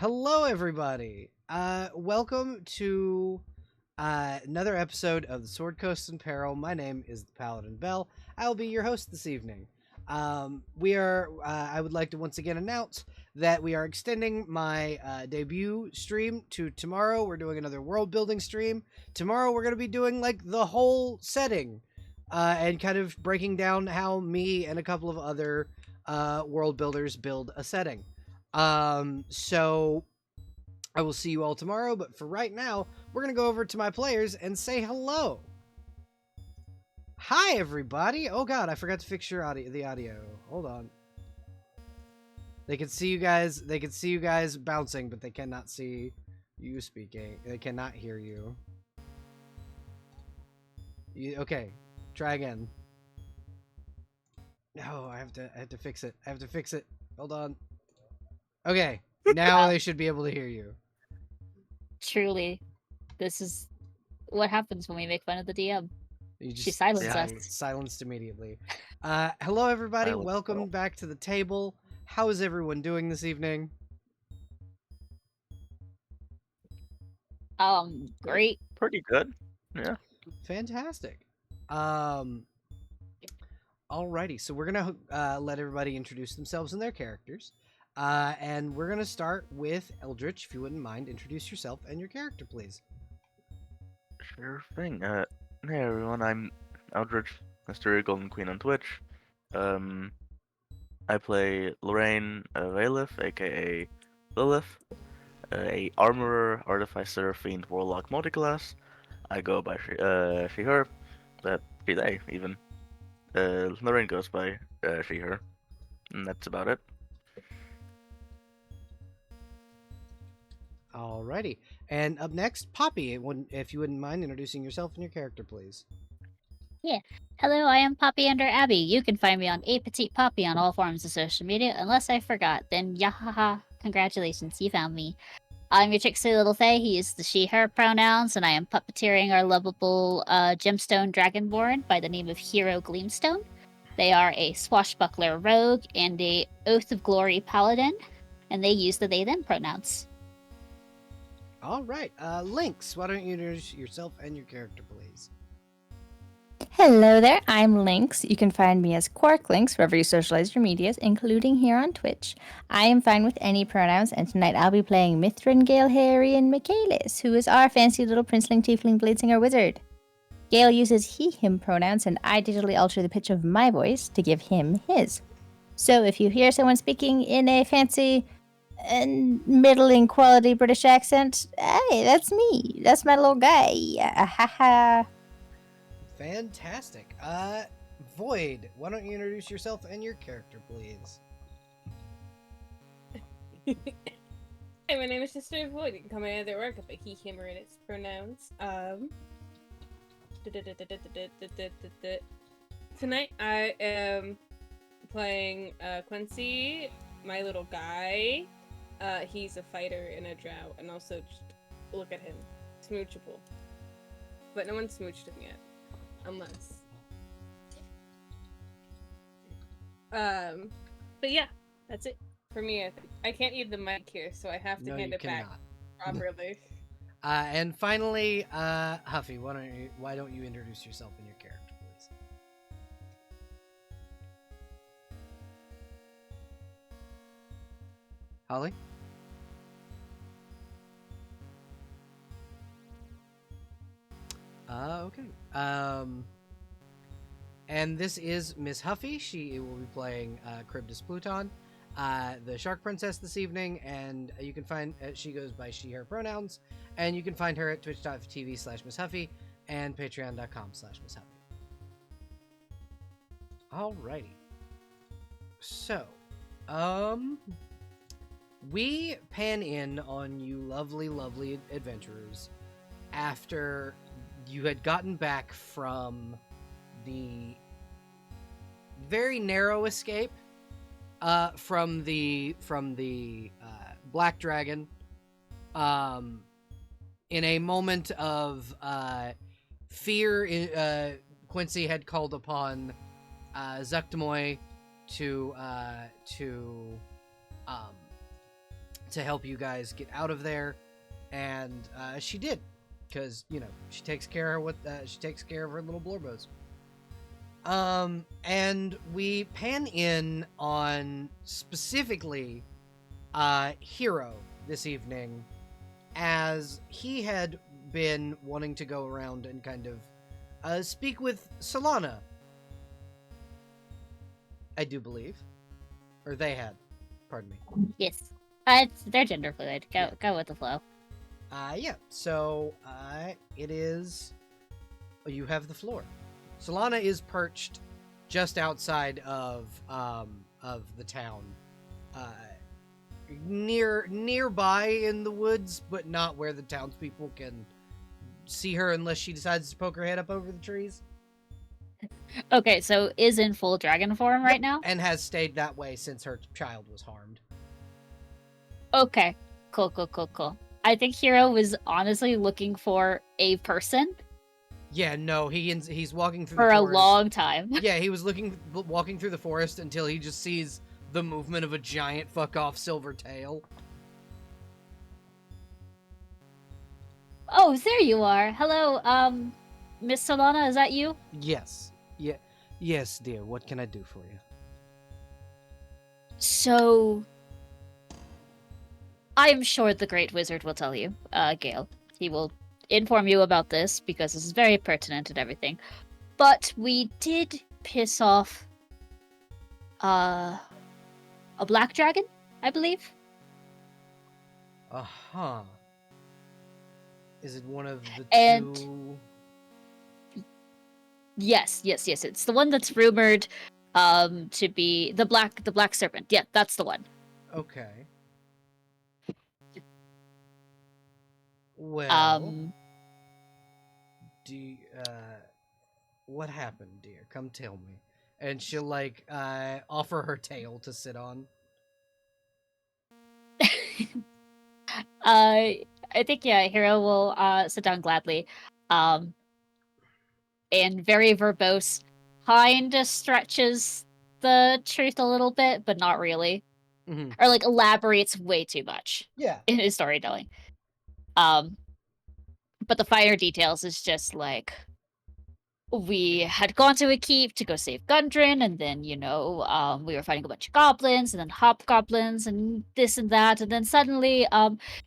Hello, everybody. Welcome to another episode of the Sword Coast and Peril. My name is ThePaladinBelle. I will be your host this evening. I would like to once again announce that we are extending my debut stream to tomorrow. We're doing another world building stream. Tomorrow, we're going to be doing like the whole setting and kind of breaking down how me and a couple of other world builders build a setting. So I will see you all tomorrow, but for right now, we're gonna go over to my players and say hello. Hi, everybody. Oh god, I forgot to fix your audio. Hold on. They can see you guys. They can see you guys bouncing, but they cannot see you speaking. They cannot hear you. Okay, try again. No, I have to fix it. I have to fix it. Hold on. Okay, now they should be able to hear you. Truly, this is what happens when we make fun of the DM. You just She silenced us. silenced immediately. Hello, everybody. Welcome back to the table. How is everyone doing this evening? Great. Pretty good. Yeah. Fantastic. Alrighty, so we're gonna let everybody introduce themselves and their characters. And we're gonna start with Eldritch. If you wouldn't mind, introduce yourself and your character, please. Sure thing. Hey everyone, I'm Eldritch, Mystery Golden Queen on Twitch. I play Lorraine Valif, aka Lilith, a armorer, artificer, fiend, warlock, multiclass. I go by she, her, but she, they even. Lorraine goes by she, her, and that's about it. Alrighty, and up next, Poppy. If you wouldn't mind introducing yourself and your character, please. Yeah. Hello, I am Poppy under Abby. You can find me on A Petite Poppy on all forms of social media. Unless I forgot, then yahaha, congratulations, you found me. I'm your tricksy little fae. He uses the she/her pronouns, and I am puppeteering our lovable gemstone dragonborn by the name of Hero Gleamstone. They are a swashbuckler rogue and a Oath of Glory paladin, and they use the they/them pronouns. All right, Lynx. Why don't you introduce yourself and your character, please? Hello there, I'm Lynx. You can find me as Quark Lynx wherever you socialize your medias, including here on Twitch. I am fine with any pronouns, and tonight I'll be playing Mithrin, Gale, Harry, and Michaelis, who is our fancy little princeling, tiefling, bladesinger wizard. Gale uses he, him pronouns, and I digitally alter the pitch of my voice to give him his. So if you hear someone speaking in a fancy and middling quality British accent, hey, that's me. That's my little guy. Ha. Fantastic. Void, why don't you introduce yourself and your character, please? Hey, my name is Sister Void. You can call me either or, but he, him, or in its pronouns. Tonight I am playing Quincy, my little guy. He's a fighter and a drow, and also just look at him, smoochable. But no one smooched him yet, unless. But yeah, that's it for me. I think I can't eat the mic here, so I have to hand it back properly. And finally, Huffy, why don't you introduce yourself and your character, please? Holly? Okay. And this is Miss Huffy. She will be playing Charybdis Pluton, the Shark Princess this evening, and you can find she goes by she, her pronouns, and you can find her at twitch.tv/Miss Huffy and patreon.com/Miss Huffy. Alrighty. So, we pan in on you lovely, lovely adventurers after you had gotten back from the very narrow escape from the Black Dragon in a moment of fear. Quincy had called upon Zuckdemoy to to help you guys get out of there, and she did, because she takes care of her little blorbos. And we pan in on specifically Hero this evening, as he had been wanting to go around and kind of speak with Solana, I do believe. Or they had. Pardon me. Yes. They're gender fluid. Go with the flow. Yeah. So, it is... You have the floor. Solana is perched just outside of the town. Nearby in the woods, but not where the townspeople can see her unless she decides to poke her head up over the trees. Okay, so is in full dragon form right now? And has stayed that way since her child was harmed. Okay. Cool. I think Hero was honestly looking for a person Yeah, no, he's walking through for the a forest. long time. Yeah, he was walking through the forest until he just sees the movement of a giant fuck-off silver tail. Oh, there you are. Hello, Miss Solana, is that you? Yes. Yeah. Yes, dear. What can I do for you? So, I am sure the Great Wizard will tell you, Gale. He will inform you about this because this is very pertinent and everything. But we did piss off a black dragon, I believe. Uh-huh. Is it one of the And- two? Yes. It's the one that's rumored to be the black serpent. Yeah, that's the one. Okay. Well, what happened, dear? Come tell me. And she'll offer her tail to sit on. I think Hero will sit down gladly. And very verbose, kinda stretches the truth a little bit, but not really. Mm-hmm. Or elaborates way too much Yeah. in his storytelling. But the finer details is just we had gone to a keep to go save Gundren, and then, we were fighting a bunch of goblins, and then hobgoblins, and this and that, and then suddenly,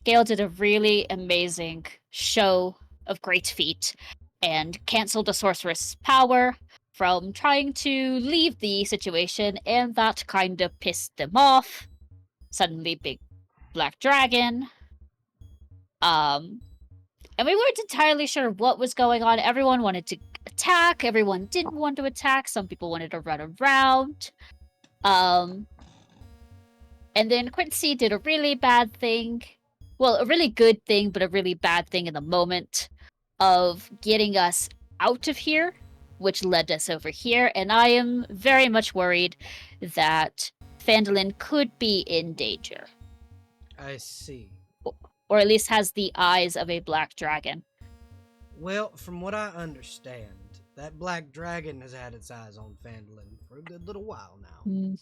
Gale did a really amazing show of great feat, and canceled the sorceress' power from trying to leave the situation, and that kind of pissed them off. Suddenly, big black dragon. And we weren't entirely sure what was going on. Everyone wanted to attack. Everyone didn't want to attack. Some people wanted to run around. And then Quincy did a really bad thing. Well, a really good thing, but a really bad thing in the moment of getting us out of here, which led us over here. And I am very much worried that Phandalin could be in danger. I see. Or at least has the eyes of a black dragon. Well, from what I understand, that black dragon has had its eyes on Phandalin for a good little while now.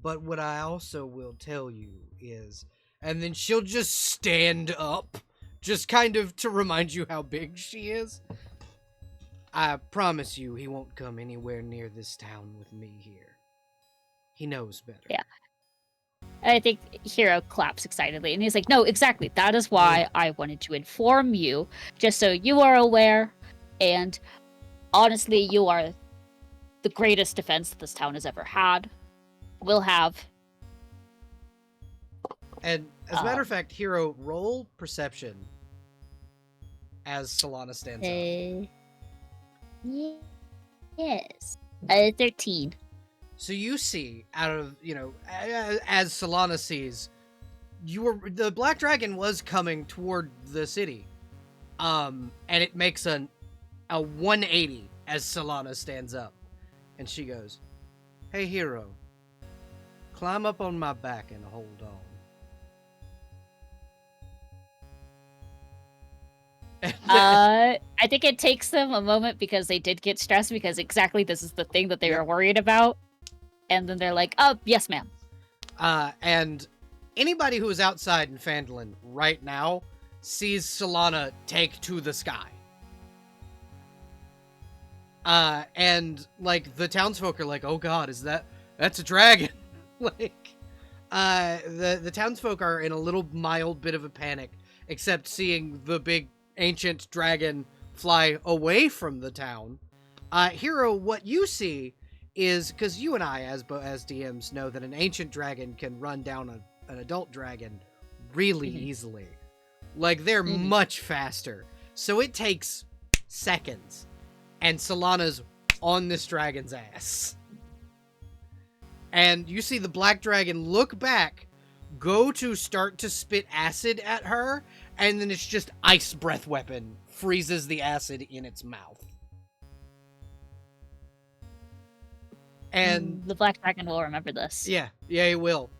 But what I also will tell you is, and then she'll just stand up, just kind of to remind you how big she is. I promise you he won't come anywhere near this town with me here. He knows better. Yeah. I think Hero claps excitedly, and he's like, no, exactly. That is why I wanted to inform you, just so you are aware, and honestly, you are the greatest defense that this town has ever had. Will have. And as a matter of fact, Hero, roll perception as Solana stands up. Yes. 13. So you see, out of, as Solana sees, the Black Dragon was coming toward the city. And it makes a 180 as Solana stands up. And she goes, "Hey, Hero, climb up on my back and hold on." I think it takes them a moment because they did get stressed because exactly this is the thing that they were worried about. And then they're like, "Oh, yes, ma'am." And anybody who is outside in Phandalin right now sees Solana take to the sky. And like the townsfolk are like, "Oh God, that's a dragon?" Like, the townsfolk are in a little mild bit of a panic, except seeing the big ancient dragon fly away from the town. Hero, what you see is, because you and I, as DMs, know that an ancient dragon can run down an adult dragon really easily. Like, they're much faster. So it takes seconds. And Solana's on this dragon's ass. And you see the black dragon look back, go to start to spit acid at her, and then it's just ice breath weapon freezes the acid in its mouth. And the black dragon will remember this. yeah, it will.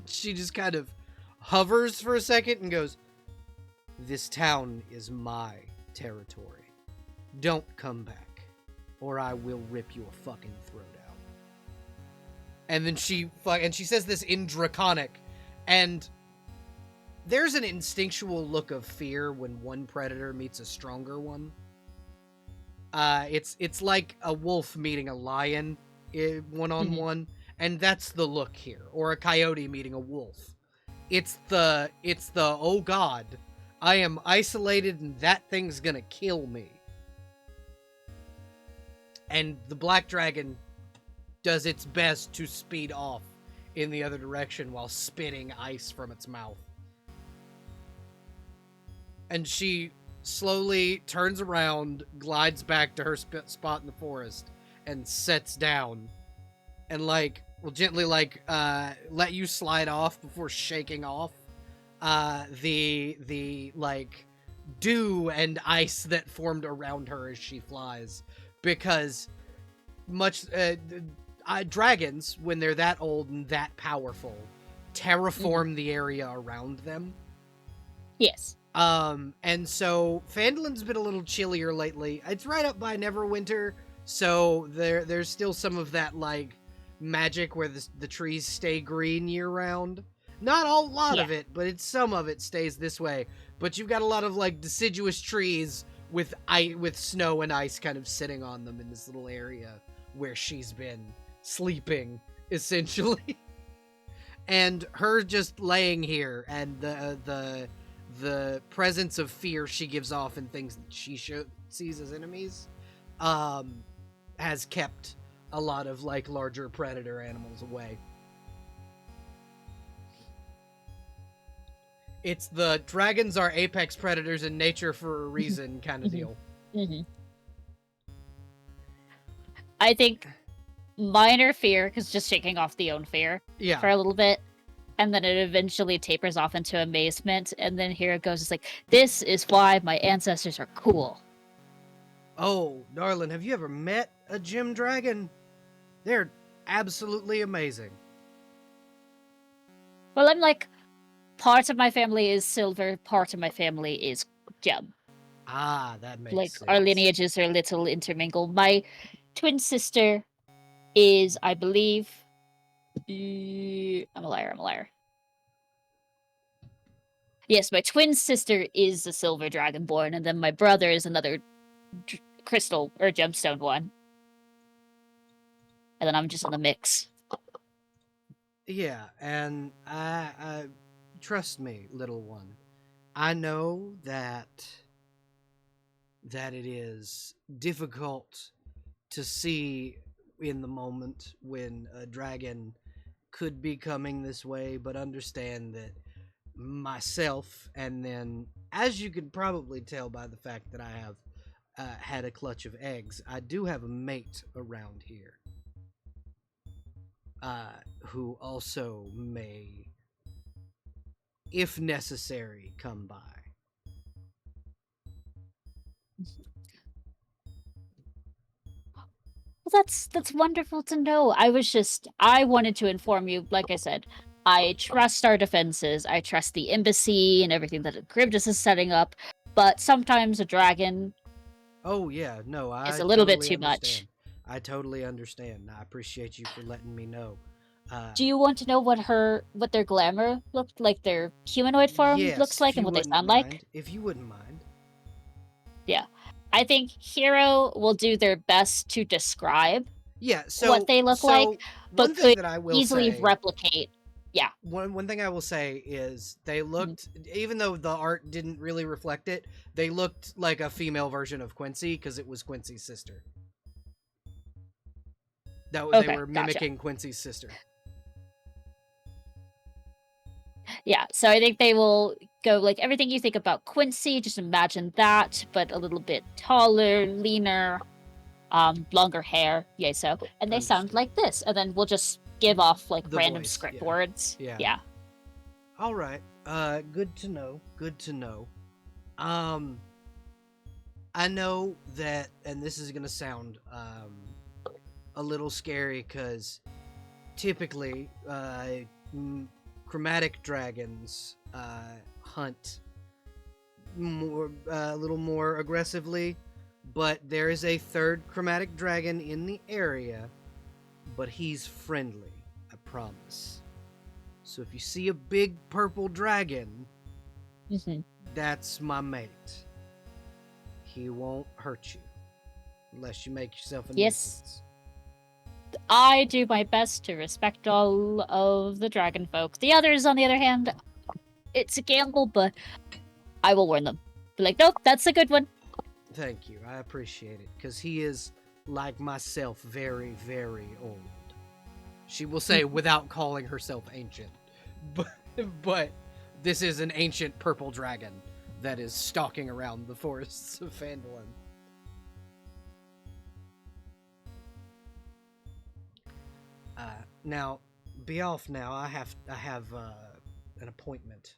She just kind of hovers for a second and goes, "This town is my territory. Don't come back, or I will rip your fucking throat out." And then she says this in Draconic, and there's an instinctual look of fear when one predator meets a stronger one. It's like a wolf meeting a lion one-on-one, and that's the look here. Or a coyote meeting a wolf. It's the oh God, I am isolated and that thing's gonna kill me. And the black dragon does its best to speed off in the other direction while spitting ice from its mouth. And she slowly turns around, glides back to her spot in the forest, and sets down. And will gently let you slide off before shaking off the dew and ice that formed around her as she flies. Because dragons, when they're that old and that powerful, terraform the area around them. Yes. And so Phandalin's been a little chillier lately. It's right up by Neverwinter, so there's still some of that magic where the trees stay green year round. Not a lot of it, but some of it stays this way. But you've got a lot of deciduous trees with snow and ice kind of sitting on them in this little area where she's been sleeping, essentially. And her just laying here, and the presence of fear she gives off in things that she sees as enemies has kept a lot of larger predator animals away. It's the dragons are apex predators in nature for a reason kind of deal. I think minor fear, because just shaking off the own fear for a little bit, and then it eventually tapers off into amazement, and then here it goes. It's like, this is why my ancestors are cool. Oh, darling, have you ever met a gem dragon? They're absolutely amazing. Well, I'm part of my family is silver, part of my family is gem. Ah, that makes sense. Our lineages are a little intermingled. My twin sister is, I believe... I'm a liar. Yes, my twin sister is a silver dragonborn, and then my brother is another crystal or gemstone one. And then I'm just in the mix. Yeah, and I trust me, little one. I know that it is difficult to see in the moment when a dragon could be coming this way, but understand that myself, and then, as you could probably tell by the fact that I have had a clutch of eggs, I do have a mate around here who also may, if necessary, come by. Well, that's wonderful to know. I wanted to inform you, like I said, I trust our defenses, I trust the embassy and everything that Charybdis is setting up, but sometimes a dragon... Oh, yeah, no, it's a little bit too much. I totally understand. I appreciate you for letting me know. Do you want to know what their glamour looked like, their humanoid form yes, looks like, if and you what they wouldn't sound mind, like? if you wouldn't mind. Yeah. I think Hero will do their best to describe Yeah, what they look like, but one thing could that I will easily say, replicate. Yeah. one thing I will say is they Mm-hmm. looked, even though the art didn't really reflect it, they looked like a female version of Quincy because it was Quincy's sister. They Okay, were gotcha. mimicking Quincy's sister. Yeah, so I think they will go like everything you think about Quincy, just imagine that, but a little bit taller, leaner, longer hair, yay so. And they sound Understood. like this, and then we'll just give off like The random voice, script yeah. words. Yeah. Yeah. All right. Good to know. Good to know. I know that, and this is gonna sound a little scary because typically chromatic dragons hunt more a little more aggressively, but there is a third chromatic dragon in the area, but he's friendly, I promise. So if you see a big purple dragon, hmm that's my mate. He won't hurt you unless you make yourself a Yes. nuisance. I do my best to respect all of the dragon folk. The others, on the other hand, it's a gamble, but I will warn them. Be like, nope, that's a good one. Thank you. I appreciate it because he is, like myself, very, very old. She will say without calling herself ancient. But this is an ancient purple dragon that is stalking around the forests of Phandalin. Now, be off now. I have an appointment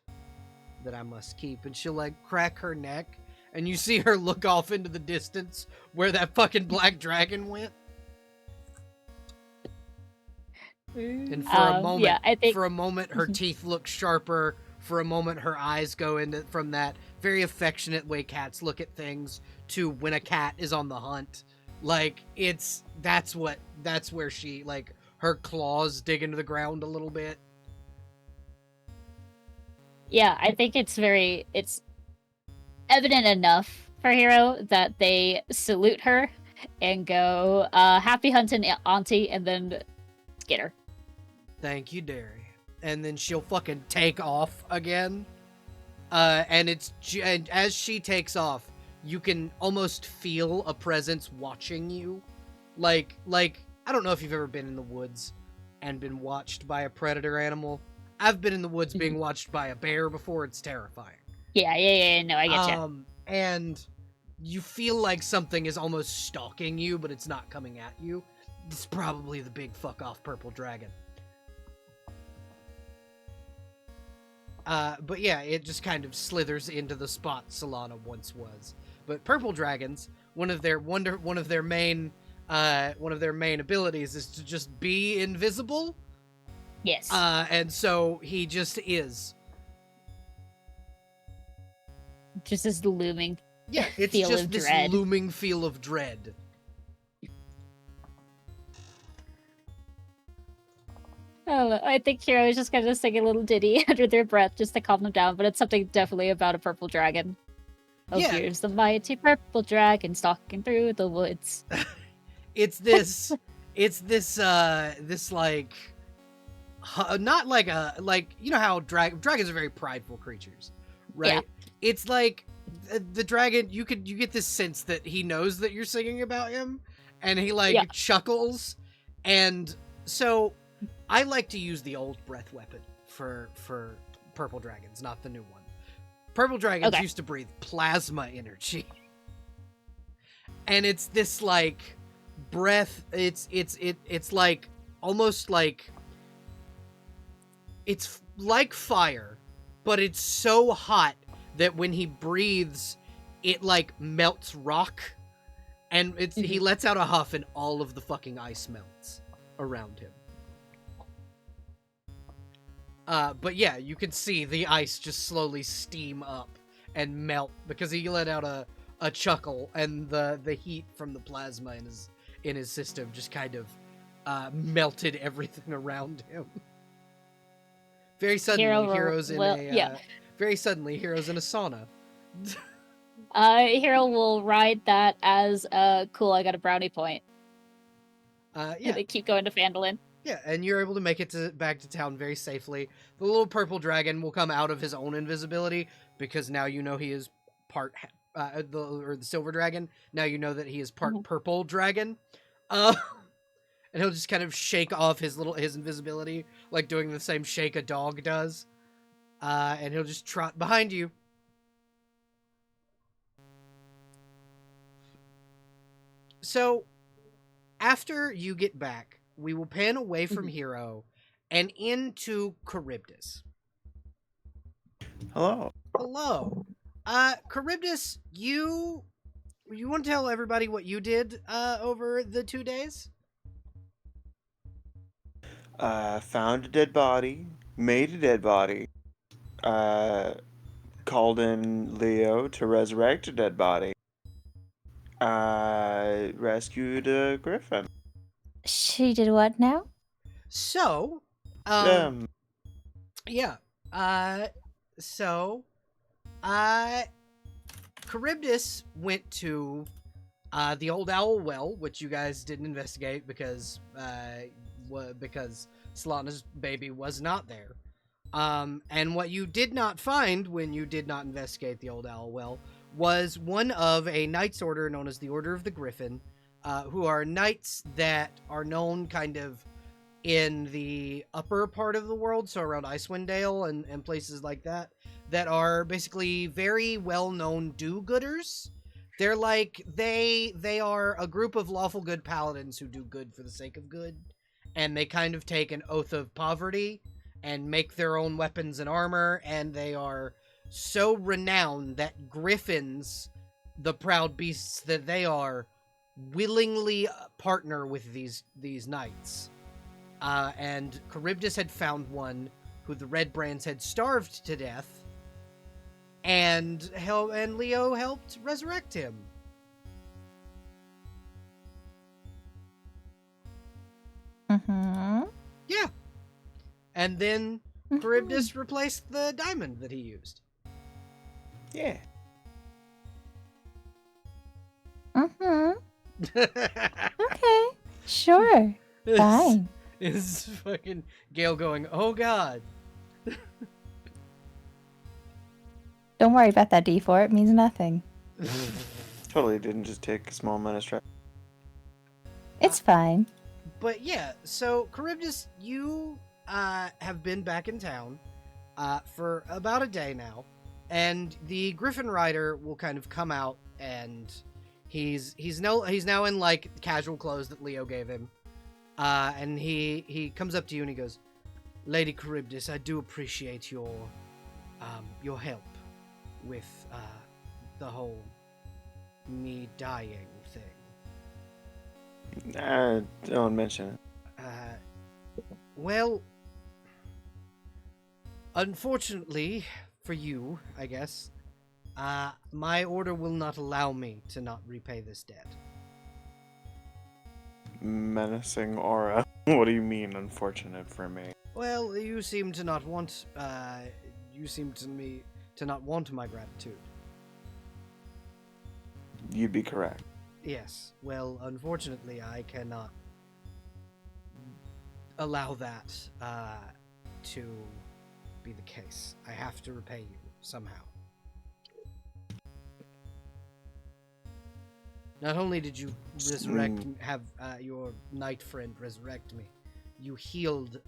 that I must keep. And she'll like crack her neck, and you see her look off into the distance where that fucking black dragon went. And for a moment, yeah, I think for a moment, her teeth look sharper. For a moment, her eyes go into from that very affectionate way cats look at things to when a cat is on the hunt. Like that's where she like her claws dig into the ground a little bit. yeah, I think it's evident enough for Hero that they salute her and go, happy hunting, auntie, and then get her. Thank you, Derry. And then she'll fucking take off again. And as she takes off, you can almost feel a presence watching you. Like I don't know if you've ever been in the woods and been watched by a predator animal. I've been in the woods being watched by a bear before. It's terrifying. Yeah, no, I get you. And you feel like something is almost stalking you, but it's not coming at you. It's probably the big fuck off purple dragon. But yeah, it just kind of slithers into the spot Solana once was. But purple dragons, one of their main abilities is to just be invisible. Yes. And so he just is. Just this looming Yeah, it's feel just of this dread. looming feel of dread. I don't know. I think Hero is just kind of sing a little ditty under their breath just to calm them down, but it's something definitely about a purple dragon. Oh, Yeah. here's the mighty purple dragon stalking through the woods. It's this like not like a like you know how dragons are very prideful creatures, right? Yeah. It's like the dragon. You get this sense that he knows that you're singing about him, and he like chuckles, and so I like to use the old breath weapon for purple dragons, not the new one. Purple dragons used to breathe plasma energy, and it's this like breath. It's like almost like it's like fire, but it's so hot that when he breathes, it like melts rock, and he lets out a huff, and all of the fucking ice melts around him. But yeah, you can see the ice just slowly steam up and melt because he let out a chuckle, and the heat from the plasma in his system just kind of melted everything around him. Very suddenly, Hero heroes in will- a yeah. very suddenly heroes in a sauna. Hero will ride that as cool. I got a brownie point. Yeah, They keep going to Phandalin. yeah, and you're able to make it back to town very safely. The little purple dragon will come out of his own invisibility because now you know he is part the silver dragon. Now you know that he is part Mhm. purple dragon. Uh, and he'll just kind of shake off his invisibility, like doing the same shake a dog does. And he'll just trot behind you. So, after you get back, we will pan away from Mhm. Hero and into Charybdis. Hello. Hello. Charybdis, you want to tell everybody what you did over the 2 days? Found a dead body, made a dead body, called in Leo to resurrect a dead body, rescued a griffin. She did what now? So, Um, yeah. Uh so uh Charybdis went to the old owl well, which you guys didn't investigate because Solana's baby was not there. And what you did not find when you did not investigate the old owl well was one of a knight's order known as the Order of the Griffin, who are knights that are known kind of in the upper part of the world, so around Icewind Dale and places like that, that are basically very well-known do-gooders. They're like they are a group of lawful good paladins who do good for the sake of good, and they kind of take an oath of poverty and make their own weapons and armor, and they are so renowned that griffins, the proud beasts that they are, willingly partner with these knights. And Charybdis had found one who the Red Brands had starved to death, and Leo helped resurrect him. Mm-hmm. Yeah. And then Charybdis replaced the diamond that he used. yeah. Mm-hmm. Okay. Sure. Fine. Is fucking Gale going, oh god. Don't worry about that D4. It means nothing. Totally didn't just take a small amount of stress. It's fine. But yeah, so Charybdis, you have been back in town for about a day now, and the Griffin Rider will kind of come out, and he's now in like casual clothes that Leo gave him, and he comes up to you and he goes, Lady Charybdis, I do appreciate your help with the whole me dying thing. Don't mention it. Well, unfortunately for you, I guess, my order will not allow me to not repay this debt. Menacing aura. What do you mean, unfortunate for me? Well, you seem to not want, to not want my gratitude. You'd be correct. Yes, well, unfortunately, I cannot allow that to be the case. I have to repay you somehow. Not only did you resurrect, have your knight friend resurrect me, you healed,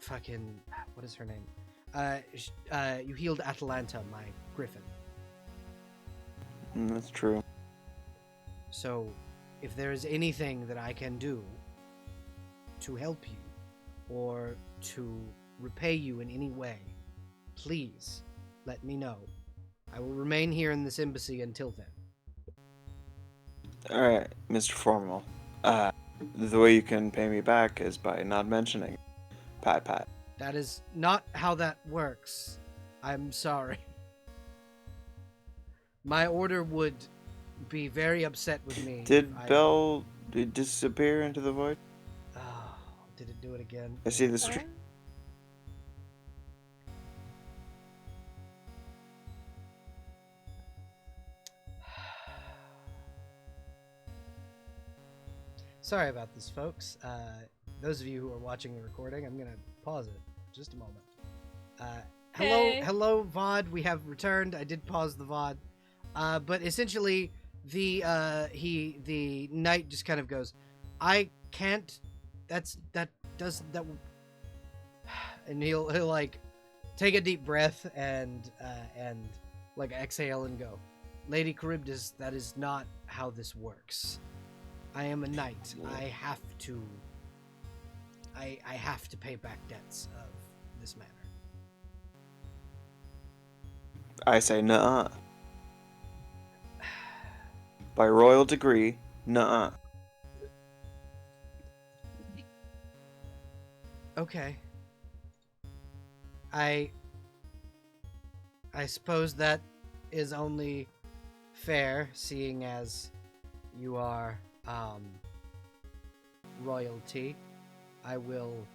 fucking, what is her name? You healed Atalanta, my griffin. That's true. So, if there is anything that I can do to help you, or to repay you in any way, please let me know. I will remain here in this embassy until then. Alright, Mr. Formal. The way you can pay me back is by not mentioning. Pat pat. That is not how that works. I'm sorry. My order would be very upset with me. Did if I- Belle disappear into the void? Oh, did it do it again? I see the stream. Sorry about this, folks. Those of you who are watching the recording, I'm gonna pause it just a moment. Okay. Hello, VOD. We have returned. I did pause the VOD, but essentially, the knight just kind of goes, "I can't. That doesn't that," and he'll like take a deep breath and like exhale and go, "Lady Charybdis, that is not how this works. I am a knight. I have to pay back debts of this manner." I say nuh-uh. By royal decree, nuh-uh. Okay. I suppose that is only fair, seeing as you are royalty. I will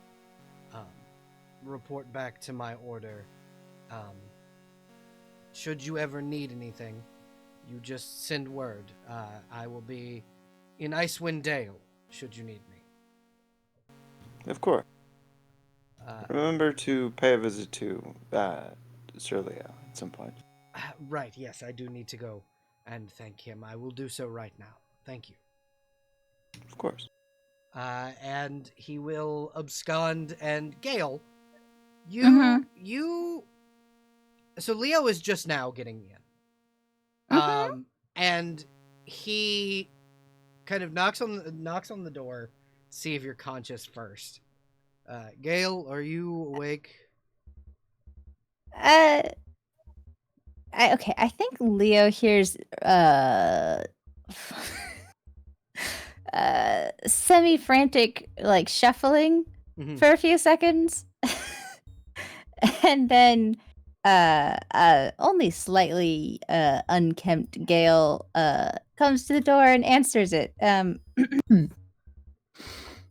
report back to my order. Should you ever need anything, you just send word. I will be in Icewind Dale, should you need me. Of course. Remember to pay a visit to Sir Leo at some point. Right, yes, I do need to go and thank him. I will do so right now. Thank you. Of course. And he will abscond. And Gale, Mhm. you. So Leo is just now getting in. Mhm. And he kind of knocks on the door, see if you're conscious first. Gale, are you awake? Okay, I think Leo hears semi-frantic like shuffling Mhm. for a few seconds. And then only slightly unkempt Gale comes to the door and answers it.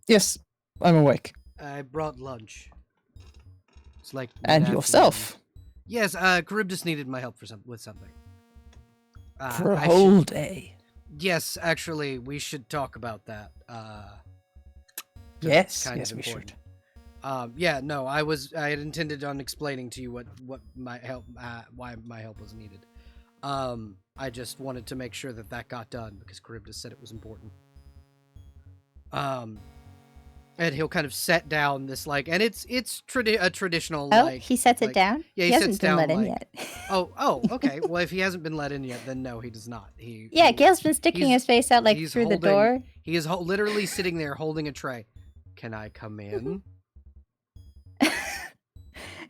Yes, I'm awake. I brought lunch. It's like And mid-afternoon. yourself. Yes, Charybdis needed my help with something. For a I whole should- day. Yes, actually, we should talk about that. 'Cause it's Yes, kind yes, of we should. important. Yeah, no, I had intended on explaining to you what my help, why my help was needed. I just wanted to make sure that got done because Charybdis said it was important. And he'll kind of set down this and it's a traditional Oh, like. he sets like- it down? Yeah, he he hasn't sets been down let in like. yet. Oh, okay. Well, if he hasn't been let in yet, then no, he does not. Yeah, Gale's been sticking he's- his face out he's through the holding- door. He is literally sitting there holding a tray. Can I come in?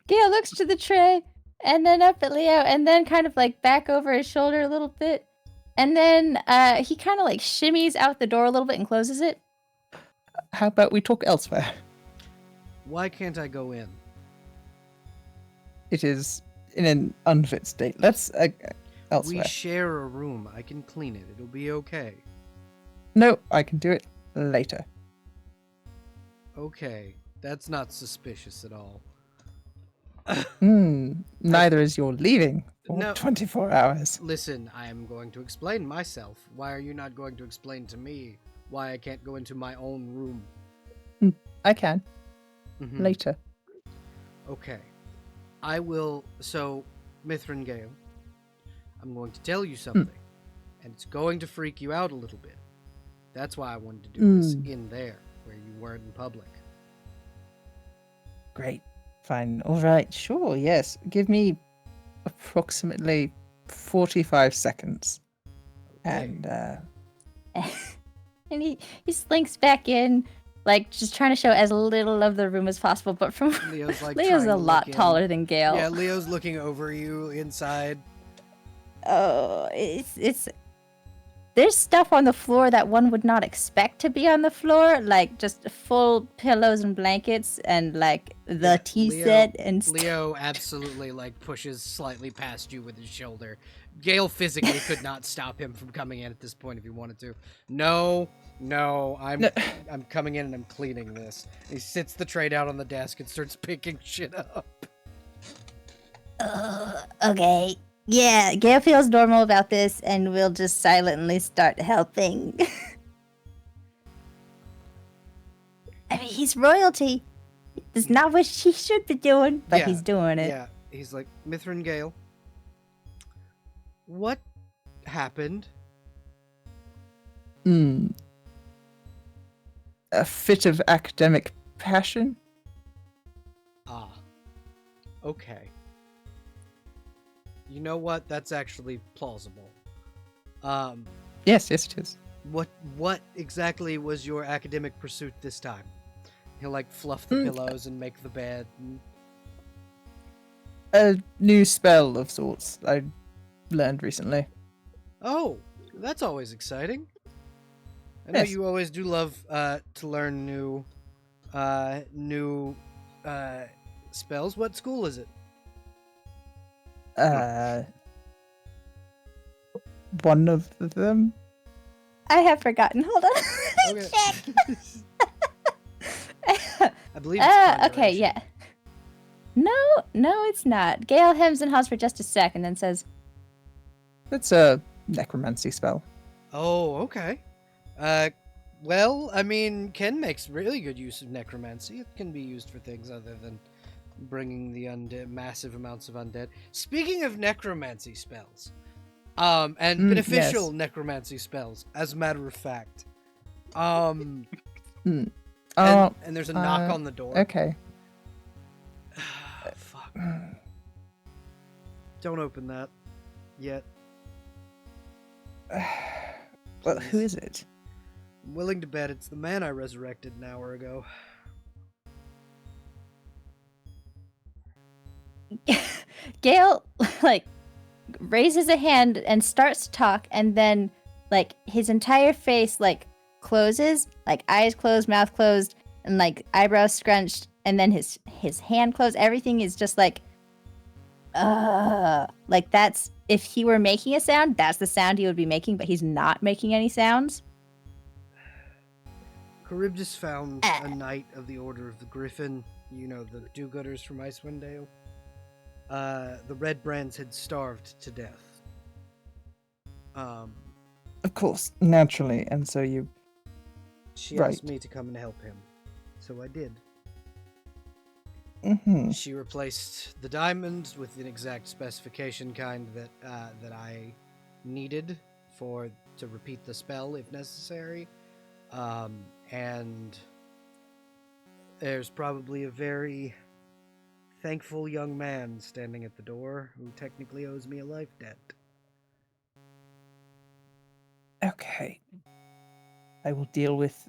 Gale looks to the tray and then up at Leo and then kind of like back over his shoulder a little bit. And then he kind of like shimmies out the door a little bit and closes it. How about we talk elsewhere? Why can't I go in? It is in an unfit state. Let's elsewhere. We share a room. I can clean it. It'll be okay. No, I can do it later. Okay. That's not suspicious at all. Neither is your leaving for No. 24 hours. Listen, I am going to explain myself. Why are you not going to explain to me why I can't go into my own room? I can. Mhm. Later. Okay. I will. So, Mithrin Gale, I'm going to tell you something. And it's going to freak you out a little bit. That's why I wanted to do this in there, where you weren't in public. Great. Fine. All right. Sure. Yes. Give me approximately 45 seconds. Okay. And And he slinks back in, like just trying to show as little of the room as possible. But from Leo's like Leo's trying a to lot look in. taller than Gale. Yeah, Leo's looking over you inside. Oh, it's there's stuff on the floor that one would not expect to be on the floor, like just full pillows and blankets and like the Yeah, tea Leo- set and stuff. Leo absolutely pushes slightly past you with his shoulder Gale physically could not stop him from coming in at this point if he wanted to. No, I'm coming in and I'm cleaning this. He sits the tray down on the desk and starts picking shit up. Okay. Yeah, Gale feels normal about this and will just silently start helping. I mean, he's royalty. It's not what he should be doing, but Yeah, he's doing it. Yeah, he's like, Mithrin Gale, what happened? A fit of academic passion? Ah, okay. You know what? That's actually plausible. Yes, it is. What exactly was your academic pursuit this time? He'll like fluff the pillows and make the bed. A new spell of sorts I learned recently. Oh, that's always exciting. I know Yes. you always do love to learn new spells. What school is it? One of them. I have forgotten. Hold on. Let me Okay. check. I believe it's Okay, Conjuration. yeah. No, it's not. Gale hems and haws for just a sec and then says, It's a necromancy spell. Oh, okay. Well, I mean, Ken makes really good use of necromancy. It can be used for things other than bringing the undead, massive amounts of undead. Speaking of necromancy spells, and beneficial yes. necromancy spells, as a matter of fact, and there's a knock on the door. Okay. Fuck. Don't open that yet. Well, who is it? I'm willing to bet it's the man I resurrected an hour ago. Gale, like, raises a hand and starts to talk, and then, like, his entire face, like, closes, like, eyes closed, mouth closed, and, like, eyebrows scrunched, and then his hand closed. Everything is just like, like, that's, if he were making a sound, that's the sound he would be making, but he's not making any sounds. Charybdis found a knight of the Order of the Griffin, you know, the do-gooders from Icewind Dale. The Red Brands had starved to death. Of course, naturally, and so you... She Right. asked me to come and help him, so I did. Mm-hmm. She replaced the diamond with an exact specification kind that I needed to repeat the spell if necessary. And there's probably a very thankful young man standing at the door who technically owes me a life debt. Okay. I will deal with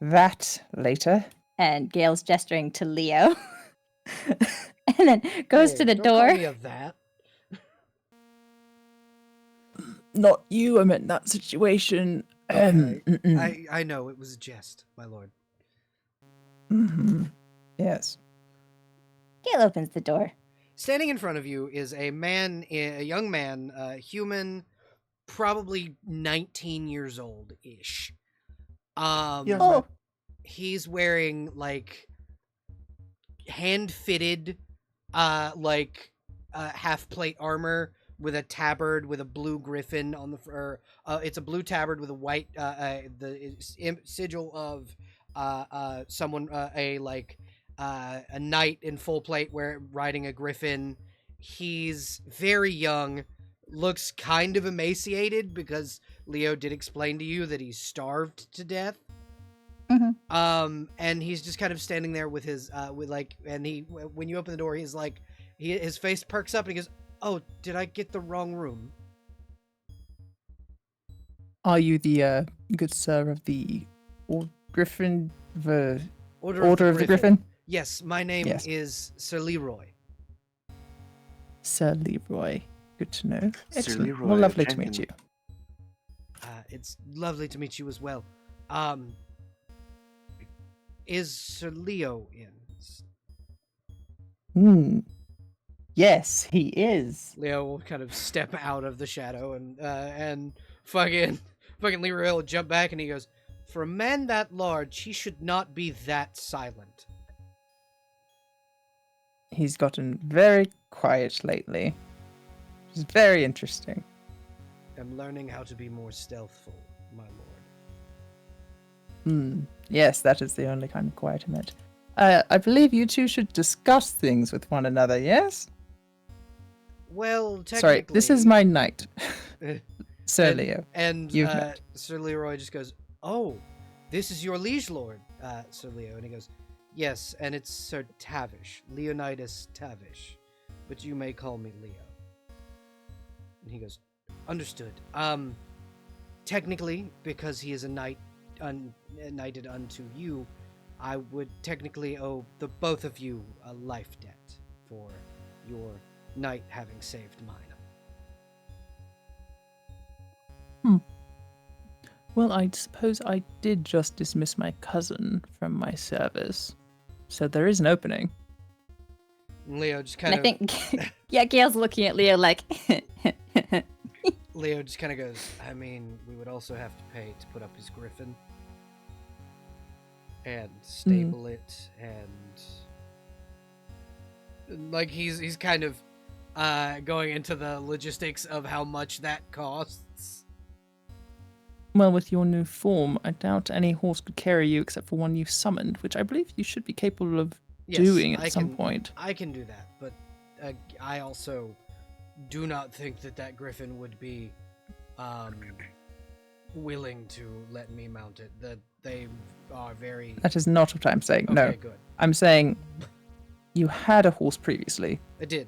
that later. And Gale's gesturing to Leo. And then goes Hey, to the don't door. Call me a that. Not you, I meant that situation. Okay. I know, it was a jest, my lord. Yes. Gale opens the door. Standing in front of you is a young man, human, probably 19 years old-ish. Oh, He's wearing, like, hand-fitted, half-plate armor with a tabard with a blue griffin on the it's a blue tabard with a white sigil of someone a knight in full plate riding a griffin. He's very young, looks kind of emaciated because Leo did explain to you that he's starved to death. And he's just kind of standing there with his when you open the door, he's like, his face perks up and he goes, "Oh, did I get the wrong room?" Are you the good sir of the Griffin? The Order of the Griffin? Yes, my name Yes. is Sir Leroy. Sir Leroy. Good to know. Sir Excellent. Leroy, Well, lovely to meet gentleman. you. It's lovely to meet you as well. Is Sir Leo in? Yes, he is. Leo will kind of step out of the shadow and fucking Leroy will jump back and he goes, "For a man that large, he should not be that silent." He's gotten very quiet lately. It's very interesting. I'm learning how to be more stealthful, my lord. Yes, that is the only kind of quiet I meant. I believe you two should discuss things with one another, yes? Well, technically... Sorry, this is my knight. Sir Leo. And You've met. Sir Leroy just goes, "Oh, this is your liege lord, Sir Leo." And he goes, "Yes, and it's Sir Tavish, Leonidas Tavish, but you may call me Leo." And he goes, "Understood. Technically, because he is a knight, knighted unto you, I would technically owe the both of you a life debt for your knight having saved mine." Well, I suppose I did just dismiss my cousin from my service. So there is an opening. And Leo just And kind I of... think, yeah, Gail's looking at Leo like, Leo just kind of goes, "I mean, we would also have to pay to put up his griffin and stable it, and like he's kind of going into the logistics of how much that costs." Well, with your new form, I doubt any horse could carry you except for one you summoned, which I believe you should be capable of Yes, doing at I some can- point. I can do that, but I also do not think that griffin would be willing to let me mount it. That they are very... That is not what I'm saying. Okay, No, good. I'm saying you had a horse previously, I did.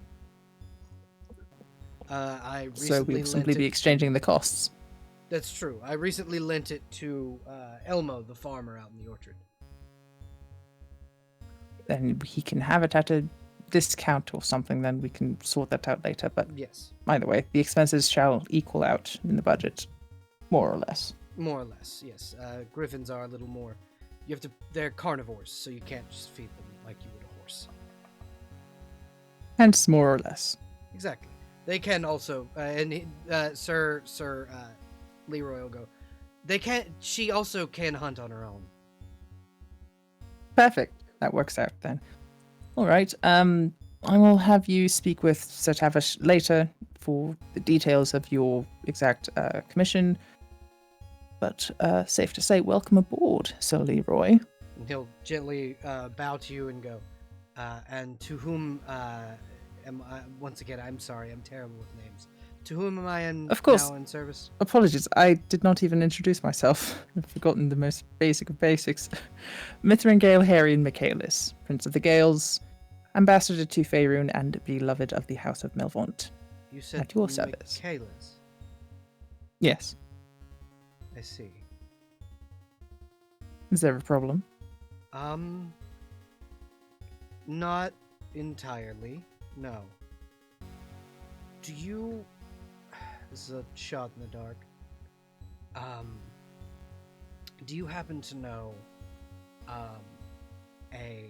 I recently so we'd simply lent be it- exchanging the costs. That's true. I recently lent it to Elmo, the farmer out in the orchard. Then he can have it at a discount or something, then we can sort that out later. But Yes, either way, the expenses shall equal out in the budget, more or less. more or less. Yes, griffins are a little more. You have to. They're carnivores, so you can't just feed them like you would a horse. Hence, more or less. Exactly. They can also, Sir Leroy will go. They can. She also can hunt on her own. Perfect. That works out then. All right. I will have you speak with Sir Tavish later for the details of your exact commission. But safe to say, welcome aboard, Sir Leroy. And he'll gently bow to you and go. And to whom am I? Once again, I'm sorry. I'm terrible with names. To whom am I Of course. now in service? Apologies, I did not even introduce myself. I've forgotten the most basic of basics. Mithrin Gale Harry Michaelis, Prince of the Gales, Ambassador to Faerun and beloved of the House of Melvaunt. You said At your service. Michaelis. Yes. I see. Is there a problem? Not entirely. No. Do you... This is a shot in the dark. Do you happen to know, a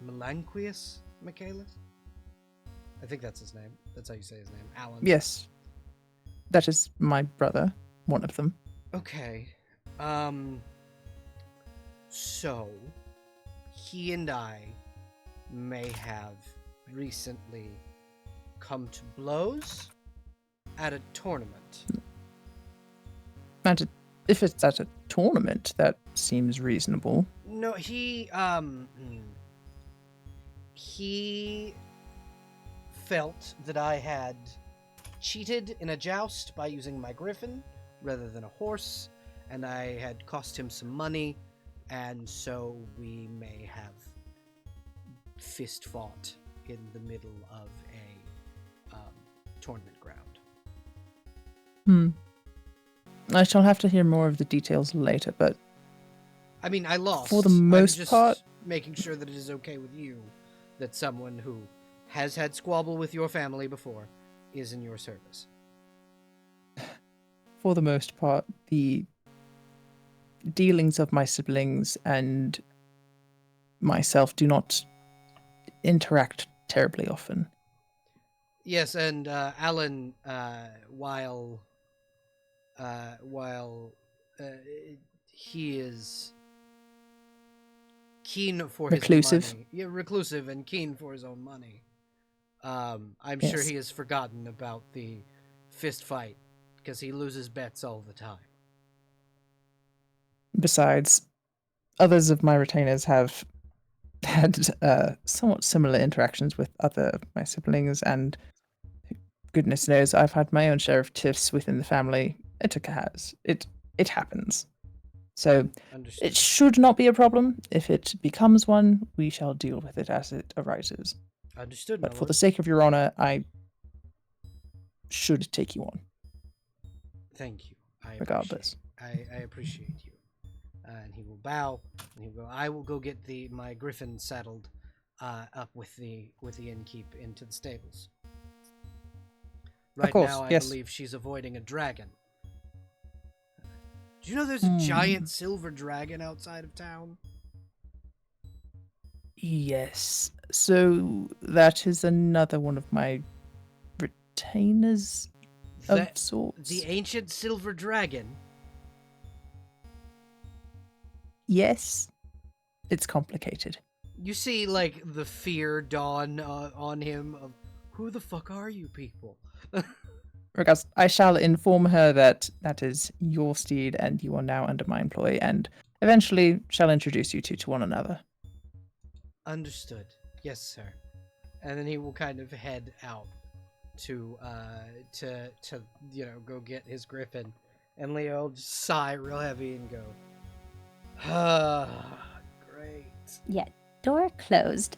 Melanquius Michaelis? I think that's his name. That's how you say his name. Alan. Yes. That is my brother, one of them. Okay. So, he and I may have recently come to blows at a tournament. If it's at a tournament, that seems reasonable. No, he felt that I had cheated in a joust by using my griffin rather than a horse, and I had cost him some money, and so we may have fist fought in the middle of a tournament ground. I shall have to hear more of the details later, but I mean, I lost. For the most I'm just part- making sure that it is okay with you that someone who has had squabble with your family before is in your service. for the most part, the dealings of my siblings and myself do not interact terribly often. Yes, and Alan, while uh, he is keen for his Reclusive. money, yeah, reclusive and keen for his own money. I'm sure Yes. he has forgotten about the fist fight because he loses bets all the time. Besides, others of my retainers have had somewhat similar interactions with other of my siblings, and goodness knows I've had my own share of tiffs within the family. Etika has. It happens. So Understood. it should not be a problem. If it becomes one, we shall deal with it as it arises. Understood, But my for lord. the sake of your honor, I should take you on, Thank you. regardless. I appreciate you. And he will bow, and he will go. I will go get my griffin saddled up with the innkeep into the stables. Right course, now, I yes. believe she's avoiding a dragon. Do you know there's a Hmm. giant silver dragon outside of town? Yes. So that is another one of my retainers of The, sorts. the ancient silver dragon. Yes. It's complicated. You see, like, the fear dawn on him of, who the fuck are you people? Regardless, I shall inform her that that is your steed and you are now under my employ, and eventually shall introduce you two to one another. Understood. Yes, sir. And then he will kind of head out to go get his griffin, and Leo will just sigh real heavy and go, ah, great. Yeah, door closed.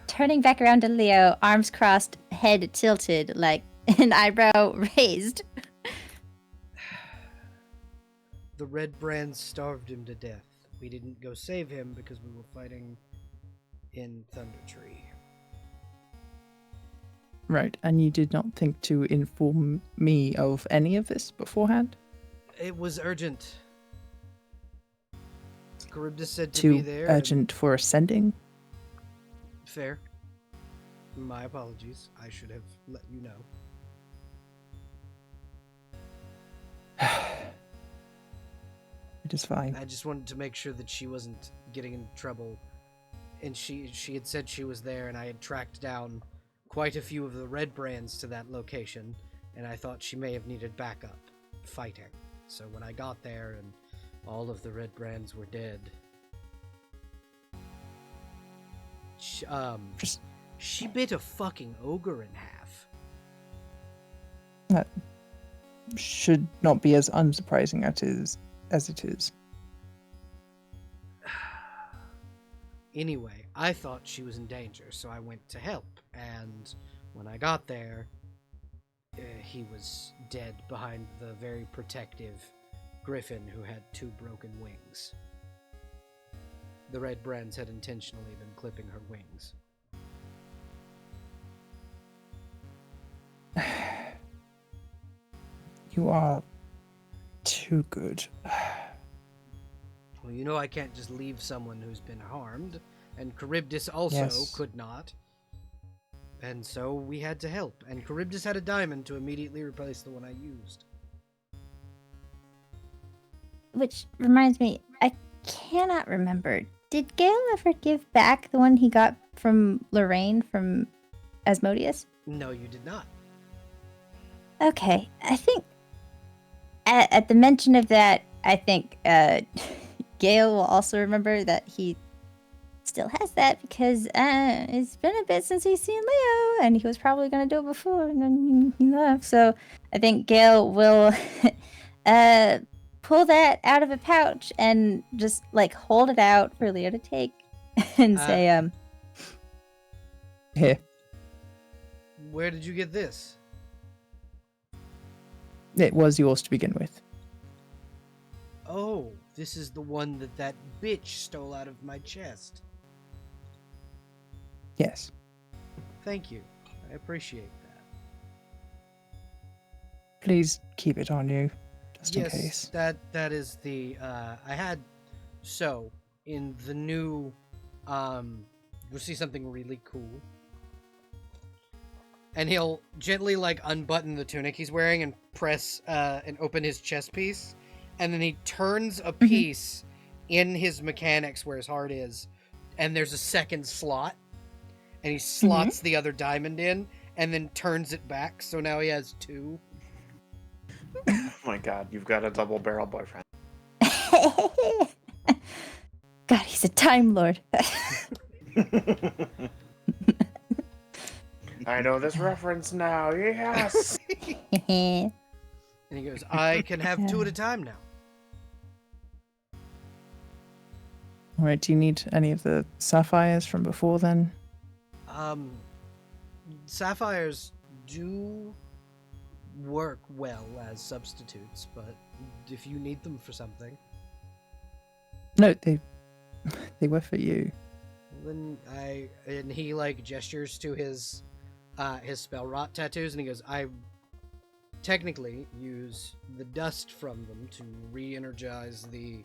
Turning back around to Leo, arms crossed, head tilted, like an eyebrow raised. The Red Brands starved him to death. We didn't go save him because we were fighting in Thunder Tree. Right, and you did not think to inform me of any of this beforehand? It was urgent. Charybdis said to be Too there. and- urgent for ascending? Fair. My apologies. I should have let you know. It is fine. I just wanted to make sure that she wasn't getting in trouble. And she had said she was there, and I had tracked down quite a few of the Red Brands to that location, and I thought she may have needed backup fighting. So when I got there and all of the Red Brands were dead, she bit a fucking ogre in half. That should not be as unsurprising as it is. Anyway, I thought she was in danger, so I went to help, and when I got there, he was dead behind the very protective griffin who had 2 broken wings. The Red Brands had intentionally been clipping her wings. You are too good. Well, you know I can't just leave someone who's been harmed, and Charybdis also Yes. could not. And so we had to help, and Charybdis had a diamond to immediately replace the one I used. Which reminds me, I cannot remember. Did Gale ever give back the one he got from Lorraine from Asmodeus? No, you did not. Okay, I think at the mention of that, I think Gale will also remember that he still has that because it's been a bit since he's seen Leo, and he was probably going to do it before, and then he left. So I think Gale will pull that out of a pouch and just like hold it out for Leo to take and say, Here. Where did you get this? It was yours to begin with. Oh, this is the one that bitch stole out of my chest. Yes. Thank you. I appreciate that. Please keep it on you, just in Yes, case. that is the I had so in the new you'll see something really cool. and he'll gently like unbutton the tunic he's wearing and press and open his chest piece, and then he turns a piece in his mechanics where his heart is, and there's a second slot, and he slots the other diamond in and then turns it back, so now he has two. Oh my god, you've got a double barrel boyfriend. God, he's a Time Lord. I know this reference now, yes! And he goes, I can have two at a time now. All right, do you need any of the sapphires from before then? Sapphires do work well as substitutes, but if you need them for something, No, they were for you. then and he like gestures to his spell rot tattoos, and he goes, I technically use the dust from them to re-energize the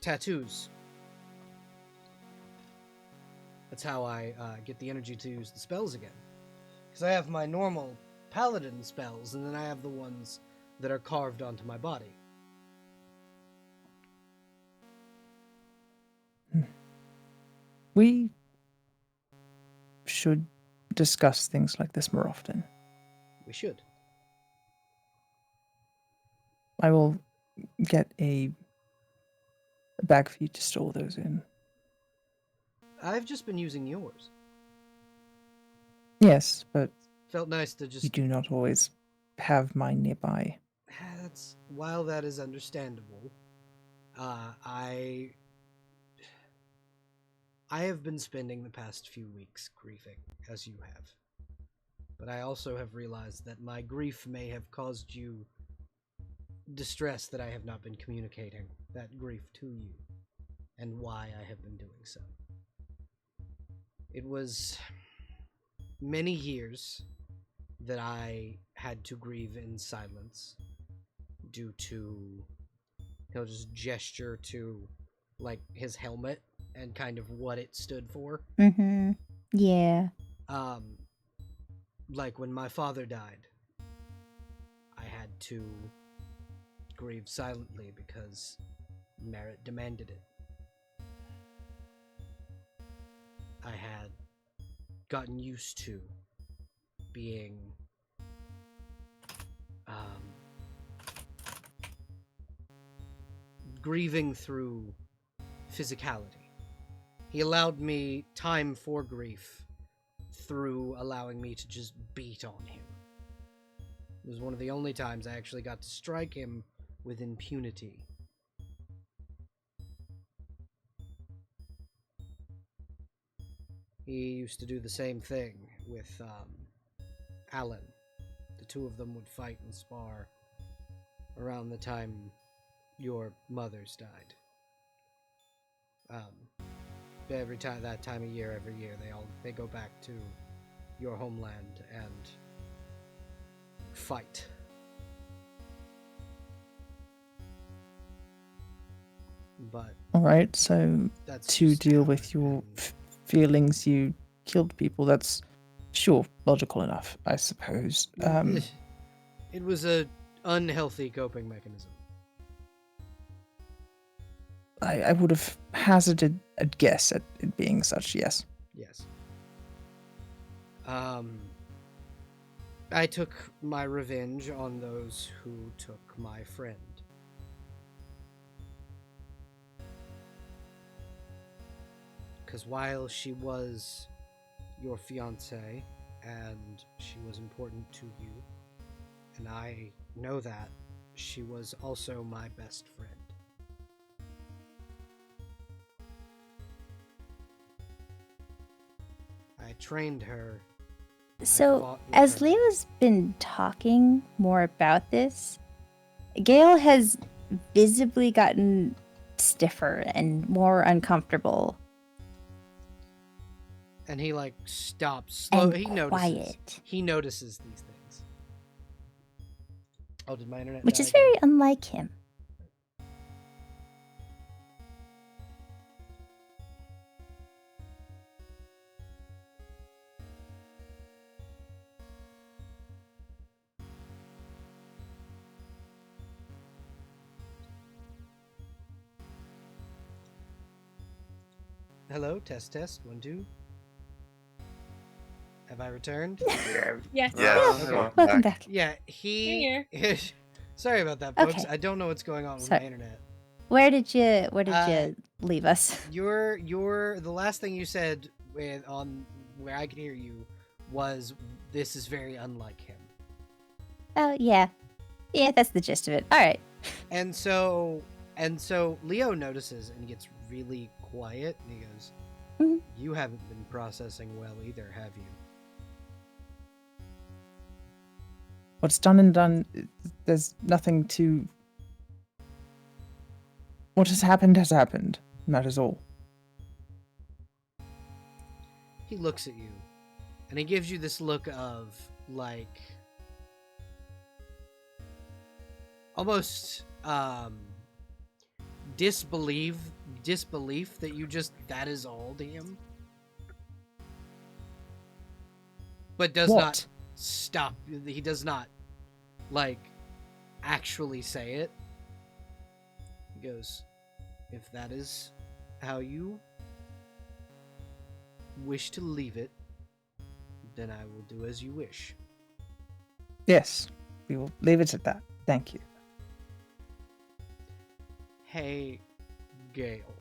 tattoos. That's how I get the energy to use the spells again. Because I have my normal paladin spells, and then I have the ones that are carved onto my body. We should discuss things like this more often. We should. I will get a bag for you to store those in. I've just been using yours. Yes, but Felt nice to just... you do not always have mine nearby. While that is understandable, I have been spending the past few weeks grieving, as you have. But I also have realized that my grief may have caused you distress that I have not been communicating that grief to you, and why I have been doing so. It was many years that I had to grieve in silence due to, he'll just gesture to like his helmet and kind of what it stood for. Yeah. Like when my father died, I had to grieve silently because merit demanded it. I had gotten used to being grieving through physicality. He allowed me time for grief through allowing me to just beat on him. It was one of the only times I actually got to strike him with impunity. He used to do the same thing with Alan. The two of them would fight and spar around the time your mothers died. Every time, that time of year, every year, they go back to your homeland and fight. But All right, so that's to just deal how with I've your been. feelings, you killed people. That's sure logical enough, I suppose. It was a unhealthy coping mechanism. I would have hazarded a guess at it being such. Yes. Yes. I took my revenge on those who took my friend. Because while she was your fiancée and she was important to you, and I know that, she was also my best friend. I trained her. So, fought with as her. Leo's been talking more about this, Gale has visibly gotten stiffer and more uncomfortable And he like stops. and He notices. quiet, He notices these things. Oh, did my internet which die is again? very unlike him. Hello, test, 1, 2. Have I returned? Yes. Yeah. Welcome back. Yeah, Here. Sorry about that, folks. Okay. I don't know what's going on with Sorry. my internet. Where did you Uh, leave us? The last thing you said on where I could hear you was, "This is very unlike him." Oh yeah, that's the gist of it. All right. And so Leo notices and gets really quiet and he goes, Mhm. "You haven't been processing well either, have you?" What's done and done, there's nothing to... What has happened, and that is all. He looks at you and he gives you this look of like almost disbelief that you just that is all to him, but does not What? stop. He does not like actually say it. He goes, "If that is how you wish to leave it, then I will do as you wish." Yes, we will leave it at that. Thank you. Hey, Gale,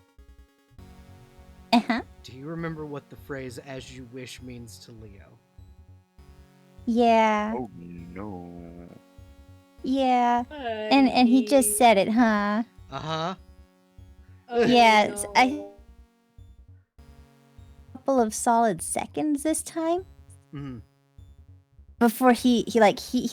Uh-huh. do you remember what the phrase "as you wish" means to Leo? Yeah. Oh no. Yeah. And he just said it, huh? Uh-huh. Oh, Yeah. no. I couple of solid seconds this time Mm-hmm. before he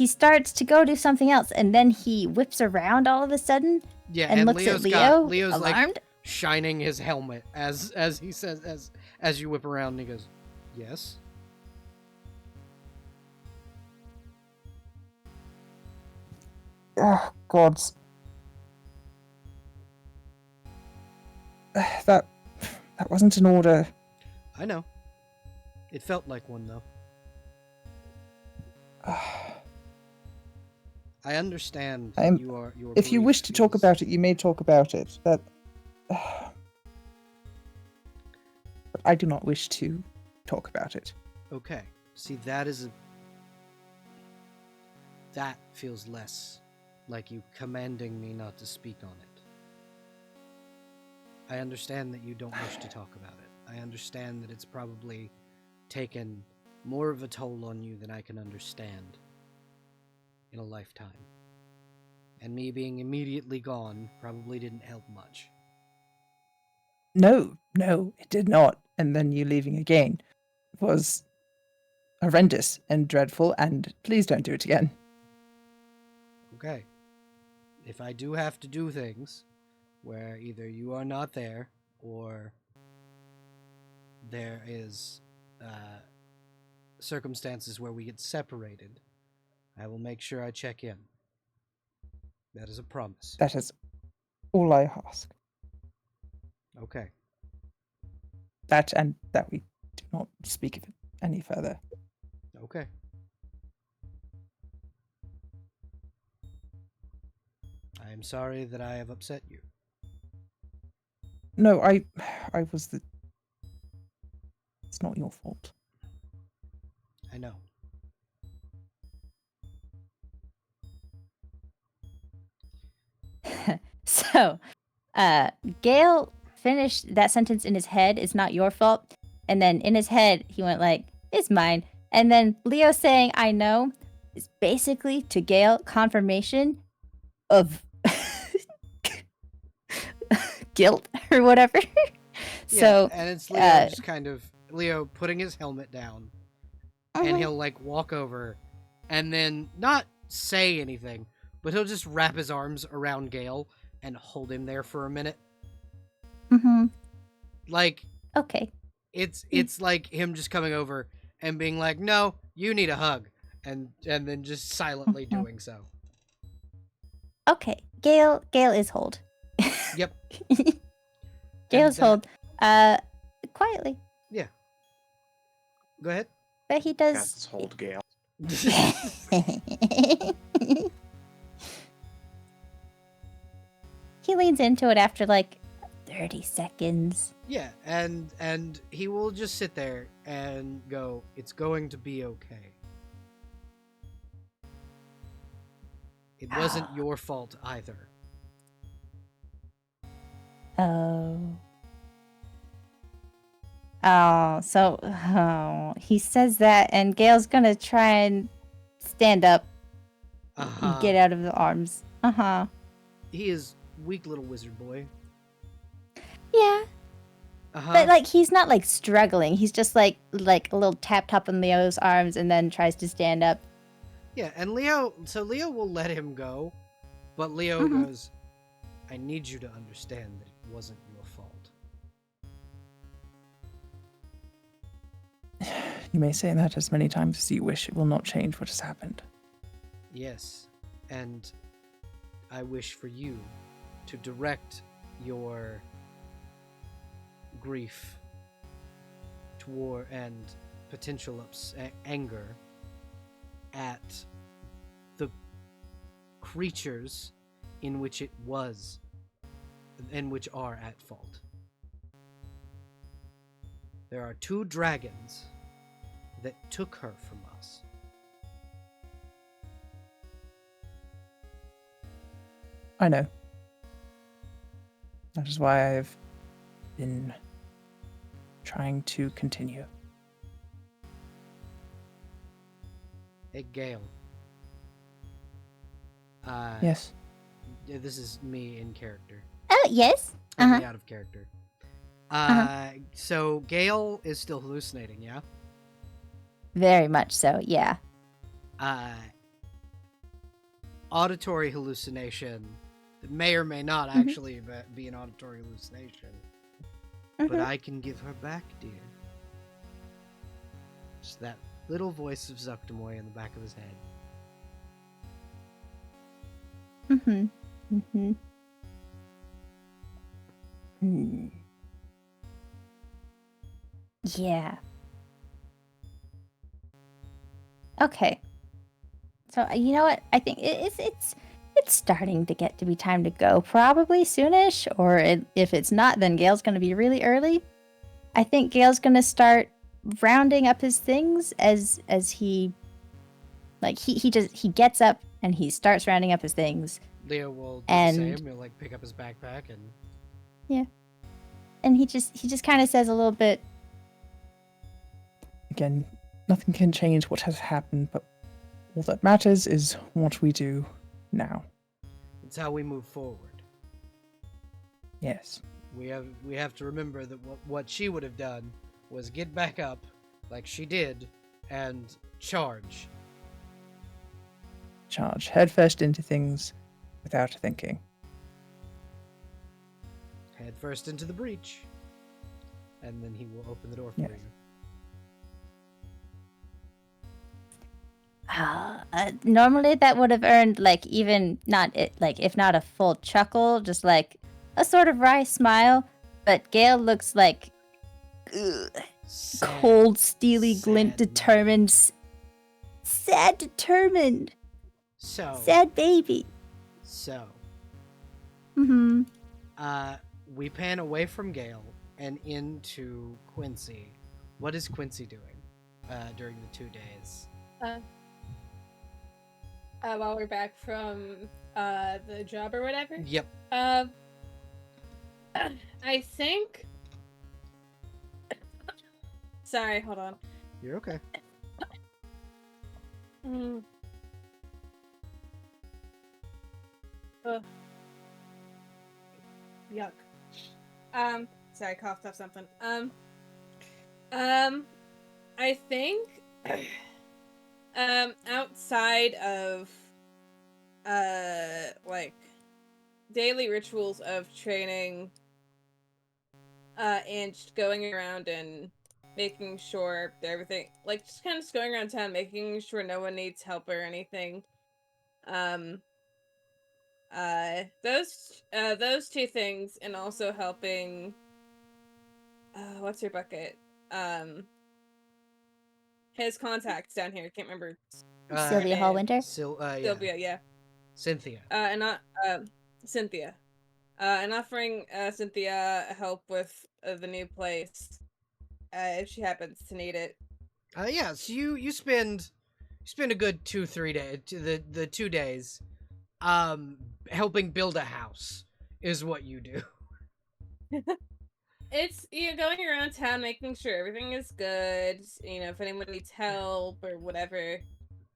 starts to go do something else, and then he whips around all of a sudden Yeah, and looks at Leo, Leo's like alarmed. shining his helmet as he says as you whip around and he goes, "Yes." Oh, gods. That wasn't an order. I know. It felt like one though. I understand I'm- your If you belief wish to talk is- about it, you may talk about it. That... But I do not wish to talk about it. Okay. See, that feels less like you commanding me not to speak on it. I understand that you don't wish to talk about it. I understand that it's probably taken more of a toll on you than I can understand in a lifetime. And me being immediately gone probably didn't help much. No, it did not. And then you leaving again was horrendous and dreadful, and please don't do it again. Okay. If I do have to do things where either you are not there or there is circumstances where we get separated, I will make sure I check in. That is a promise. That is all I ask. Okay. That, and that we do not speak of it any further. Okay. I am sorry that I have upset you. No, I was the... It's not your fault. I know. So, Gale finished that sentence in his head. It's not your fault. And then in his head, he went like, "It's mine." And then Leo saying, "I know," is basically to Gale confirmation of guilt or whatever. So, and it's Leo just kind of Leo putting his helmet down, and he'll like walk over, and then not say anything, but he'll just wrap his arms around Gale and hold him there for a minute. Like, okay. it's like him just coming over and being like, "No, you need a hug," and then just silently doing so. Okay. Gale is hold. Yep. Gale's And, hold. Quietly. Yeah. Go ahead. But he does. Cats hold Gale. He leans into it after like 30 seconds. Yeah, and he will just sit there and go, "It's going to be okay. It wasn't your fault either." Oh. Oh, so he says that, and Gail's gonna try and stand up and get out of the arms. He is weak little wizard boy. Yeah. But like he's not like struggling. He's just like a little tap on Leo's arms and then tries to stand up. Yeah, and Leo will let him go, but Leo goes, "I need you to understand that it wasn't your fault." You may say that as many times as you wish. It will not change what has happened. Yes, and I wish for you to direct your grief toward and potential anger at the creatures in which are at fault. There are 2 dragons that took her from us. I know. That is why I've been trying to continue. Hey, Gale. Yes. This is me in character. Oh, yes. Totally out of character. So Gale is still hallucinating, yeah? Very much so, yeah. Auditory hallucination that may or may not actually be an auditory hallucination. But I can give her back, dear. Just that little voice of Zuctamoy in the back of his head. Yeah. Okay. So you know what? I think it's starting to get to be time to go. Probably soonish, or if it's not, then Gail's going to be really early. I think Gail's going to start rounding up his things as he he gets up and he starts rounding up his things. Leo will do the same. He'll like pick up his backpack and and he just kind of says a little bit. Again, nothing can change what has happened, but all that matters is what we do now. It's how we move forward. Yes. We have to remember that what she would have done was get back up, like she did, and charge. Charge headfirst into things without thinking. Head first into the breach, and then he will open the door for Yes. you. Normally that would have earned if not a full chuckle, just like a sort of wry smile. But Gale looks like cold, steely glint, determined, sad, determined. Sad baby. We pan away from Gale and into Quincy. What is Quincy doing during the 2 days? While we're back from the job or whatever? Yep. I think... Sorry, hold on. You're okay. Yuck. Sorry, I coughed up something. I think, outside of, like, daily rituals of training, and just going around and making sure that everything, like, just kind of just going around town, making sure no one needs help or anything. Those 2 things, and also helping, what's your bucket? His contacts down here, I can't remember. Sylvia Hallwinter? Sylvia, yeah. Cynthia. And not, Cynthia. and offering Cynthia help with the new place if she happens to need it. Yeah, so you spend a good 2-3 days, the 2 days, helping build a house is what you do. It's going around town making sure everything is good, if anyone needs help or whatever.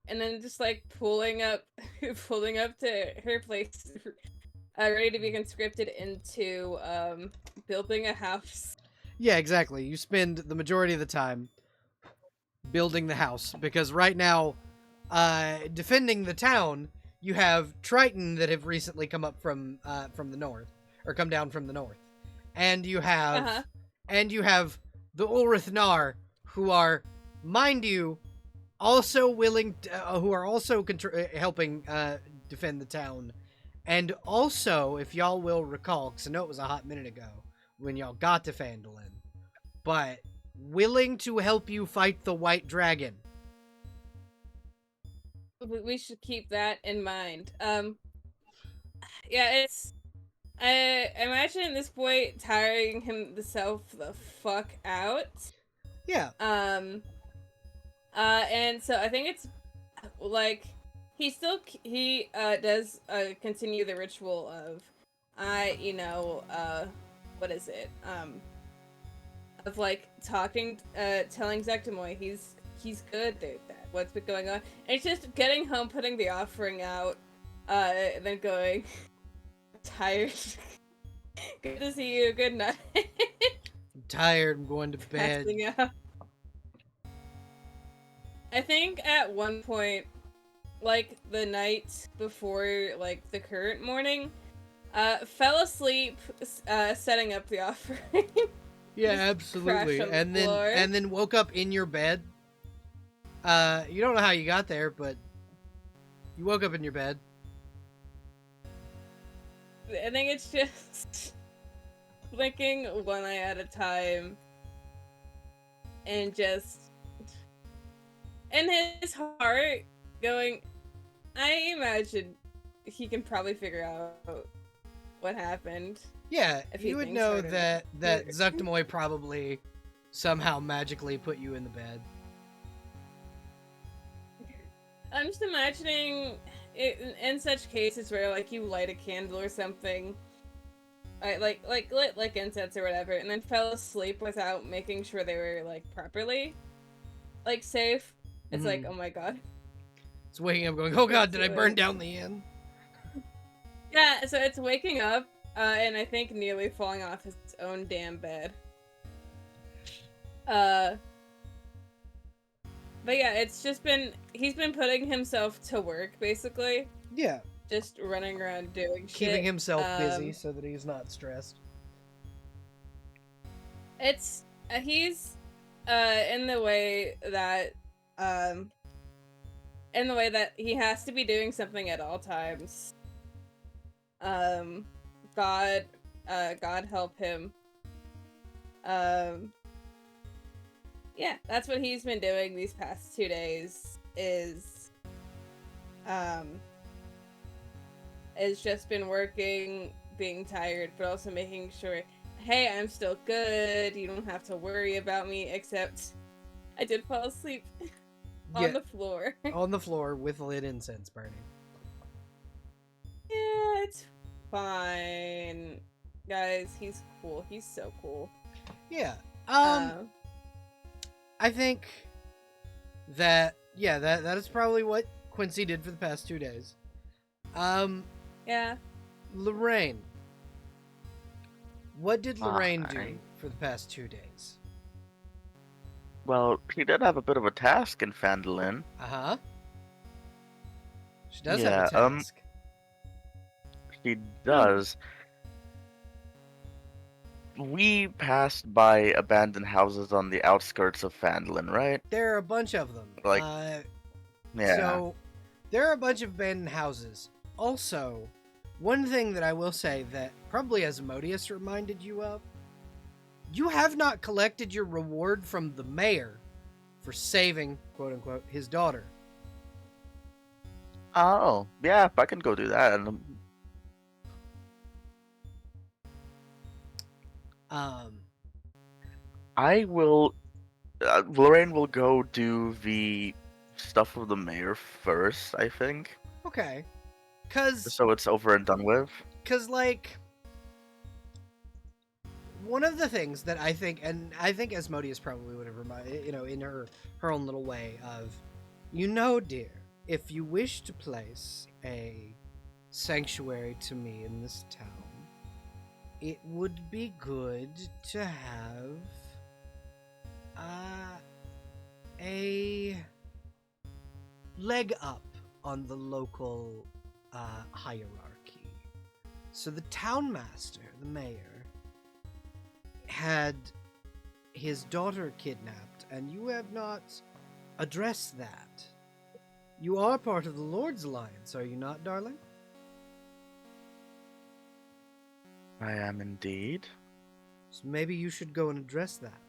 And then just like pulling up to her place ready to be conscripted into building a house. Yeah, exactly. You spend the majority of the time building the house because right now, defending the town, you have Triton that have recently come up from the north, or come down from the north, and you have the Ulrith Nar, who are, mind you, also willing, who are also helping defend the town, and also, if y'all will recall, because I know it was a hot minute ago when y'all got to Phandalin, but willing to help you fight the White Dragon. We should keep that in mind. Yeah, I imagine this boy tiring himself the fuck out. Yeah. And so I think it's like he does continue the ritual of what is it? Of like telling Zektamoy he's good at that. What's been going on? And it's just getting home, putting the offering out, and then going tired. Good to see you. Good night. I'm tired. I'm going to bed. Passing out. I think at one point, like the night before, like the current morning, fell asleep setting up the offering. Yeah, absolutely. And then woke up in your bed. You don't know how you got there, but you woke up in your bed. I think it's just blinking one eye at a time and just in his heart going, I imagine he can probably figure out what happened. Yeah, you would know that Zektamoy probably somehow magically put you in the bed. I'm just imagining it, in such cases where like you light a candle or something, like lit like incense or whatever, and then fell asleep without making sure they were like properly like safe. It's like, oh my god. It's waking up going, oh god, did I burn down the inn? Yeah, so it's waking up, and I think nearly falling off his own damn bed. But yeah, he's been putting himself to work, basically. Yeah. Just running around doing shit. Keeping himself busy so that he's not stressed. It's, he's, in the way that he has to be doing something at all times. God help him. Yeah, that's what he's been doing these past 2 days, is just been working, being tired, but also making sure, hey, I'm still good, you don't have to worry about me, except I did fall asleep on the floor. On the floor with lit incense burning. Yeah, it's fine. Guys, he's cool. He's so cool. Yeah. I think that that is probably what Quincy did for the past 2 days. Yeah. Lorraine. What did Lorraine do for the past 2 days? Well, she did have a bit of a task in Phandalin. Uh-huh. She does have a task. She does. We passed by abandoned houses on the outskirts of Phandalin, right? There are a bunch of them. Like, yeah. So, there are a bunch of abandoned houses. Also, one thing that I will say that probably Asmodeus reminded you of, you have not collected your reward from the mayor for saving, quote-unquote, his daughter. Oh, yeah, I can go do that. I will. Lorraine will go do the stuff with the mayor first, I think, Okay. Cause so it's over and done with. like one of the things that I think, and I think Asmodeus probably would have reminded, in her own little way of, dear, if you wish to place a sanctuary to me in this town, it would be good to have a leg up on the local hierarchy. So the town master, the mayor, had his daughter kidnapped, and you have not addressed that. You are part of the Lord's Alliance, are you not, darling? I am indeed. So maybe you should go and address that.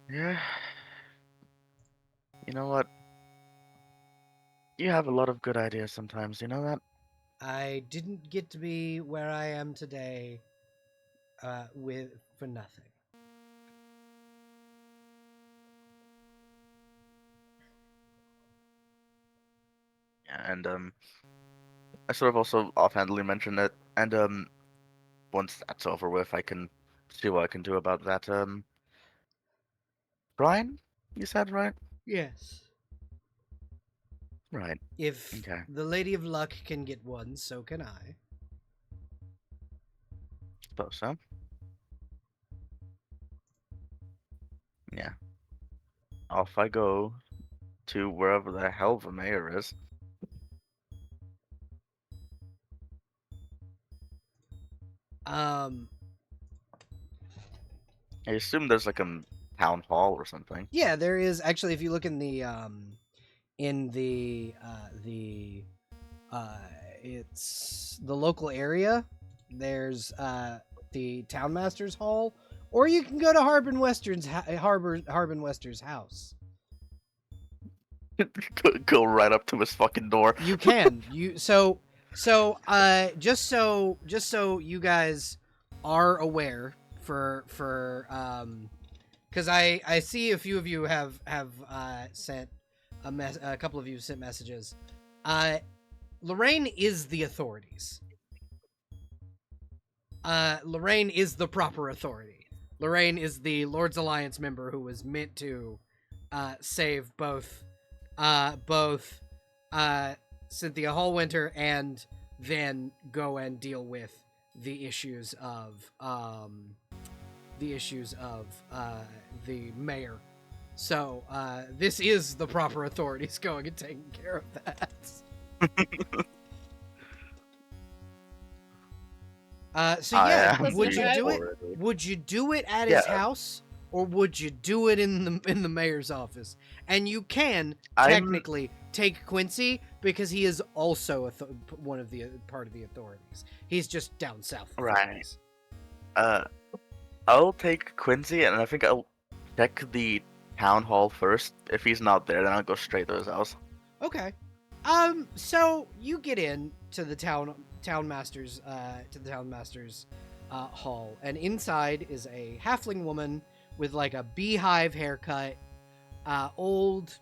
Yeah. You know what? You have a lot of good ideas sometimes, you know that? I didn't get to be where I am today for nothing. Yeah, and I sort of also offhandedly mentioned it, and once that's over with, I can see what I can do about that Brian? You said right? Yes. Right. If Okay. the Lady of Luck can get one, so can I. Suppose so. Yeah. Off I go to wherever the hell the mayor is. Um, I assume there's like a town hall or something. yeah, there is actually. If you look in the it's the local area. There's the town master's hall, or you can go to Harbin Wester's house. Go right up to his fucking door. You can. Just so you guys are aware because I see a few of you have sent a couple of you sent messages. Lorraine is the authorities. Lorraine is the proper authority. Lorraine is the Lord's Alliance member who was meant to save both Cynthia Hallwinter and then go and deal with the issues of the mayor. So this is the proper authorities going and taking care of that. Would you do it? Would you do it at his house, or would you do it in the mayor's office? And you can technically take Quincy because he is also one of the part of the authorities. He's just down south. Right. I'll take Quincy, and I think I'll check the town hall first. If he's not there, then I'll go straight to his house. Okay. So you get in to the town master's hall, and inside is a halfling woman with like a beehive haircut, old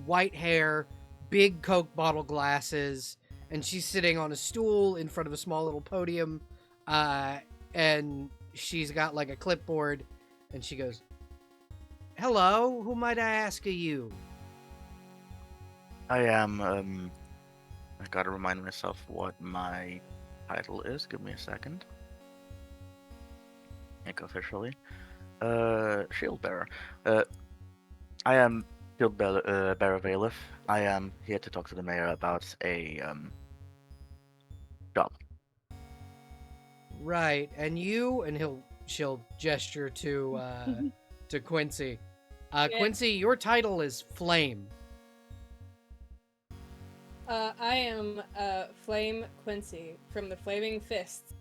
white hair, big Coke bottle glasses, and she's sitting on a stool in front of a small little podium, and she's got like a clipboard, and she goes, "Hello, who might I ask of you?" I am, I gotta remind myself what my title is. Give me a second. Like, officially. Shield Bearer. I am Shield Bearer Bailiff. I am here to talk to the mayor about a, job. Right, and she'll gesture to, to Quincy. Quincy, your title is Flame. I am Flame Quincy from the Flaming Fists.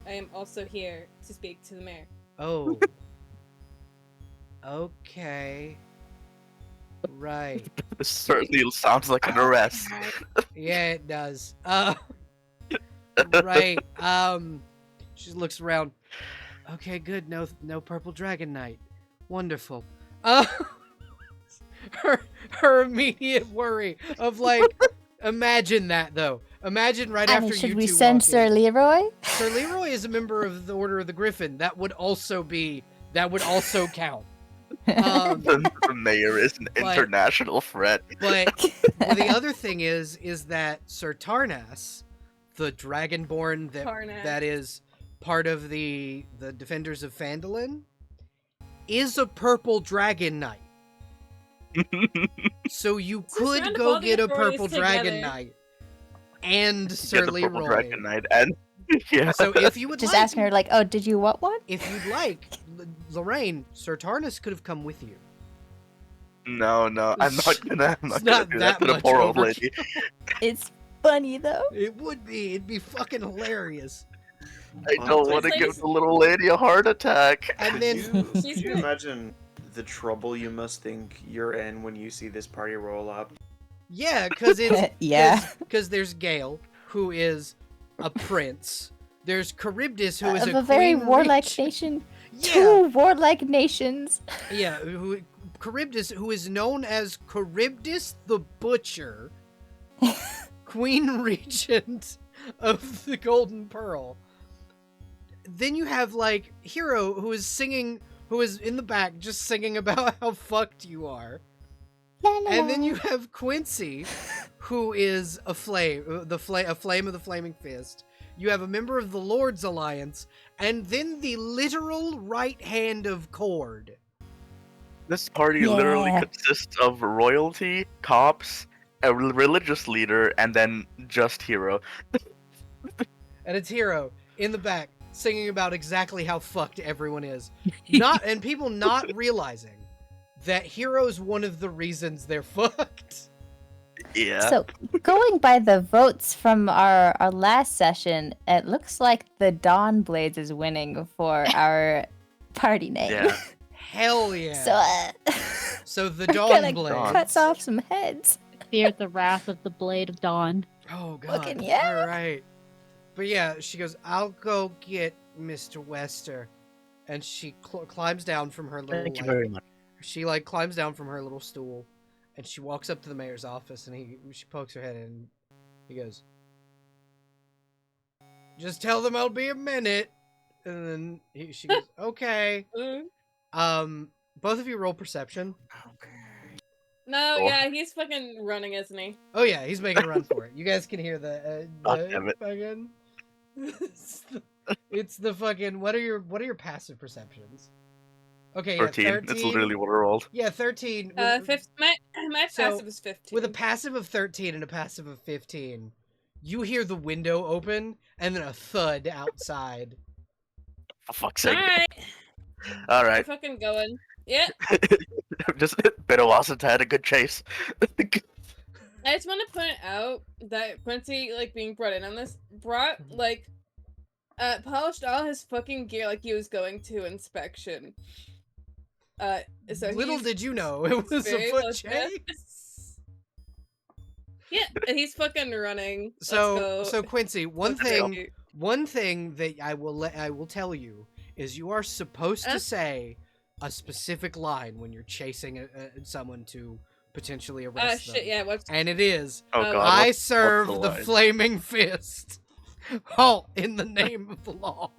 I am also here to speak to the mayor. Oh. Okay. Right. This certainly sounds like an arrest. Yeah, it does. Right. She looks around. Okay, good. No purple dragon knight. Wonderful. Her immediate worry of like, imagine that though. Imagine right Annie, after should you we two send walk Sir in. Leroy? Sir Leroy is a member of the Order of the Griffin. That would also count. The mayor is an But- international threat. But the other thing is that Sir Tarnas, the dragonborn Tarnas. that is part of the Defenders of Phandalin, is a purple dragon knight. So you So could surround go all the get a authorities purple dragon together. knight and Sir Get the Purple Leroy. Dragon Knight, and yeah. So if you would Just like, asking her, like, oh, did you want one? if you'd like, Lorraine, Sir Tarnas could have come with you. No, I'm not gonna It's do not that that to the much poor old overkill. lady. It's funny, though. It'd be fucking hilarious. I don't want to This give lady's- the little lady a heart attack. And Could then you, She's could you good. imagine the trouble you must think you're in when you see this party roll up? yeah, because it's Yeah. because there's Gale, who is a prince. There's Charybdis, who is Of a a very queen warlike reach- nation. Yeah, Two warlike nations. yeah. Charybdis, who is known as Charybdis the Butcher, Queen Regent of the Golden Pearl. Then you have like Hero, who is in the back just singing about how fucked you are. La, la, And then la. you have Quincy, who is a flame of the Flaming Fist. You have a member of the Lord's Alliance, and then the literal right hand of Cord. This party literally Yeah. consists of royalty, cops, a religious leader, and then just Hero. And it's Hero in the back singing about exactly how fucked everyone is. And people not realizing that Hero's one of the reasons they're fucked. Yeah. So, going by the votes from our last session, it looks like the Dawn Blades is winning for our party name. Yeah. Hell yeah. So, So the we're Dawn gonna Blade. cut off some heads. Fear the wrath of the Blade of Dawn. Oh god. Fucking yeah. All right. But yeah, she goes, "I'll go get Mr. Wester," and she climbs down from her little. Thank you like- very much. She like climbs down from her little stool, and she walks up to the mayor's office, and she pokes her head in. And he goes, "Just tell them I'll be a minute," and then she goes, "Okay." Both of you roll perception. No, Oh. yeah, he's fucking running, isn't he? Oh yeah, he's making a run for it. You guys can hear the God damn it. fucking. It's the fucking. What are your passive perceptions? Okay, yeah, 13. 13. It's literally what I rolled. Yeah, 13. My So, passive is 15. With a passive of 13 and a passive of 15, you hear the window open and then a thud outside. For fuck's sake. Alright, we're Alright. fucking going. Yeah, Just been a while since I had a good chase. I just want to point out that Quincy, like, being brought in on this, brought, like, polished all his fucking gear like he was going to inspection. So Little he's did you know it was a very foot low stress. chase. Yeah, and he's fucking running. Let's So go. Quincy, one Okay. thing that I will tell you is you are supposed to say a specific line when you're chasing someone to potentially arrest them. Shit, yeah, what's... And it is, Oh I god. I what's serve the line? flaming fist. Halt in the name of the law.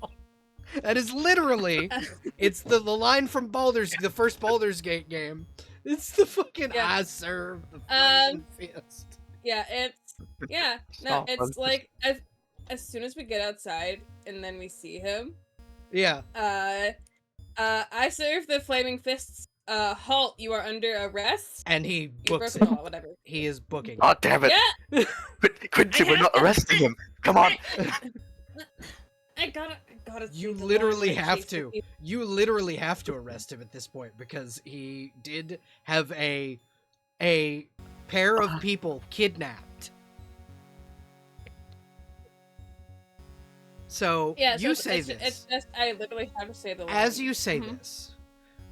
That is literally, it's the line from the first Baldur's Gate game. It's the fucking Yeah. I serve the flaming fist. Yeah, no, Stop. it's like, as soon as we get outside and then we see him, Yeah. I serve the flaming fists. Halt, you are under arrest. And he You books broke the it. law, whatever. He is booking. Oh damn it. Yeah, Quincy, we're not arresting him. Come on. I gotta You see the literally line and have chase the to. people. You literally have to arrest him at this point because he did have a pair of people kidnapped. So Yeah, you so say it's this. just I literally have to say the line. As you say Mhm. this,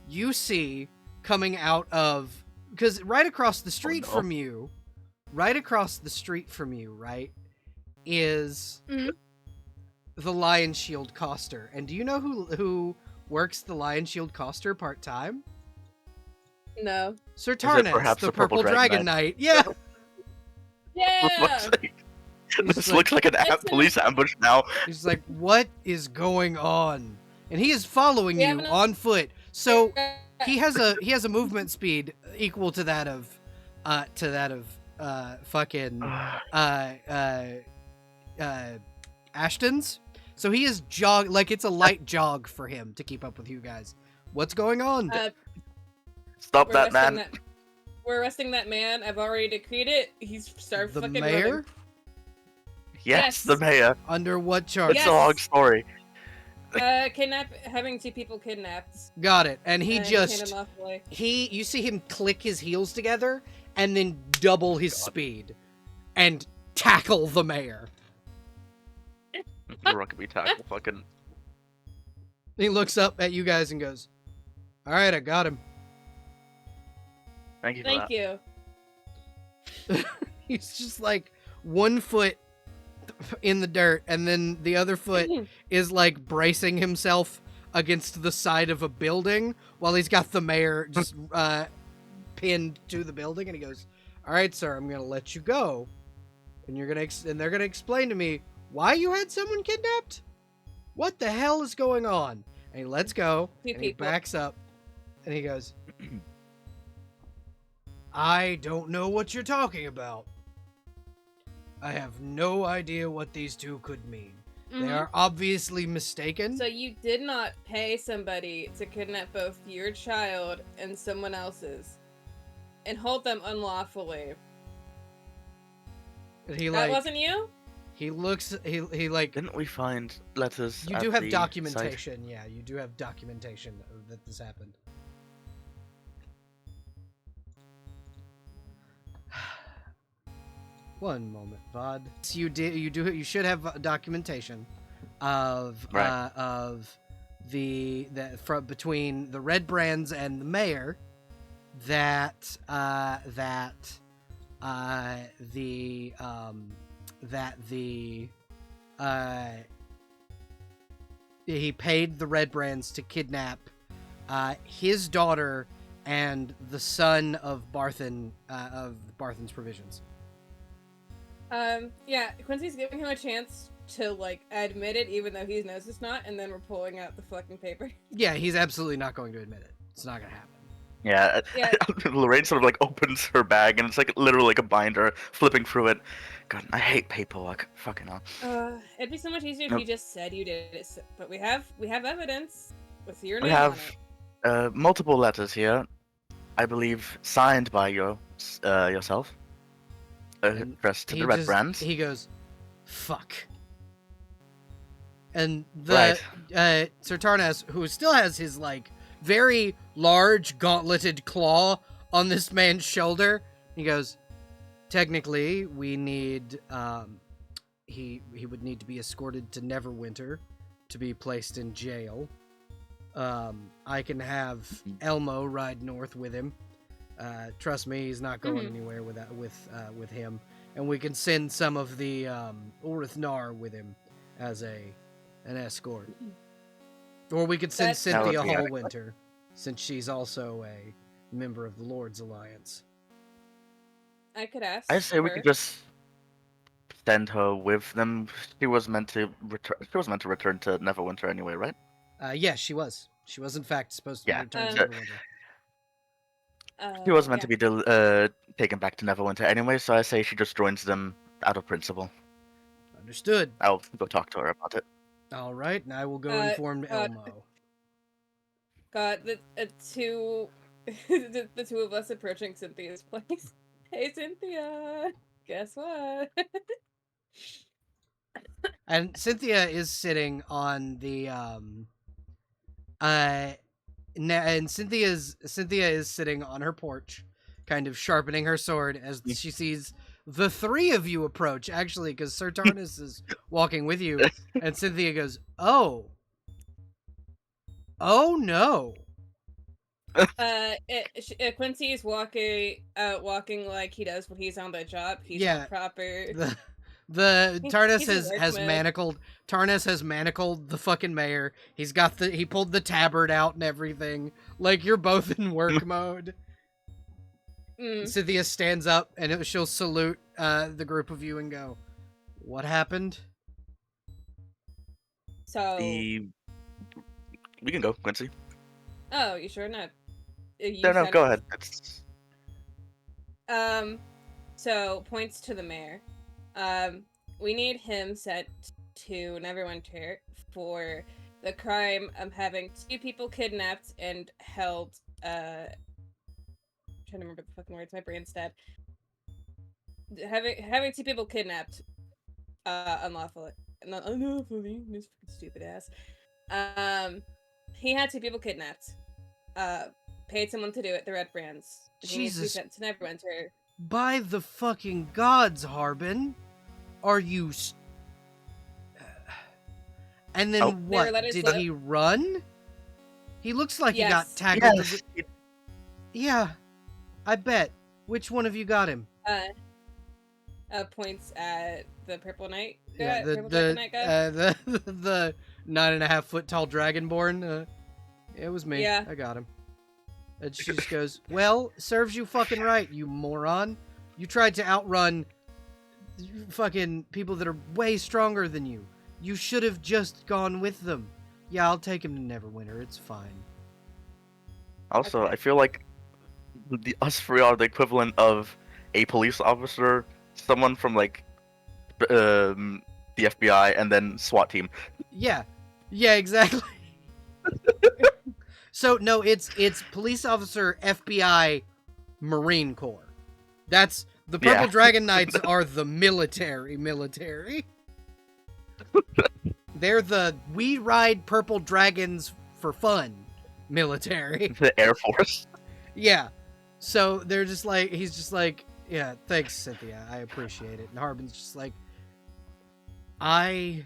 you see coming out of, because right across the street no. from you, right, is Mhm. the Lion Shield Coster. And do you know who works the Lion Shield Coster part-time? No. Sir it Tarnas, perhaps the the Purple Purple Dragon Dragon Knight. Yeah. For Yeah. fuck's sake. He's This like- looks like an police ambush now. He's like, what is going on? And he is following We have you enough- on foot. So he has a movement speed equal to that of fucking Ashton's. So he is like it's a light jog for him to keep up with you guys. What's going on? Stop We're that arresting man. We're arresting that man. I've already decreed it. He's started The fucking mayor? running. Yes, Yes. the mayor. Under what charge? It's a long story. Having 2 people kidnapped. Got it. And he and just handed them off away. you see him click his heels together and then double his speed and tackle the mayor. Rugby tackle, fucking. He looks up at you guys and goes, "All right, I got him." Thank you for Thank that. you. He's just like 1 foot in the dirt, and then the other foot is like bracing himself against the side of a building while he's got the mayor just pinned to the building. And he goes, "All right, sir, I'm gonna let you go, and they're gonna explain to me why you had someone kidnapped. What the hell is going on?" And he lets go, Two and he people. backs up, and he goes, "I don't know what you're talking about. I have no idea what these 2 could mean. They Mhm. are obviously mistaken." So you did not pay somebody to kidnap both your child and someone else's, and hold them unlawfully. And he That like wasn't you? he looks he like Didn't we find letters? you at do have the documentation. Yeah, you do have documentation that this happened. One moment, Vod. So you should have documentation of Right. of the from between the Red Brands and the mayor that he paid the Red Brands to kidnap his daughter and the son of Barthen's provisions. Yeah, Quincy's giving him a chance to, like, admit it even though he knows it's not, and then we're pulling out the fucking paper. Yeah, he's absolutely not going to admit it. It's not going to happen. Yeah, Yeah. Lorraine sort of like opens her bag and it's like literally like a binder, flipping through it. God, I hate paperwork. Fucking hell. It'd be so much easier if Nope. you just said you did it, but we have evidence with your We name have on it. multiple letters here, I believe signed by yourself, And addressed to the Red Brands. He goes, "Fuck." And the Sir Tarnas, who still has his like very large gauntleted claw on this man's shoulder, he goes, "Technically, we need he would need to be escorted to Neverwinter to be placed in jail. I can have Elmo ride north with him. Trust me, he's not going anywhere with him. And we can send some of the Orith Nar with him as an escort. Or we could send That Cynthia would be Hallwinter, since she's also a member of the Lord's Alliance." I could ask. I say we her. could just send her with them. She was meant to return. She was meant to return to Neverwinter anyway, right? Yes, she was. She was in fact supposed to Yeah. return to So- Neverwinter. She was meant yeah. to be taken back to Neverwinter anyway, so I say she just joins them out of principle. Understood. I'll go talk to her about it. All right, and I will go inform Elmo. God, the two, the two of us approaching Cynthia's place. Hey, Cynthia. Guess what? And Cynthia is sitting on the and Cynthia is sitting on her porch, kind of sharpening her sword as she sees the 3 of you approach. Actually, because Sir Tarnas is walking with you, and Cynthia goes, "Oh no." Quincy is walking like he does when he's on the job. He's Yeah. a proper. The Tarnus He's in work has mode. manacled. Tarnus has manacled the fucking mayor. He pulled the tabard out and everything. Like, you're both in work mode. Cynthia stands up and she'll salute the group of you and go, "What happened?" So. We can go, Quincy. Oh, you sure not? No, go ahead. It's... So points to the mayor. We need him sent to Neverwinter for the crime of having 2 people kidnapped and held. I'm trying to remember the fucking words. My brain's dead. Having 2 people kidnapped, unlawfully. Not unlawfully. This fucking stupid ass. He had 2 people kidnapped. Paid someone to do it. The Red Brands. He needs to be Jesus. sent to Neverwinter. By the fucking gods, Harbin. Are you... And then Oh. what? Let us Did look. he run? He looks like he got Yes. tackled. Yes. Yeah, I bet. Which one of you got him? Points at the Purple Knight. Yeah, Purple Dragon Knight guy. the 9.5 foot tall dragonborn. It was me. Yeah. I got him. And she just goes, "Well, serves you fucking right, you moron. You tried to outrun fucking people that are way stronger than you. You should have just gone with them. Yeah, I'll take him to Neverwinter. It's fine." Also, Okay. I feel like us 3 are the equivalent of a police officer, someone from like the FBI, and then SWAT team. Yeah, exactly. So no, it's police officer, FBI, Marine Corps. That's the Purple Yeah. Dragon Knights are the military. They're the we ride purple dragons for fun military. The Air Force. Yeah. So they're just like, he's just like, "Yeah, thanks, Cynthia. I appreciate it." And Harbin's just like, "I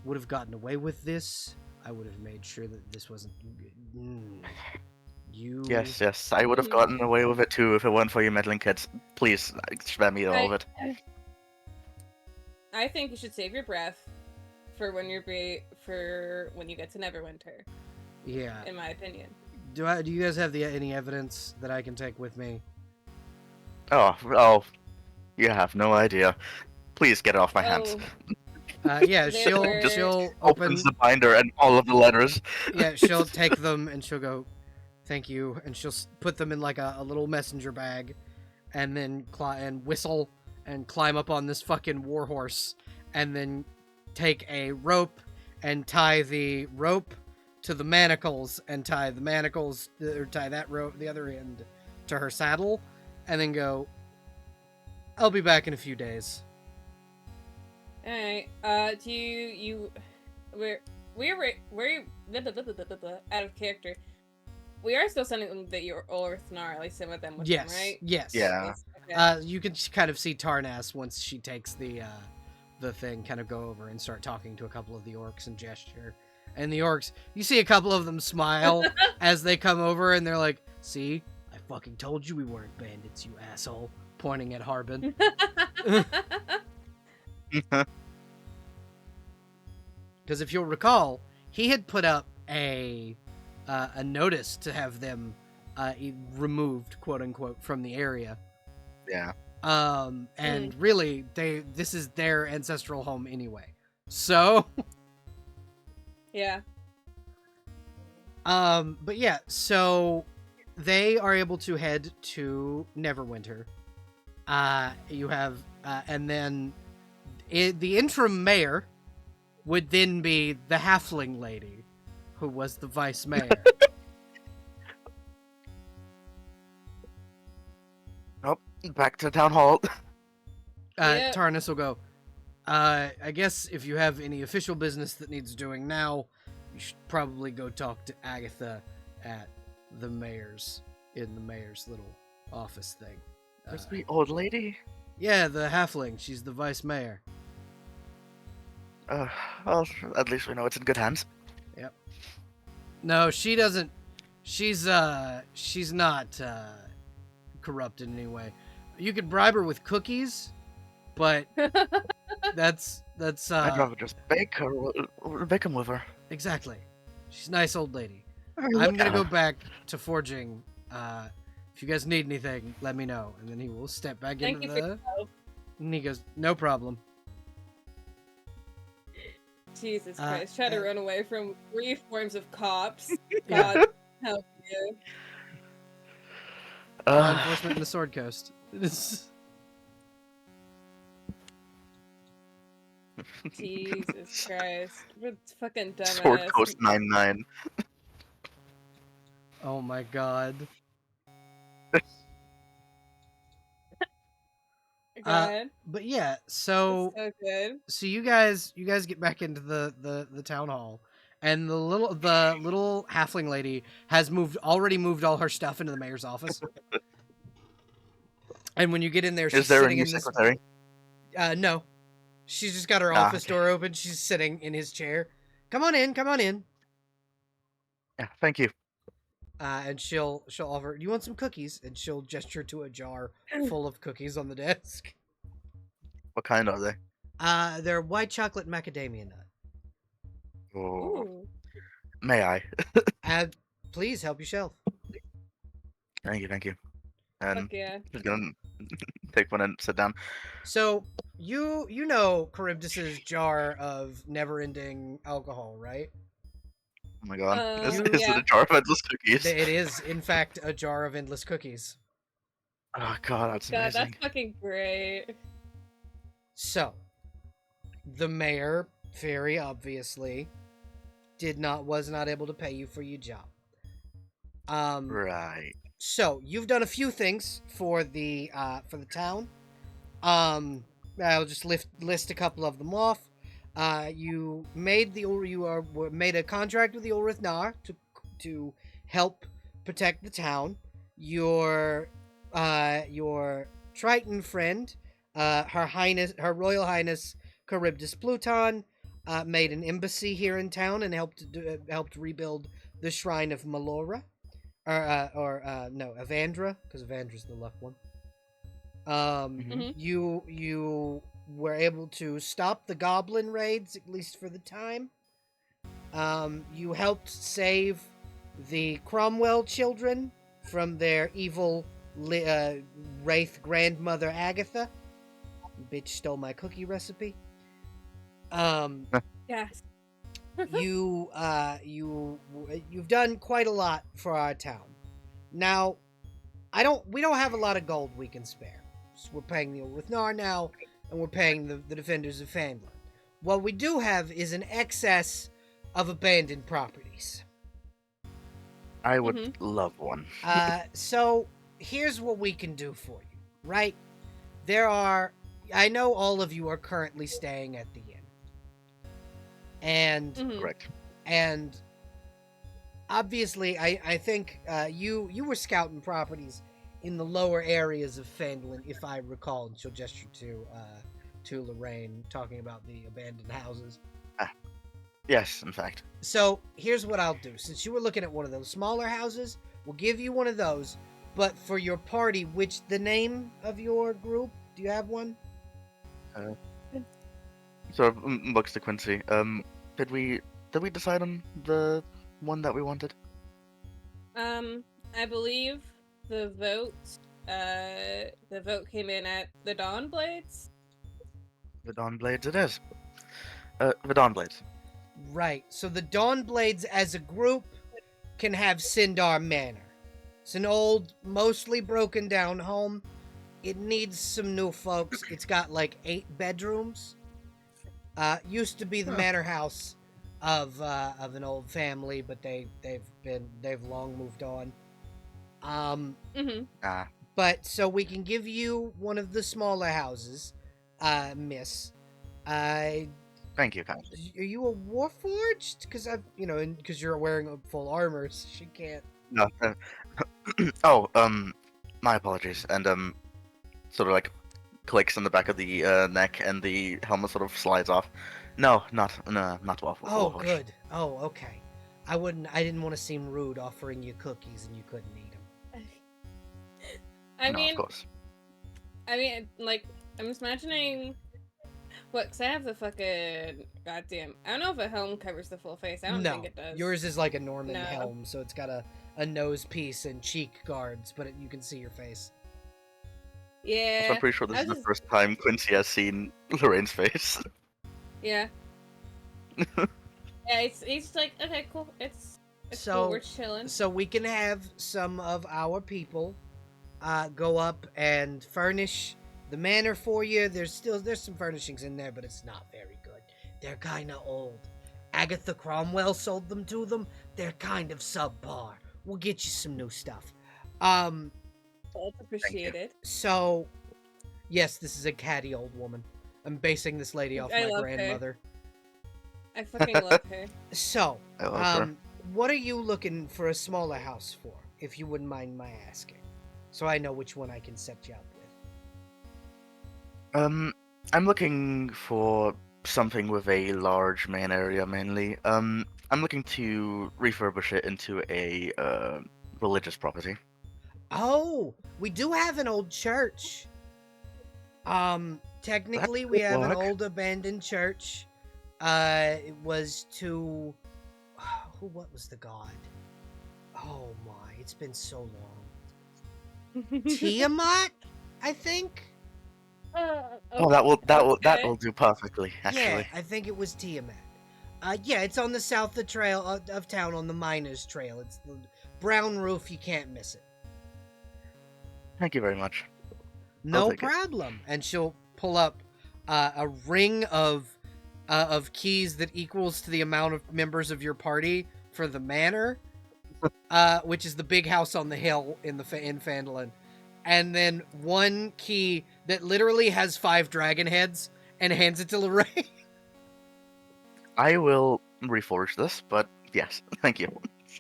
would have gotten away with this. I would have made sure that this wasn't you." Yes, I would have gotten away with it too if it weren't for you meddling kids. Please, spare me all of it. I think you should save your breath for when you get to Neverwinter. Yeah. In my opinion. Do you guys have any evidence that I can take with me? Oh, you have no idea. Please get it off my hands. Yeah, There she'll open. Opens the binder and all of the letters. Yeah, she'll take them and she'll go, "Thank you," and she'll put them in like a little messenger bag, and then whistle and climb up on this fucking warhorse, and then take a rope and tie the rope to the manacles and tie that rope, the other end, to her saddle, and then go, "I'll be back in a few days." Alright, do you we're out of character. We are still sending the Orthnar, at least some of them with them, right? Yes. Yeah. Okay. You can kind of see Tarnas once she takes the thing, kind of go over and start talking to a couple of the orcs and gesture. And the orcs, you see a couple of them smile as they come over, and they're like, "See, I fucking told you we weren't bandits, you asshole," pointing at Harbin. Because if you'll recall, he had put up a notice to have them removed, quote unquote, from the area. Yeah. And really, this is their ancestral home anyway. So, Yeah. but yeah, so they are able to head to Neverwinter. You have, and then the interim mayor would then be the halfling lady, who was the vice mayor. Oh, back to town hall. Yep. Tarnus will go, "I guess if you have any official business that needs doing now, you should probably go talk to Agatha at the mayor's little office thing." Where's the old lady? Yeah, the halfling. She's the vice mayor. Well, at least we know it's in good hands. Yep. No, she doesn't. She's not corrupt in any way. You could bribe her with cookies, but That's I'd rather just bake him with her. exactly. She's a nice old lady. Yeah. I'm gonna go back to forging. If you guys need anything, let me know. And then he will step back Thank into you for the. your help. And he goes, "No problem." Jesus Uh, Christ. Try to uh, run away from 3 forms of cops. Yeah. God help you. Law enforcement in the Sword Coast. Jesus Christ. What fucking dumbass. Sword Coast 99. Oh my god. Go ahead. But yeah, That's so so good. you guys get back into the town hall, and the little halfling lady has already moved all her stuff into the mayor's office. And when you get in there, she's Is there a sitting new in this. secretary? No, she's just got her Ah, office okay. door open. She's sitting in his chair. Come on in. Come on in. Yeah, thank you. And she'll offer. Do you want some cookies? And she'll gesture to a jar full of cookies on the desk. What kind are they? They're white chocolate macadamia nut. Oh, Ooh. may I? Please help yourself. Thank you. And Fuck yeah. just gonna take one and sit down. So you know Charybdis's jar of never-ending alcohol, right? Oh my god. Is Yeah. it a jar of endless cookies? It is, in fact, a jar of endless cookies. Oh god, that's God, amazing. that's fucking great. So, the mayor, very obviously, was not able to pay you for your job. Right. So you've done a few things for the town. I'll just list a couple of them off. You made made a contract with the Ulrith Nar to help protect the town. Your Triton friend, Her Royal Highness Charybdis Pluton, made an embassy here in town and helped rebuild the shrine of Melora. No, Evandra, because Evandra's the luck one. Mhm. You were able to stop the goblin raids, at least for the time. You helped save the Cromwell children from their evil wraith grandmother Agatha. Bitch stole my cookie recipe. Yes. You've done quite a lot for our town. Now, we don't have a lot of gold we can spare. So we're paying the Ulrithnar now, and we're paying the defenders of Fanland. What we do have is an excess of abandoned properties. I would love one. So here's what we can do for you, right? I know all of you are currently staying at the inn. And Correct. and obviously I think you were scouting properties in the lower areas of Fanland, if I recall, and she'll gesture to Lorraine, talking about the abandoned houses. Yes, in fact. So here's what I'll do. Since you were looking at one of those smaller houses, we'll give you one of those. But for your party, the name of your group? Do you have one? So looks to Quincy. Did we decide on the one that we wanted? I believe the vote came in at the Dawn Blades. The Dawn Blades it is. The Dawn Blades. Right. So the Dawnblades as a group can have Sindar Manor. It's an old, mostly broken down home. It needs some new folks. It's got like 8 bedrooms. Used to be the manor house of an old family, but they've long moved on. But so we can give you one of the smaller houses, miss. Thank you, kind. Are you a warforged? Because you're wearing a full armor, so she can't. No. Oh, my apologies. And sort of like clicks in the back of the neck, and the helmet sort of slides off. No, not waffle. Oh, good. Oh, okay. I didn't want to seem rude offering you cookies and you couldn't eat them. I No, mean, of course. like, I'm just imagining What? Cause I have the fucking goddamn. I don't know if a helm covers the full face. I don't No, think it does. yours is like a Norman No. helm, so it's got a nose piece and cheek guards, but you can see your face. Yeah. So I'm pretty sure this I is the just- first time Quincy has seen Lorraine's face. Yeah. Yeah. It's like okay, cool. It's So- cool. We're chilling. So we can have some of our people go up and furnish the manor for you. There's some furnishings in there, but it's not very good. They're kind of old. Agatha Cromwell sold them to them. They're kind of subpar. We'll get you some new stuff. It's appreciated. So yes, this is a catty old woman. I'm basing this lady off I my love her. grandmother. I fucking love her. So, I love her. what are you looking for a smaller house for, if you wouldn't mind my asking? So I know which one I can set you up with. I'm looking for something with a large main area mainly. I'm looking to refurbish it into a religious property. Oh, we do have an old church. Technically, That we could have an work. old abandoned church. It was to... what was the god? Oh my, it's been so long. Tiamat, I think? Oh, that okay. will do perfectly. Yeah, Actually, I think it was Tiamat. Yeah, it's on the south of town on the Miners Trail. It's the brown roof, you can't miss it. thank you very much. No take it. problem. And she'll pull up a ring of keys that equals to the amount of members of your party for the manor, which is the big house on the hill in Phandalin, and then one key that literally has 5 dragon heads, and hands it to Lorraine. I will reforge this, but yes, thank you.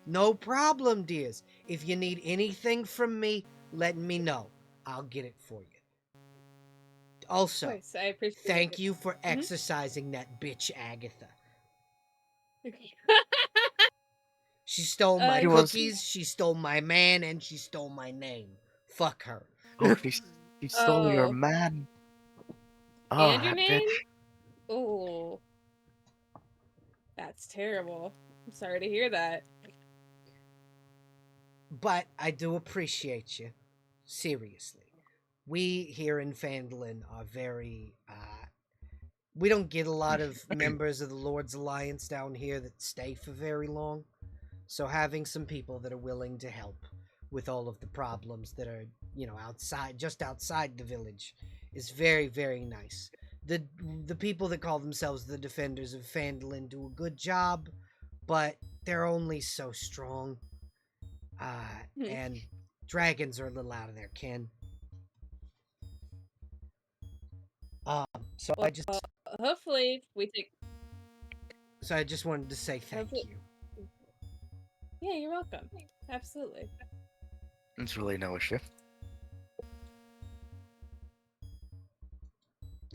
No problem, dears. If you need anything from me, let me know. I'll get it for you. Also, Nice, I appreciate thank it. you for exercising that bitch Agatha. She stole my She was- cookies, she stole my man, and she stole my name. Fuck her. Oh, she stole your Oh. man. Oh, And your that name? bitch. Oh, that's terrible. I'm sorry to hear that. But I do appreciate you. Seriously. We here in Phandalin are very, we don't get a lot of members of the Lord's Alliance down here that stay for very long. So having some people that are willing to help with all of the problems that are, just outside the village is very, very nice. The people that call themselves the Defenders of Phandalin do a good job, but they're only so strong. And dragons are a little out of their ken. So I just Hopefully, we take. wanted to say thank Hopefully- you. Yeah, you're welcome. Absolutely. It's really no issue.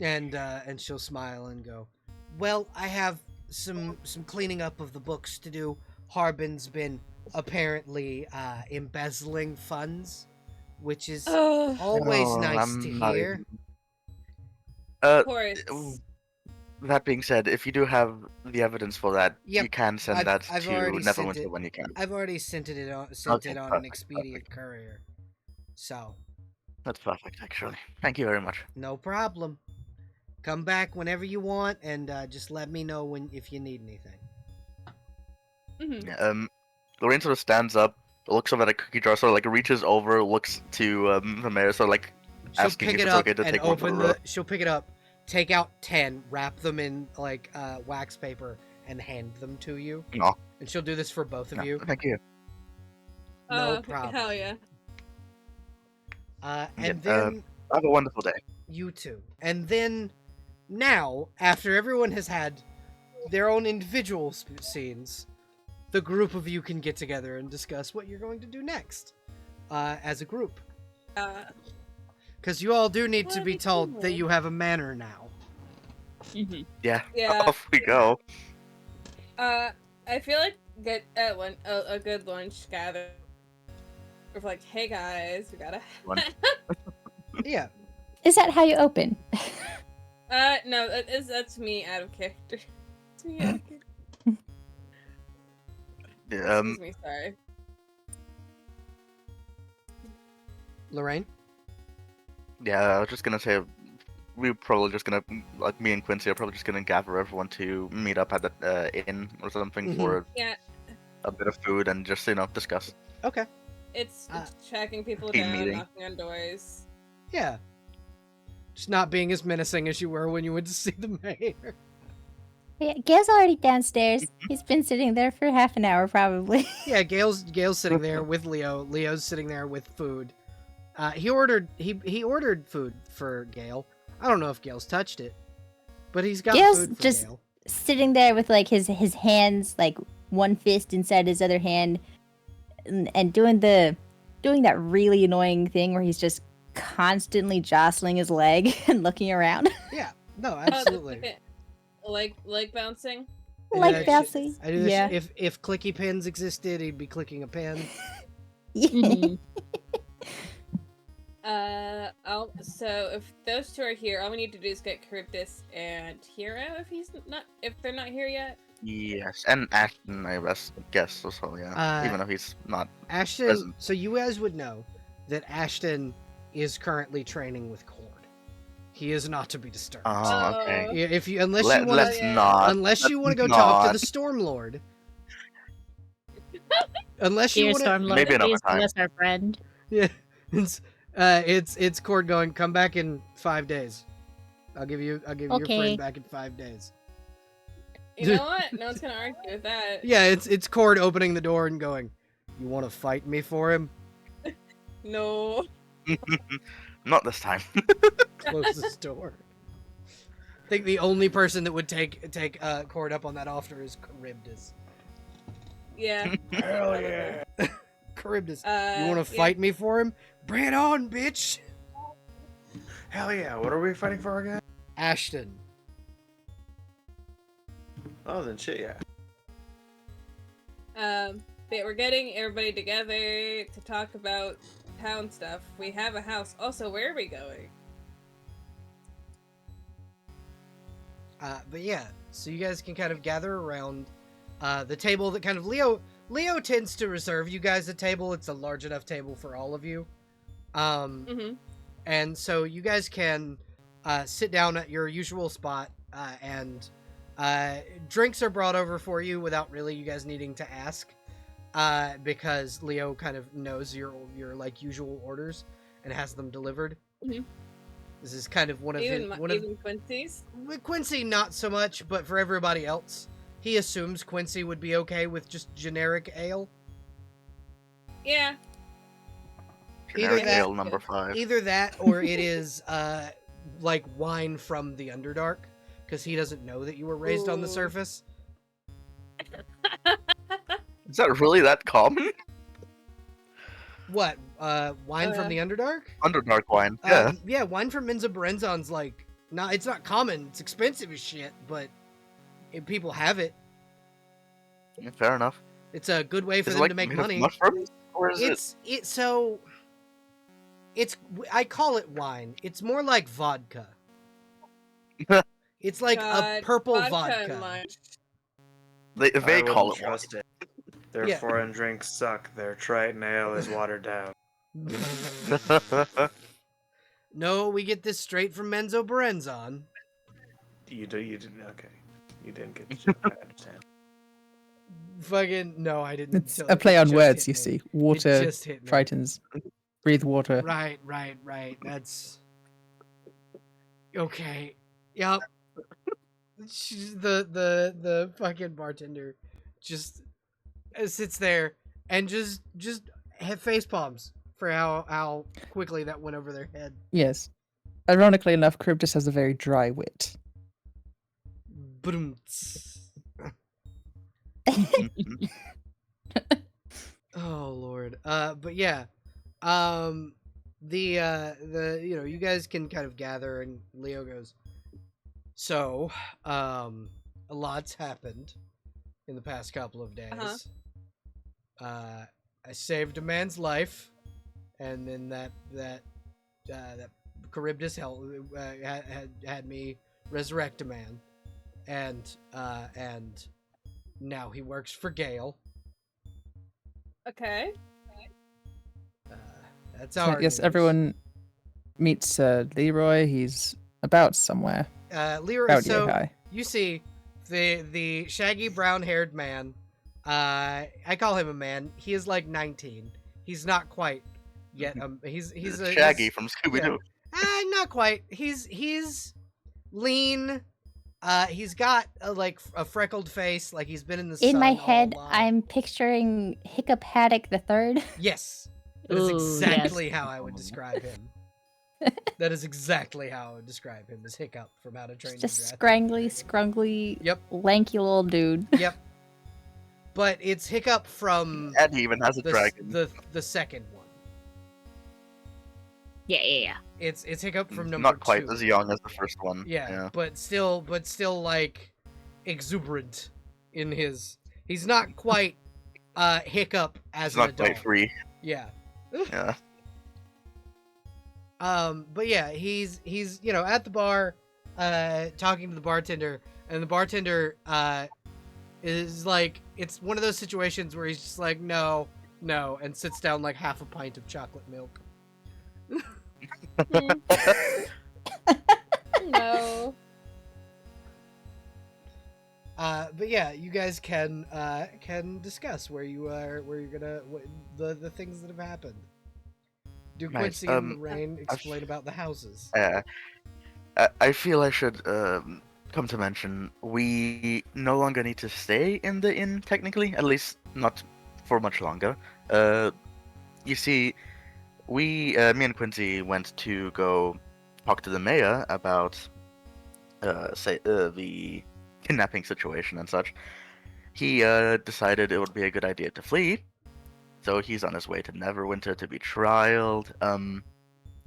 And she'll smile and go, "Well, I have some cleaning up of the books to do. Harbin's been apparently embezzling funds, which is Oh, always Oh, nice I'm to not hear." even- of course. That being said, if you do have the evidence for that, Yep, you can send that I've to already sent Neverwinter it. when you can. I've already sent it on Okay, an perfect, expedient courier. So, That's perfect, actually. Thank you very much. no problem. Come back whenever you want, and just let me know if you need anything. Mhm. Yeah, Lorraine sort of stands up, looks over at a cookie jar, sort of like reaches over, looks to the mayor, sort of like She'll asking pick if it it's up okay to and take one for open the road. She'll pick it up, take out 10, wrap them in like wax paper, and hand them to you. Aw. And she'll do this for both of Yeah, you. thank you. No problem. Hell yeah. And Yeah, then Have a wonderful day. you too. And then now, after everyone has had their own individual scenes, the group of you can get together and discuss what you're going to do next as a group. Because you all do need to That'd be be told that cool. you have a manor now. Yeah, Yeah. off we go. I feel like a good lunch gather of like, hey guys, we gotta. Lunch. Yeah. Is that how you open? No, that's me out of character. It's me out of character. Yeah, Excuse me, sorry. Lorraine? yeah, I was just gonna say we're probably just gonna, like, me and Quincy are probably just gonna gather everyone to meet up at the inn or something for Yeah, a bit of food and just, discuss. Okay. it's tracking people Team down, meeting. knocking on doors. Yeah. Just not being as menacing as you were when you went to see the mayor. Yeah, Gail's already downstairs. He's been sitting there for half an hour, probably. Yeah, Gail's sitting there with Leo. Leo's sitting there with food. He ordered food for Gail. I don't know if Gail's touched it, but he's got Gail's food for just Gail. sitting there with like his hands, like one fist inside his other hand, and doing that really annoying thing where he's just constantly jostling his leg and looking around. Yeah, no, absolutely. Like bouncing. I do Like that shit- bouncing. I do that Yeah. shit. If clicky pins existed, he'd be clicking a pen. Mhm. So if those two are here, all we need to do is get Charybdis and Hero if they're not here yet. Yes, and Ashton, I guess as well, yeah. Even though he's not. Ashton. Present. So you guys would know that Ashton is currently training with Cord. He is not to be disturbed. Oh, okay. Yeah, if you unless Let's you want to not. unless you want to go let's talk to not. the Stormlord. Unless you Dear want to. Stormlord, Maybe another please give time. us our friend. Yeah, it's Cord going. Come back in 5 days. I'll give you your Okay. friend back in 5 days. You know what? No one's gonna argue with that. Yeah, it's Cord opening the door and going. You want to fight me for him? No. Not this time. Close this door. I think the only person that would take Cord up on that offer is Charybdis. Yeah. Hell yeah. Charybdis, you want to yeah. fight me for him? Bring it on, bitch! Hell yeah. What are we fighting for again? Ashton. Oh, then shit, yeah. But we're getting everybody together to talk about town stuff. We have a house. Also, where are we going? But yeah, so you guys can kind of gather around the table that kind of Leo tends to reserve you guys a table. It's a large enough table for all of you. Mm-hmm. And so you guys can sit down at your usual spot and drinks are brought over for you without really you guys needing to ask because Leo kind of knows your like usual orders and has them delivered. Mhm. This is kind of one of his, Even Quincy's. with Quincy, not so much, but for everybody else, he assumes Quincy would be okay with just generic ale. Yeah. Generic that- ale number 5. Either that, or it is like wine from the Underdark, because he doesn't know that you were raised on the Ooh. surface. Is that really that common? What? Wine from the Underdark? Underdark wine. Yeah. Yeah, wine from Menza Berenzon's like, it's not common. It's expensive as shit, but people have it. Yeah, fair enough. It's a good way for Is it them like to make made of money. mushrooms? Or is I call it wine. It's more like vodka. It's like a God, purple vodka and vodka. lime. They I call wouldn't it wine. trust it. Their Yeah. foreign drinks suck. Their Triton ale is watered down. No, we get this straight from Menzo Berenzon. You didn't. Okay. You didn't get the joke. I understand. Fucking no, I didn't. It's tell a it play on just words, hit you me. see. Water It just hit me. frightens. Breathe water. Right. That's okay. Yep. The fucking bartender just sits there and just have face palms for how quickly that went over their head. Yes. Ironically enough, Charybdis has a very dry wit. Boom. Oh Lord. But yeah. The you guys can kind of gather and Leo goes, so, a lot's happened in the past couple of days. I saved a man's life, and then that Charybdis had me resurrect a man, and now he works for Gale. Okay. That's So our I guess news. everyone meets Leroy. He's about somewhere. Leroy. About So high. you see the shaggy brown-haired man. I call him a man. He is like 19. He's not quite yet. He's Shaggy he's- from Scooby Doo. not quite. He's lean. He's got a freckled face, like he's been in the sun. In my all head, along. I'm picturing Hiccup Haddock the Third. Yes, that is Ooh, exactly yes. how I would describe him. That is exactly how I would describe him as Hiccup from How to Train Your Just Dragon. scrangly, scrungly, Yep. lanky little dude. Yep. But it's Hiccup from And he even has a dragon. the second one. Yeah. It's Hiccup from number Not quite 2. as young as the first one. Yeah, but still like exuberant in his. He's not quite Hiccup as It's an not adult. quite free. Yeah. Yeah. But yeah, he's at the bar, talking to the bartender, and the bartender is like, it's one of those situations where he's just like, no, and sits down like half a pint of chocolate milk. No. But yeah, you guys can discuss where you're gonna the things that have happened. Do Nice. Quincy and Lorraine explain about the houses? I feel I should come to mention we no longer need to stay in the inn technically, at least not for much longer. You see, me and Quincy went to go talk to the mayor about the kidnapping situation and such. He decided it would be a good idea to flee, so he's on his way to Neverwinter to be trialed.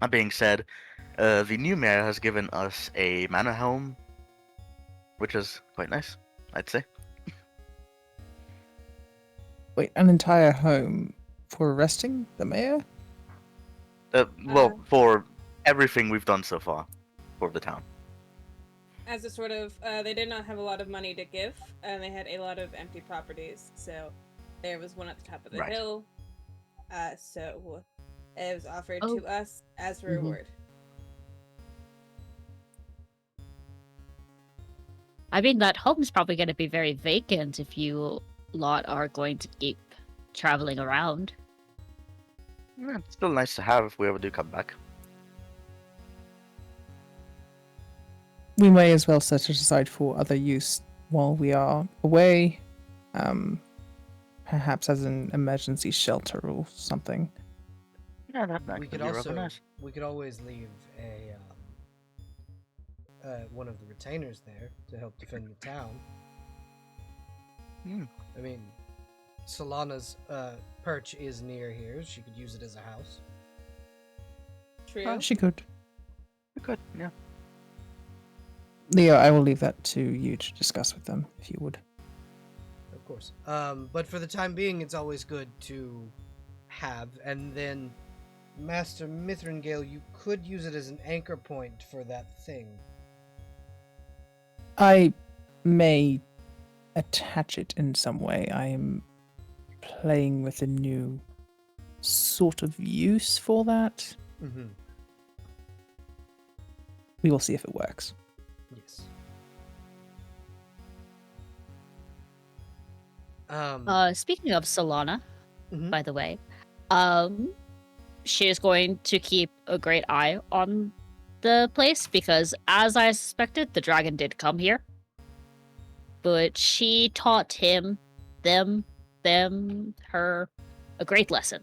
That being said, the new mayor has given us a manor home, which is quite nice, I'd say. Wait, an entire home for arresting the mayor? Well, for everything we've done so far for the town. As a sort of, they did not have a lot of money to give, and they had a lot of empty properties. So there was one at the top of the Right. hill. So it was offered Oh. to us as a Mhm. reward. I mean, that home's probably going to be very vacant if you lot are going to keep traveling around. Yeah, it's still nice to have if we ever do come back. We may as well set it aside for other use while we are away. Perhaps as an emergency shelter or something. Yeah, that We could could be rather also nice. we could always leave one of the retainers there to help defend the town. Hmm. I mean, Solana's perch is near here. She could use it as a house. True. She could. We could, yeah. Leo, I will leave that to you to discuss with them, if you would. Of course. But for the time being, it's always good to have. And then, Master Mithrangale, you could use it as an anchor point for that thing. I may attach it in some way. I am playing with a new sort of use for that. Mm-hmm. We will see if it works. Yes. Speaking of Solana, Mhm. by the way, she is going to keep a great eye on the place because, as I suspected, the dragon did come here. But she taught him, her, a great lesson.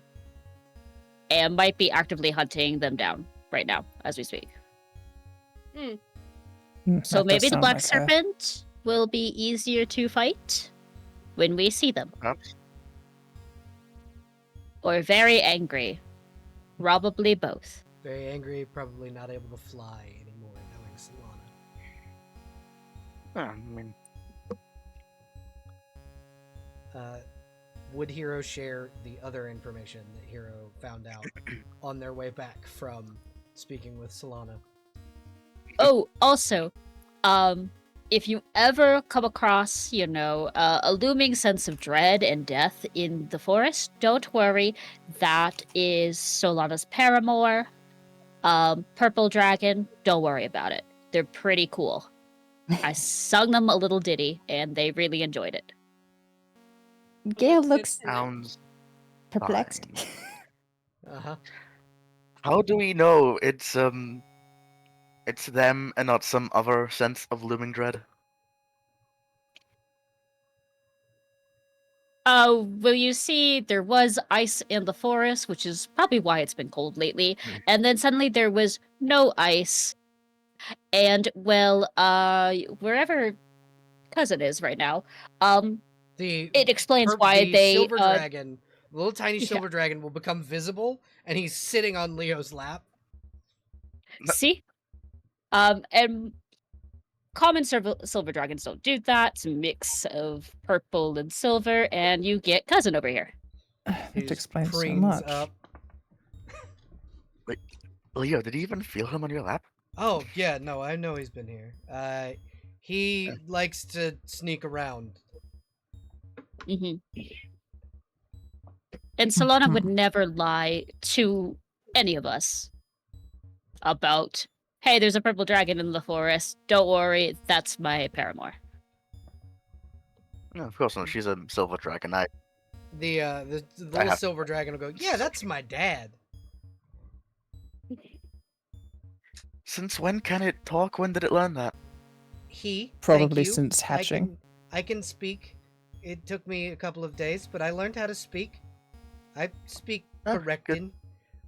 And might be actively hunting them down right now as we speak. So That does maybe the sound Black like her. Serpent will be easier to fight when we see them. Perhaps. Or very angry. Probably both. Very angry, probably not able to fly anymore, knowing Solana. Yeah, I mean, Would Hero share the other information that Hero found out on their way back from speaking with Solana? Oh, also, If you ever come across, a looming sense of dread and death in the forest, don't worry. That is Solana's paramour. Purple dragon, don't worry about it. They're pretty cool. I sung them a little ditty, and they really enjoyed it. Gale Good looks to know. Sounds perplexed. fine. Uh-huh. How do we know it's them and not some other sense of looming dread? Well, you see, there was ice in the forest, which is probably why it's been cold lately. And then suddenly there was no ice. And, well, wherever cousin is right now, it explains why the they, silver dragon, the little tiny yeah. silver dragon, will become visible, and he's sitting on Leo's lap. See? And common silver dragons don't do that. It's a mix of purple and silver, and you get cousin over here. He That just explains so preens much. up. Leo, did you even feel him on your lap? Oh yeah, no, I know he's been here. He likes to sneak around. Mm-hmm. And Solana would never lie to any of us about, hey, there's a purple dragon in the forest. Don't worry, that's my paramour. No, of course not. She's a silver dragon. The little have- silver dragon will go, yeah, that's my dad. Since when can it talk? When did it learn that? Thank Probably you. since hatching. I can speak. It took me a couple of days, but I learned how to speak. I speak Oh, correcting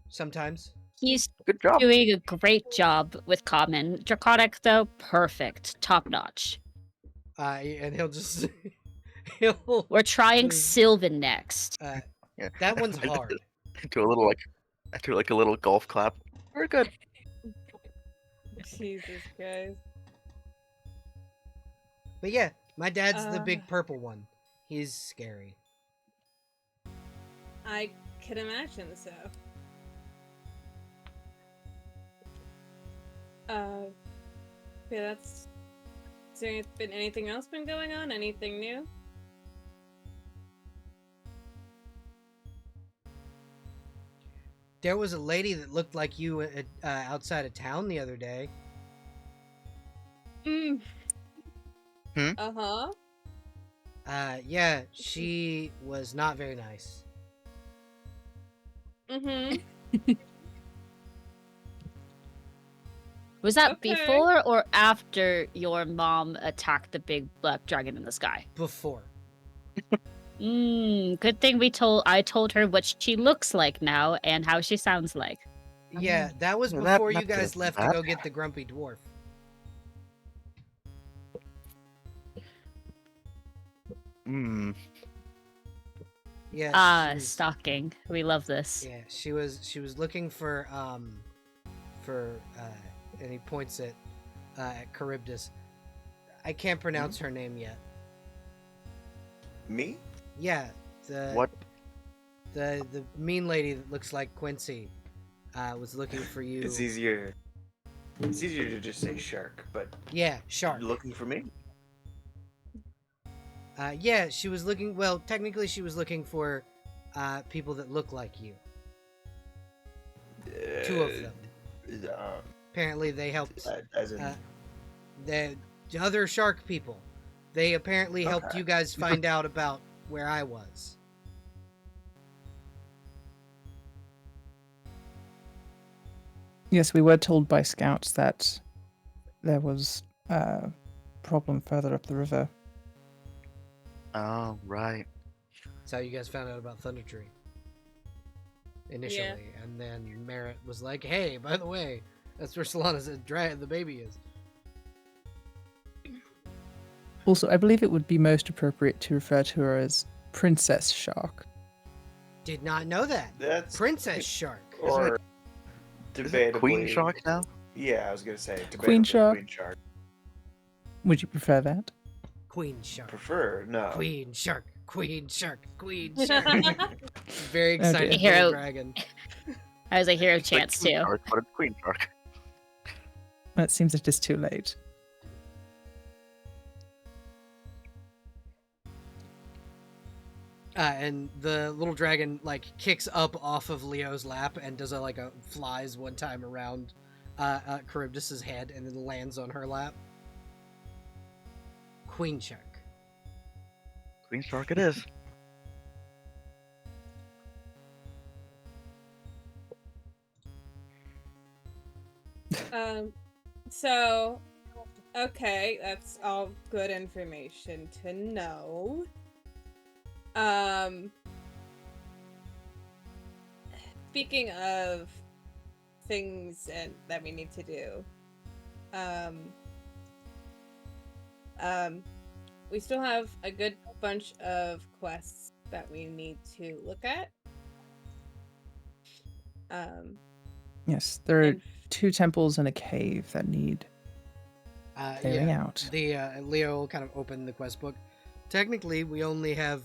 sometimes. He's Good job. doing a great job with common. Draconic, though, perfect. Top notch. And he'll just he'll We're trying Mm. Sylvan next. Yeah. that one's hard. Do a little a little golf clap. Very good. Jesus Christ. But yeah, my dad's the Uh. big purple one. He's scary. I can imagine so. Yeah, that's. Has there been anything else been going on? Anything new? There was a lady that looked like you outside of town the other day. Mm. Hmm? Uh-huh. Yeah, she was not very nice. Mm-hmm. Was that Okay. before or after your mom attacked the big black dragon in the sky? Before. Good thing I told her what she looks like now and how she sounds like. Yeah, that was Yeah, that- before you that could've guys been left to bad. go get the grumpy dwarf. Hmm. Yeah. she was- Stalking. We love this. Yeah, she was looking for and he points at Charybdis. I can't pronounce her name yet. Me? Yeah, the What? the mean lady that looks like Quincy was looking for you. It's easier. It's easier to just say shark, but Yeah, shark. you're looking for me? Yeah, she was looking. Well, technically, she was looking for people that look like you. Two of them. Apparently, they helped As in, the other shark people. They apparently helped Okay. you guys find out about where I was. Yes, we were told by scouts that there was a problem further up the river. Oh, right. That's how you guys found out about Thunder Tree. Initially, and then Merritt was like, "Hey, by the way, that's where Solana's the baby is." Also, I believe it would be most appropriate to refer to her as Princess Shark. Did not know that. that's Princess Shark. or Is debatably it Queen Shark now? Yeah, I was gonna say debatably Queen Shark? Queen Shark. Would you prefer that? Queen Shark. Prefer no. Queen Shark. Queen Shark. Queen Shark. Very Okay. excited Hero. little dragon. I was a hero It's like chance Queen too. Shark, but it's Queen Shark. Well, it seems it is too late. And the little dragon like kicks up off of Leo's lap and does a flies one time around Charybdis's head and then lands on her lap. Queen check. Queen Shark it is. So, okay, that's all good information to know. Speaking of things that we need to do, we still have a good bunch of quests that we need to look at. Yes, there are And 2 temples and a cave that need clearing out. The Leo will kind of open the quest book. Technically, we only have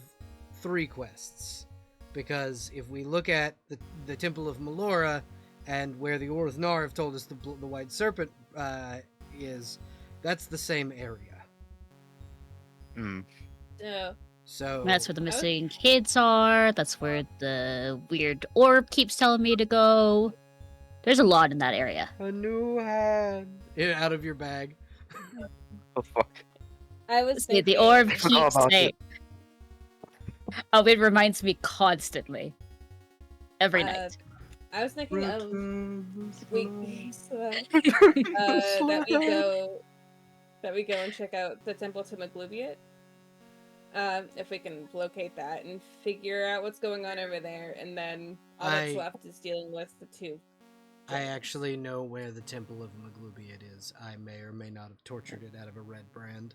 3 quests because if we look at the Temple of Melora and where the Orthnar have told us the White Serpent is, that's the same area. So That's where the missing kids are. That's where the weird orb keeps telling me to go. There's a lot in that area. a new hand out of your bag. Oh fuck. I was See, the thinking, orb I forgot keeps about saying. Oh, it reminds me constantly. Every night. I was thinking of that we go and check out the temple to Maglubiet. If we can locate that and figure out what's going on over there, and then all that's left is dealing with the 2. I actually know where the Temple of Maglubiet is. I may or may not have tortured it out of a red brand.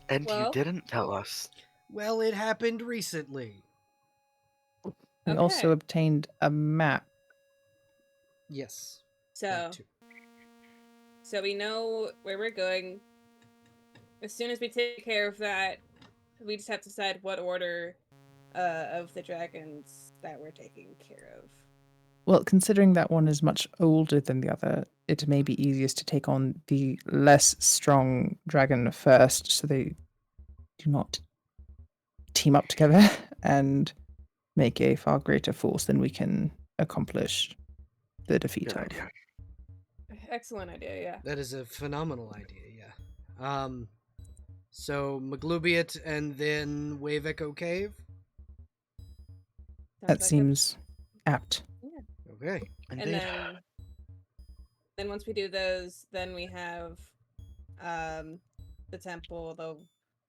And you Well- didn't tell us. Well, it happened recently. We also Okay. obtained a map. Yes. So, that too. so we know where we're going. As soon as we take care of that, we just have to decide what order of the dragons that we're taking care of. Well, considering that one is much older than the other, it may be easiest to take on the less strong dragon first so they do not team up together and make a far greater force than we can accomplish the defeat Good of. idea. Excellent idea, yeah. That is a phenomenal idea, yeah. So Maglubiet and then Wave Echo Cave? Sounds That like seems apt. Okay. And Indeed. then once we do those, then we have the temple,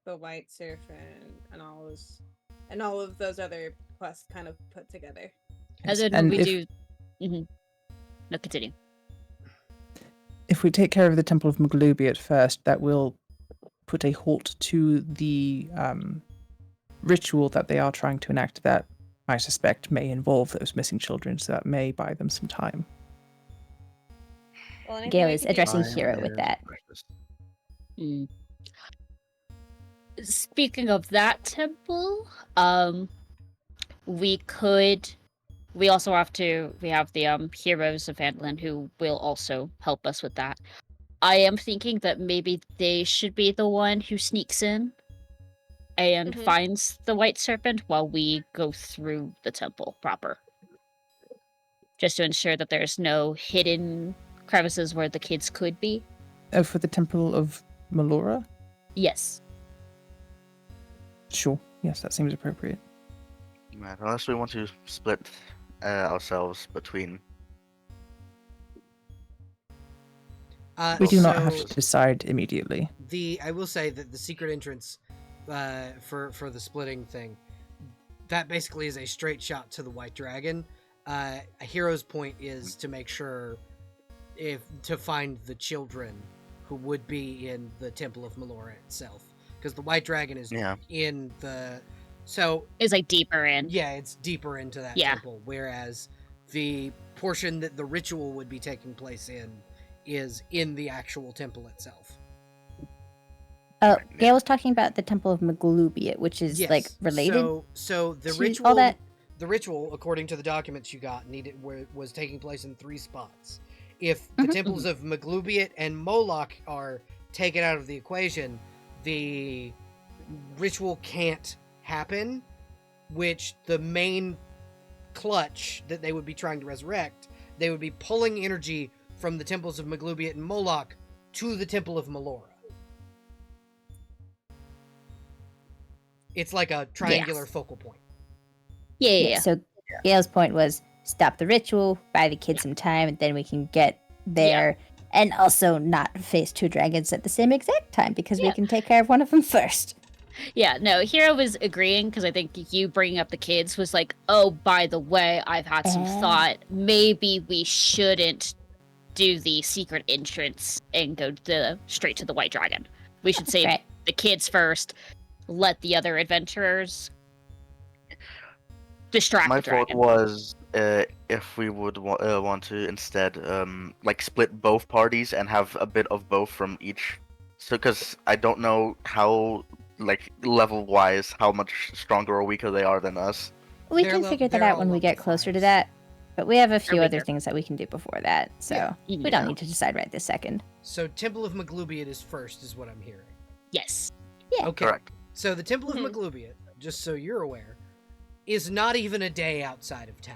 the White Serpent, and all of those other quests kind of put together. As Yes, in and we if- do. No, continue. If we take care of the Temple of Maglubiet first, that will put a halt to the ritual that they are trying to enact that I suspect may involve those missing children, so that may buy them some time. Well, anything Gail we is can do- addressing Time Hero with is that. precious. Mm. Speaking of that temple, we also have the heroes of Antlin who will also help us with that. I am thinking that maybe they should be the one who sneaks in and Mhm. finds the White Serpent while we go through the temple proper. Just to ensure that there's no hidden crevices where the kids could be. Oh, for the Temple of Melora? Yes. Sure. Yes, that seems appropriate. Right, unless we want to split ourselves between. We do not have So to decide immediately. I will say that the secret entrance for the splitting thing, that basically is a straight shot to the White Dragon. A hero's point is to make sure to find the children who would be in the Temple of Melora itself, because the White Dragon is Yeah. in the Is like deeper in. yeah, it's deeper into that Yeah. temple, whereas the portion that the ritual would be taking place in is in the actual temple itself. Gail was talking about the Temple of Maglubiet, which is like Yes. related. So the to ritual, all that? the ritual, according to the documents you got, was taking place in 3 spots. If the Mhm. temples of Maglubiet and Moloch are taken out of the equation, the ritual can't happen, which the main clutch that they would be trying to resurrect, they would be pulling energy from the temples of Maglubiet and Moloch to the temple of Melora. It's like a triangular focal point. Yeah. So Gail's point was stop the ritual, buy the kids some time, and then we can get there. And also not face 2 dragons at the same exact time because we can take care of one of them first. Yeah, no, Hero was agreeing because I think you bringing up the kids was like, oh, by the way, I've had some thought. Maybe we shouldn't do the secret entrance and go straight to the White Dragon. We should save the kids first, let the other adventurers distract My the dragon. thought was if we would want to instead like split both parties and have a bit of both from each. So, because I don't know how, like, level-wise, how much stronger or weaker they are than us. We can figure that out when we get closer to that. But we have a few other things that we can do before that, so we don't need to decide right this second. So Temple of Maglubiet is first, is what I'm hearing. Yes. Yeah. Okay. Correct. So the Temple of Maglubiet, just so you're aware, is not even a day outside of town.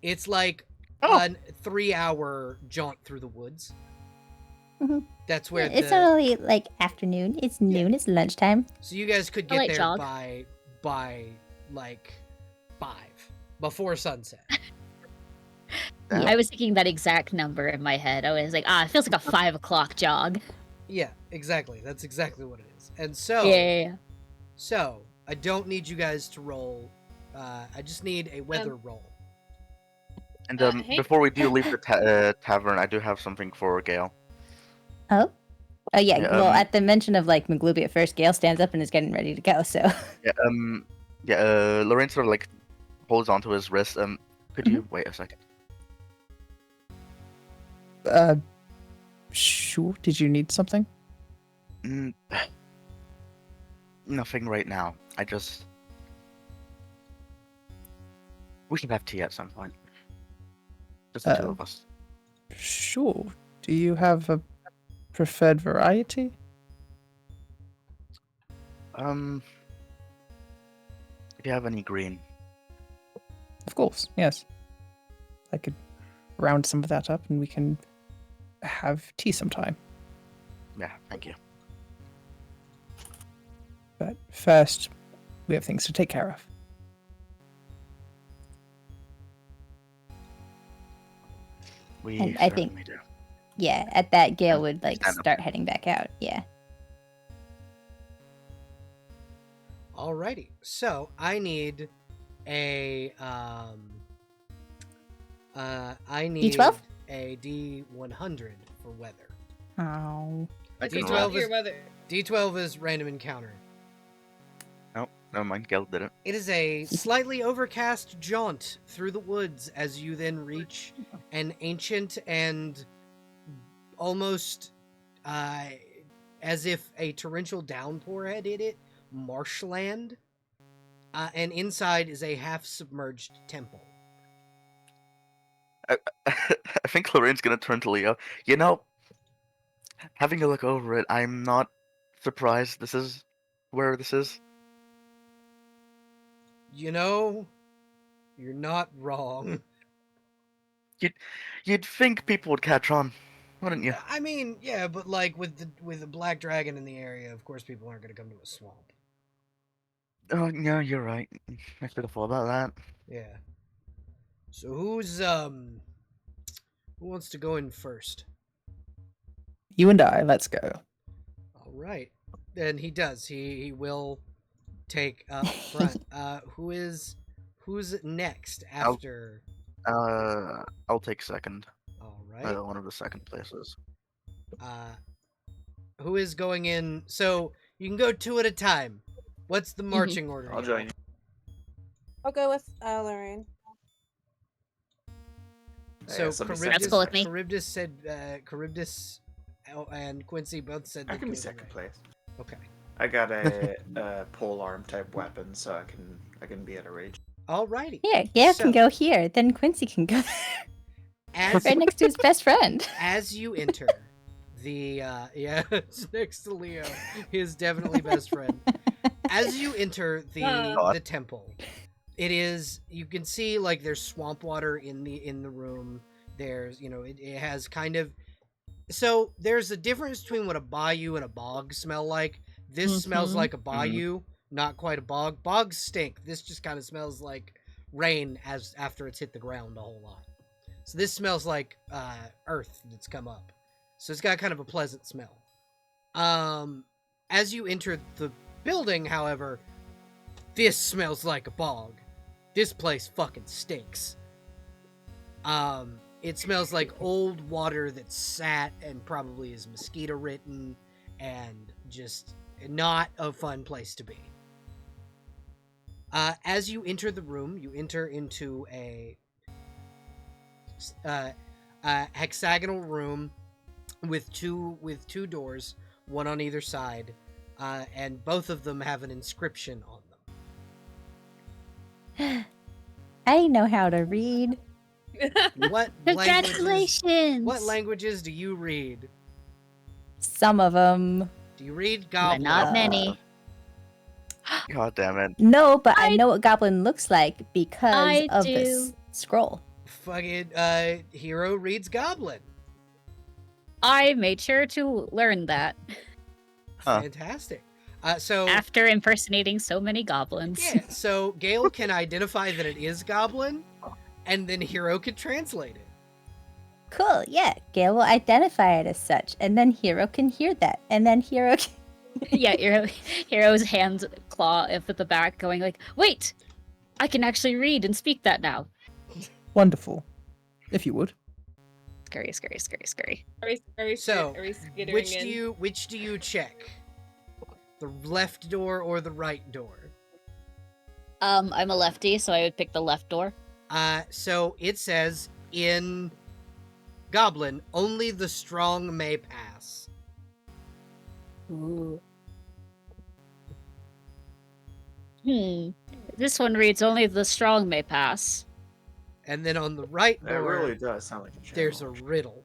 It's like a 3-hour jaunt through the woods. That's where it's not only like afternoon. It's noon. It's lunchtime. So you guys could get there by like 5 before sunset. I was thinking that exact number in my head. I was like, it feels like a 5 o'clock jog. Yeah, exactly. That's exactly what it is. And so, so I don't need you guys to roll. I just need a weather roll. And before we do leave the tavern, I do have something for Gale. Oh yeah. Well, at the mention of like Maglubi at first, Gale stands up and is getting ready to go. So Lorraine sort of like holds onto his wrist. Could you wait a second? Sure. Did you need something? Nothing right now. We can have tea at some point. Just the 2 of us. Sure. Do you have a preferred variety? If you have any green. Of course, yes. I could round some of that up and we can have tea sometime. Yeah, thank you. But first, we have things to take care of. We I think, do. Yeah, at that, Gale would like start heading back out. Yeah. Alrighty, so I need a I need D12? a D100 for weather. Oh. D12 is random encounter. No, never mind. Gale did it. It is a slightly overcast jaunt through the woods as you then reach an ancient and almost as if a torrential downpour had hit it, marshland. And inside is a half-submerged temple. I think Lorraine's gonna turn to Leo. You know, having a look over it, I'm not surprised this is where this is. You know, you're not wrong. You'd think people would catch on, wouldn't you? I mean, yeah, but like with the black dragon in the area, of course people aren't going to come to a swamp. Oh, no, you're right. I should have thought about that. Yeah. So who wants to go in first? You and I, let's go. All right. And he does. He will take up front. Who's next after? I'll take second. All right. One of the second places. Who is going in? So you can go 2 at a time. What's the marching order? I'll join you. I'll go with Lorraine. So That's cool with me. Charybdis said Charybdis and Quincy both said I they'd can go be the second right. place. Okay. I got a pole arm type weapon, so I can be at a rage. Alrighty. Yeah, Gale can go here. Then Quincy can go there. As Right next to his best friend. as you enter the it's next to Leo, his definitely best friend. as you enter the God. the temple, you can see like there's swamp water in the room. There's it has kind of, so there's a difference between what a bayou and a bog smell like. This smells Mhm. like a bayou, not quite a bog. Bogs stink. This just kind of smells like rain after it's hit the ground a whole lot. So this smells like earth that's come up. So it's got kind of a pleasant smell. As you enter the building, however, this smells like a bog. This place fucking stinks. It smells like old water that's sat and probably is mosquito ridden and just not a fun place to be. As you enter the room, you enter into a hexagonal room with two doors, one on either side, and both of them have an inscription on them. I know how to read. What Congratulations! What languages do you read? Some of them. Do you read But Goblin? not many. God damn it. No, but I know what goblin looks like because I of do. this scroll. Fucking Hero reads Goblin. I made sure to learn that Huh. Fantastic. So after impersonating so many goblins. yeah, so Gale can identify that it is Goblin, and then Hero can translate it. Cool, yeah. Gale will identify it as such, and then Hero can hear that, and then Hero can... Yeah, Hero's hand claw up at the back going like, wait! I can actually read and speak that now. Wonderful. If you would. Scary, scary, scary, scary. So, are we skittering which in? do you check? The left door or the right door? I'm a lefty, so I would pick the left door. So it says in Goblin, only the strong may pass. Ooh. This one reads, only the strong may pass. And then on the right That door, really does sound like a there's a challenge. riddle.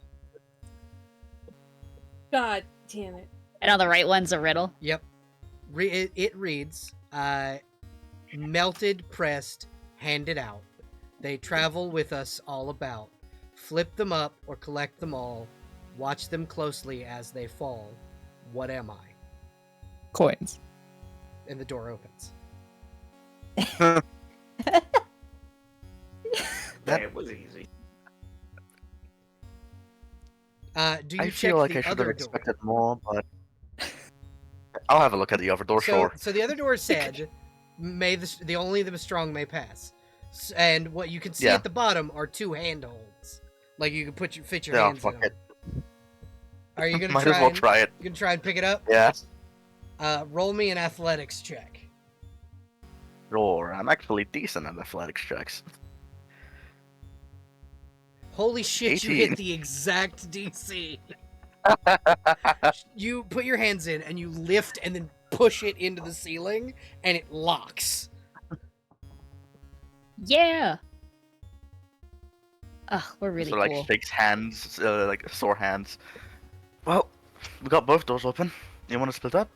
God damn it. And on the right one's a riddle. Yep. It reads, melted, pressed, handed out. They travel with us all about. Flip them up or collect them all. Watch them closely as they fall. What am I? Coins. And the door opens. That was easy. Do you I check feel like the I should other have door? expected more, but I'll have a look at the other door, sure. So the other door said, "May the only the strong may pass," and what you can see Yeah. at the bottom are two handholds, like you can fit your Yeah, hands fuck in. it. Are you gonna Might try? as well and, try it. You gonna try and pick it up? Yeah. Roll me an athletics check. Sure. I'm actually decent at athletics checks. Holy shit! You 18. hit the exact DC. You put your hands in and you lift and then push it into the ceiling, and it locks. Yeah! Ugh, we're really So, like, cool. shakes hands, like, sore hands. Well, we got both doors open. You want to split up?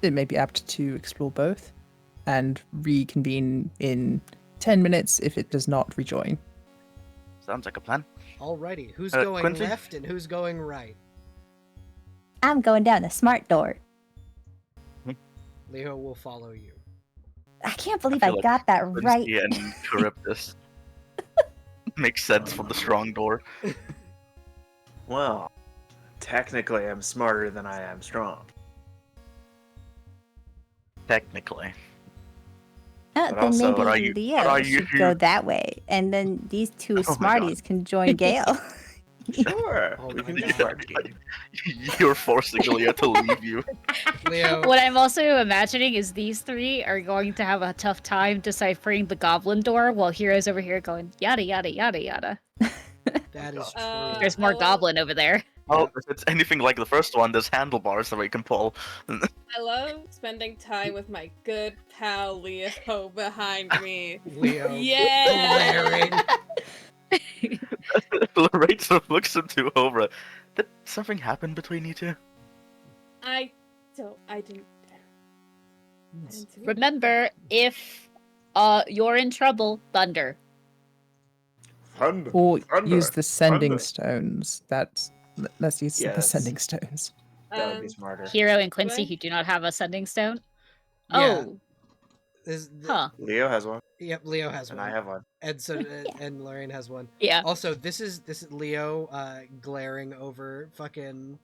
It may be apt to explore both and reconvene in 10 minutes if it does not rejoin. Sounds like a plan. Alrighty, who's Uh, going Quincy? left and who's going right? I'm going down the smart door. Leo will follow you. I can't believe I I, feel like got that right. Quincy and Charybdis makes sense for the strong door. Well, technically, I'm smarter than I am strong. Technically. But Then also- But are maybe you- Leo but are you should go here- that way, and then these two Oh my smarties can join Gale. Sure, Oh we my can do God. card game. You're forcing Leo to leave you. Leo, What I'm also imagining is these three are going to have a tough time deciphering the goblin door while Hero's over here going yada yada yada yada. that is true. There's more I love- goblin over there. Well, if it's anything like the first one, there's handlebars that we can pull. I love spending time with my good pal Leo behind me. Leo, Yeah! glaring. Lorraine sort of looks into Obra. Did something happen between you two? I didn't. Remember, if you're in trouble, thunder. Thunder. Or Thunder. use the sending Thunder. stones. Let's use Yeah, the that's- sending stones. That would be smarter. Hero and Quincy, What? who do not have a sending stone. Yeah. Oh, This, huh. Leo has one, Yep, Leo has and one. I have one. And so and Lorraine has one. Yeah. Also, this is Leo glaring over fucking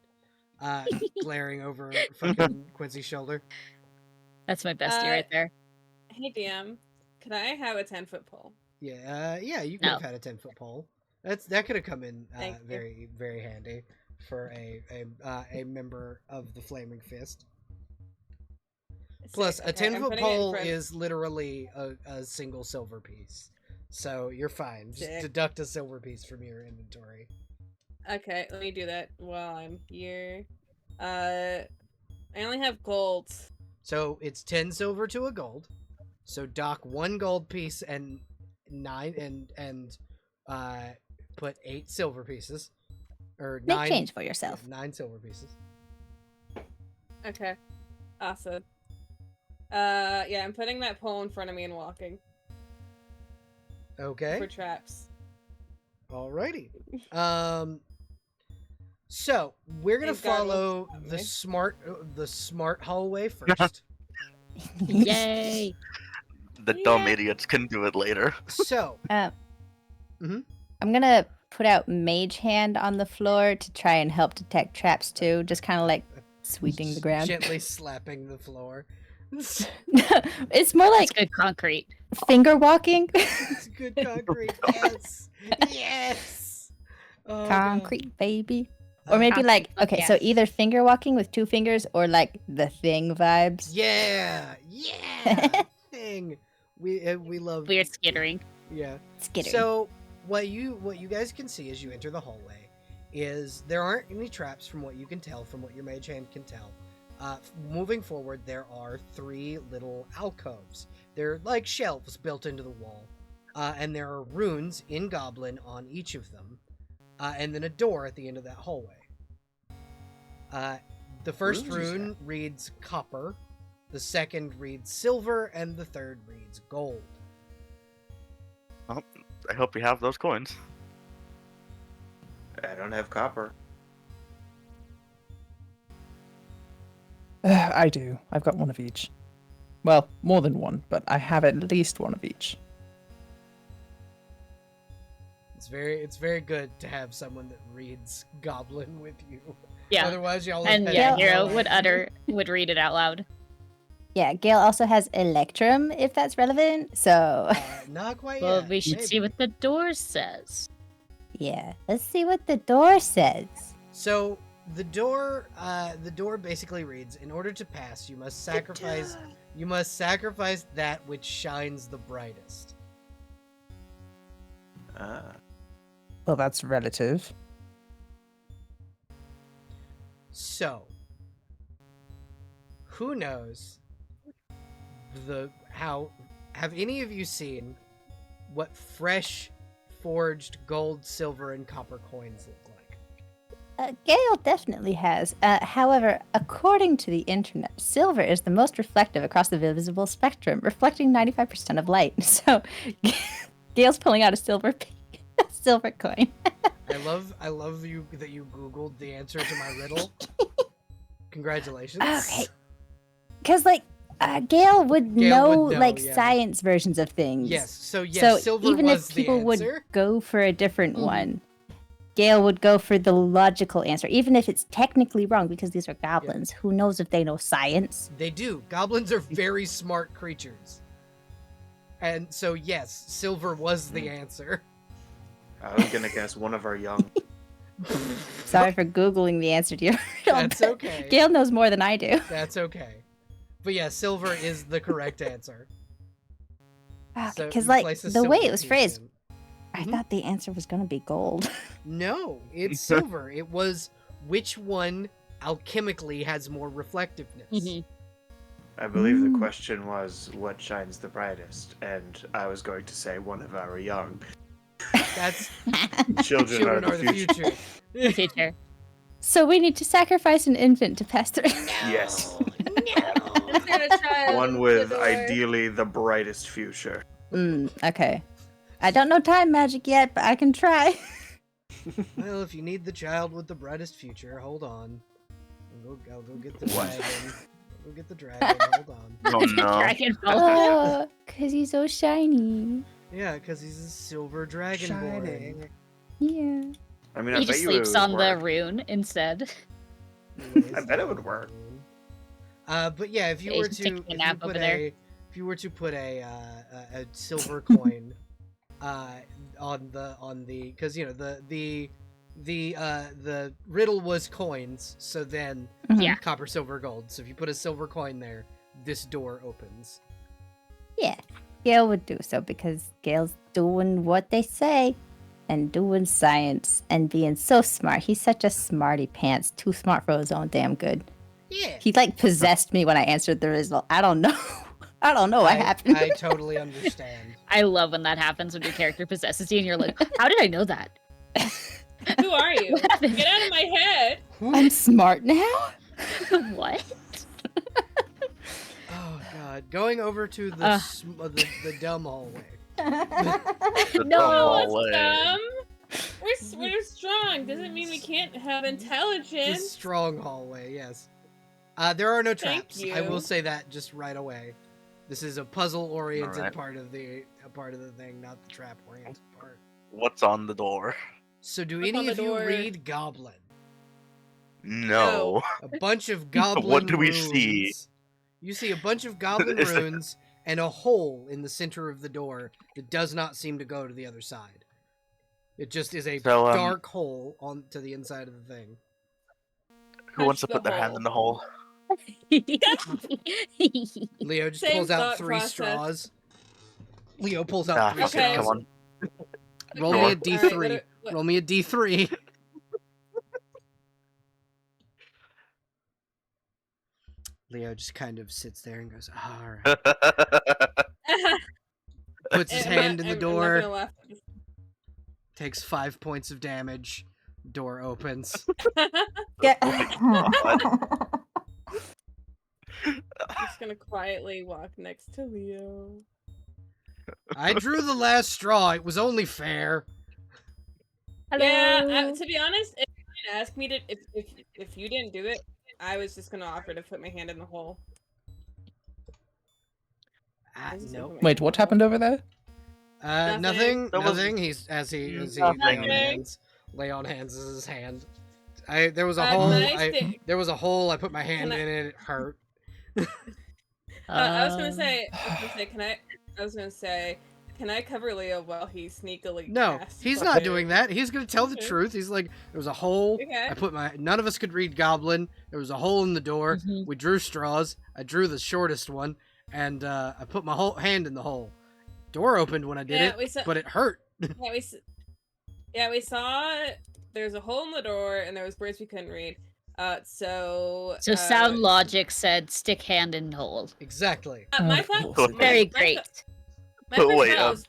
Quincy's shoulder. That's my bestie right there. Hey DM, can I have a 10-foot pole? Yeah, you could No. have had a 10-foot pole. That could have come in Thank you. very very handy for a member of the Flaming Fist. Plus, Sick, a okay, I'm 10-foot putting it in pole front- is literally a single silver piece, so you're fine. Just Sick. deduct a silver piece from your inventory. Okay, let me do that while I'm here. I only have gold. So it's 10 silver to a gold. So dock 1 gold piece and 9 and put 8 silver pieces. Or Make 9 change for yourself. 9 silver pieces. Okay, awesome. Yeah, I'm putting that pole in front of me and walking Okay. for traps. Alrighty. So we're gonna Thank God follow it's the smart hallway first. Yay! The dumb idiots can do it later. So I'm gonna put out Mage Hand on the floor to try and help detect traps too, just kind of like sweeping the ground. gently slapping the floor. It's more like That's good concrete. finger walking. It's good concrete. Yes. Yes. Oh, God. Concrete, baby. Or maybe like, Concrete, okay, so yes. either finger walking with 2 fingers or like the Thing vibes. Yeah. Yeah. Thing. We love Weird skittering. Yeah. Skittering. So what you guys can see as you enter the hallway is there aren't any traps from what you can tell, from what your mage hand can tell. Moving forward, there are 3 little alcoves. They're like shelves built into the wall, and there are runes in Goblin on each of them, and then a door at the end of that hallway. The first Runes, you said? rune reads copper, the second reads silver, and the third reads gold. I hope you have those coins. I don't have copper. I do. I've got one of each. Well, more than one, but I have at least one of each. It's very good to have someone that reads Goblin with you. Yeah. Otherwise, y'all. And have yeah, no Hero idea. would read it out loud. yeah, Gale also has Electrum, if that's relevant. So Not quite Well, yet. we should see maybe. what the door says. yeah, let's see what the door says. So the door basically reads: in order to pass, you must sacrifice. You must sacrifice that which shines the brightest. Well, that's relative. So, who knows have any of you seen what fresh forged gold, silver, and copper coins look like? Gale definitely has. However, according to the internet, silver is the most reflective across the visible spectrum, reflecting 95% of light. So, Gale's pulling out a silver coin. I love you that you Googled the answer to my riddle. Congratulations. Okay. Because, like, Gale would Gale know, would know, like, yeah. science versions of things. Yes. So yes, So silver even was if people the would answer. go for a different Mhm. one, Gale would go for the logical answer, even if it's technically wrong, because these are goblins. Who knows if they know science? They do. Goblins are very smart creatures. And so yes, silver was the answer. I was gonna guess one of our young. Sorry for Googling the answer to your riddle, That's but okay. Gale knows more than I do. That's okay. But yeah, silver is the correct answer. So Because, you like, place a the way silver it was piece phrased, in. I Mhm. thought the answer was going to be gold. No, it's silver. It was which one alchemically has more reflectiveness. Mhm. I believe the Mm. question was what shines the brightest, and I was going to say one of our young. That's Children are the future. Future. So we need to sacrifice an infant to pass through. Yes. I'm just gonna try. One one with the door. ideally the brightest future. Okay. I don't know time magic yet, but I can try. Well, if you need the child with the brightest future, hold on. I'll go get the What? dragon. I'll go get the dragon. Hold on. Oh no. Dragon Ball. Oh, because he's so shiny. Yeah, because he's a silver dragonborn. Shining. Yeah. I mean, I He bet just you it sleeps would on the work. rune instead. I bet it would work. But yeah, if you Yeah, were he's to taking a nap over there. if you were to put a silver coin on the because you know the riddle was coins, so then Yeah. copper, silver, gold. So if you put a silver coin there, this door opens. Yeah. Gail would do so because Gail's doing what they say and doing science and being so smart. He's such a smarty pants. Too smart for his own damn good. Yeah. He like possessed me when I answered the riddle. I don't know. I don't know what happened. I totally understand. I love when that happens when your character possesses you and you're like, how did I know that? Who are you? What happened? Get out of my head! I'm smart now? What? Oh god, going over to Ugh. the dumb hallway. The No, dumb What's hallway. dumb? We're strong. Doesn't mean we can't have The intelligence. strong hallway, yes. There are no Thank traps. I will you. say that just right away. This is a puzzle-oriented Alright. part of the thing, not the trap-oriented part. What's on the door? So, do What's on any the of you door? read Goblin? No. A bunch of goblin What do we runes. see? You see a bunch of goblin Is it- runes and a hole in the center of the door that does not seem to go to the other side. It just is a So, dark hole on to the inside of the thing. Who wants to Touch put the their hand hole. in the hole? Leo just Same pulls out thought 3 process. straws. Leo pulls out Ah, 3 Okay. come straws. on. Roll Okay, me a alright, D3. what- Roll me a D3. Leo just kind of sits there and goes, all right. Puts his I'm not- hand in the I'm not door, gonna laugh. takes 5 points of damage. Door opens. Get- Just gonna quietly walk next to Leo. I drew the last straw. It was only fair. Hello. Yeah, to be honest, if you didn't ask me to, if you didn't do it, I was just gonna offer to put my hand in the hole. Ah, I was just gonna nope. put my Wait, hand in what the hole. happened over there? Nothing. Nothing. That was- Nothing. He's as he Nothing. lay on hands is his hand. There was a Can hole. I stay- There was a hole. I put my hand Can I- in it. It hurt. I was gonna Um, say, can I cover Leo while he sneakily? No, casts he's not fire? doing that. He's gonna tell the Okay. truth. He's like, there was a hole. Okay. I put my. None of us could read Goblin. There was a hole in the door. Mhm. We drew straws. I drew the shortest one, and I put my whole hand in the hole. Door opened when I did Yeah, it, we saw. but it hurt. We saw. There's a hole in the door, and there was words we couldn't read. So sound logic said stick hand in hole. Exactly. My Of thought. course. Very my great. My first Wait, thought was